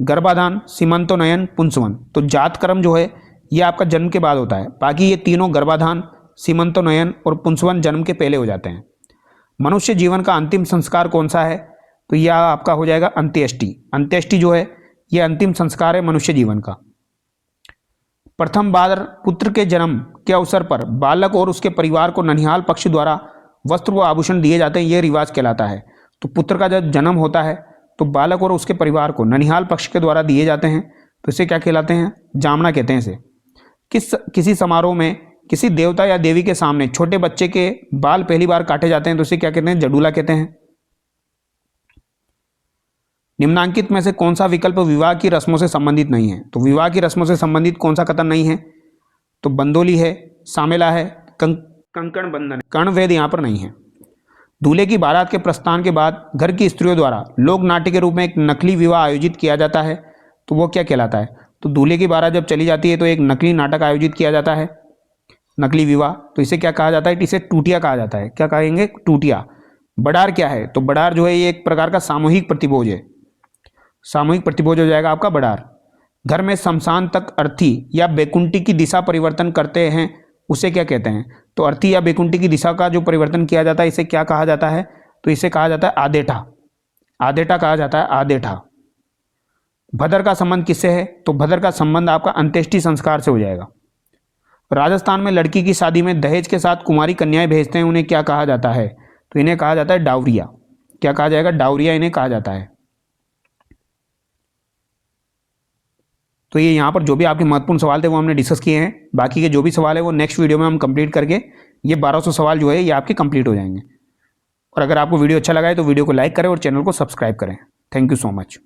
गर्भाधान, सीमंतोन्नयन, पुंसवन। तो जात कर्म जो है ये आपका जन्म के बाद होता है। बाकी ये तीनों गर्भाधान, सीमंतोन्नयन और पुंसवन जन्म के पहले हो जाते हैं। मनुष्य जीवन का अंतिम संस्कार कौन सा है? तो यह आपका हो जाएगा अंत्येष्टि। अंत्येष्टि जो है यह अंतिम संस्कार है मनुष्य जीवन का। प्रथम बार पुत्र के जन्म के अवसर पर बालक और उसके परिवार को ननिहाल पक्ष द्वारा वस्त्र व आभूषण दिए जाते हैं, यह रिवाज कहलाता है। तो पुत्र का जब जन्म होता है तो बालक और उसके परिवार को ननिहाल पक्ष के द्वारा दिए जाते हैं, तो इसे क्या कहलाते हैं? जामना कहते हैं इसे। किसी समारोह में किसी देवता या देवी के सामने छोटे बच्चे के बाल पहली बार काटे जाते हैं, तो इसे क्या कहते हैं? जडूला कहते हैं। निम्नांकित में से कौन सा विकल्प विवाह की रस्मों से संबंधित नहीं है? तो विवाह की रस्मों से संबंधित कौन सा कथन नहीं है? तो बंदोली है, सामेला है, कंकण बंधन, कर्णवेद यहाँ पर नहीं है। दूल्हे की बारात के प्रस्थान के बाद घर की स्त्रियों द्वारा लोक नाट्य के रूप में एक नकली विवाह आयोजित किया जाता है, तो वो क्या कहलाता है? तो दूल्हे की बारात जब चली जाती है तो एक नकली नाटक आयोजित किया जाता है, नकली विवाह। तो इसे क्या कहा जाता है? इसे टूटिया कहा जाता है। क्या कहेंगे? टूटिया। बड़ार क्या है? तो बड़ार जो है ये एक प्रकार का सामूहिक प्रतिभोज है। सामूहिक प्रतिभोज हो जाएगा आपका बड़ार। घर में शमशान तक अर्थी या बैकुंठी की दिशा परिवर्तन करते हैं, उसे क्या कहते हैं? तो अर्थी या बैकुंठी की दिशा का जो परिवर्तन किया जाता है इसे क्या कहा जाता है? तो इसे कहा जाता है आदेठा। आदेठा कहा जाता है, आदेठा। भदर का संबंध किससे है? तो भदर का संबंध आपका अंत्येष्टि संस्कार से हो जाएगा। राजस्थान में लड़की की शादी में दहेज के साथ कुमारी कन्याएं भेजते हैं, उन्हें क्या कहा जाता है? तो इन्हें कहा जाता है डावरिया। क्या कहा जाएगा? डावरिया इन्हें कहा जाता है। तो ये यहाँ पर जो भी आपके महत्वपूर्ण सवाल थे वो हमने डिस्कस किए हैं। बाकी के जो भी सवाल है वो नेक्स्ट वीडियो में हम कंप्लीट करके ये 1200 सवाल जो है ये आपके कंप्लीट हो जाएंगे। और अगर आपको वीडियो अच्छा लगा है तो वीडियो को लाइक करें और चैनल को सब्सक्राइब करें। Thank you so much.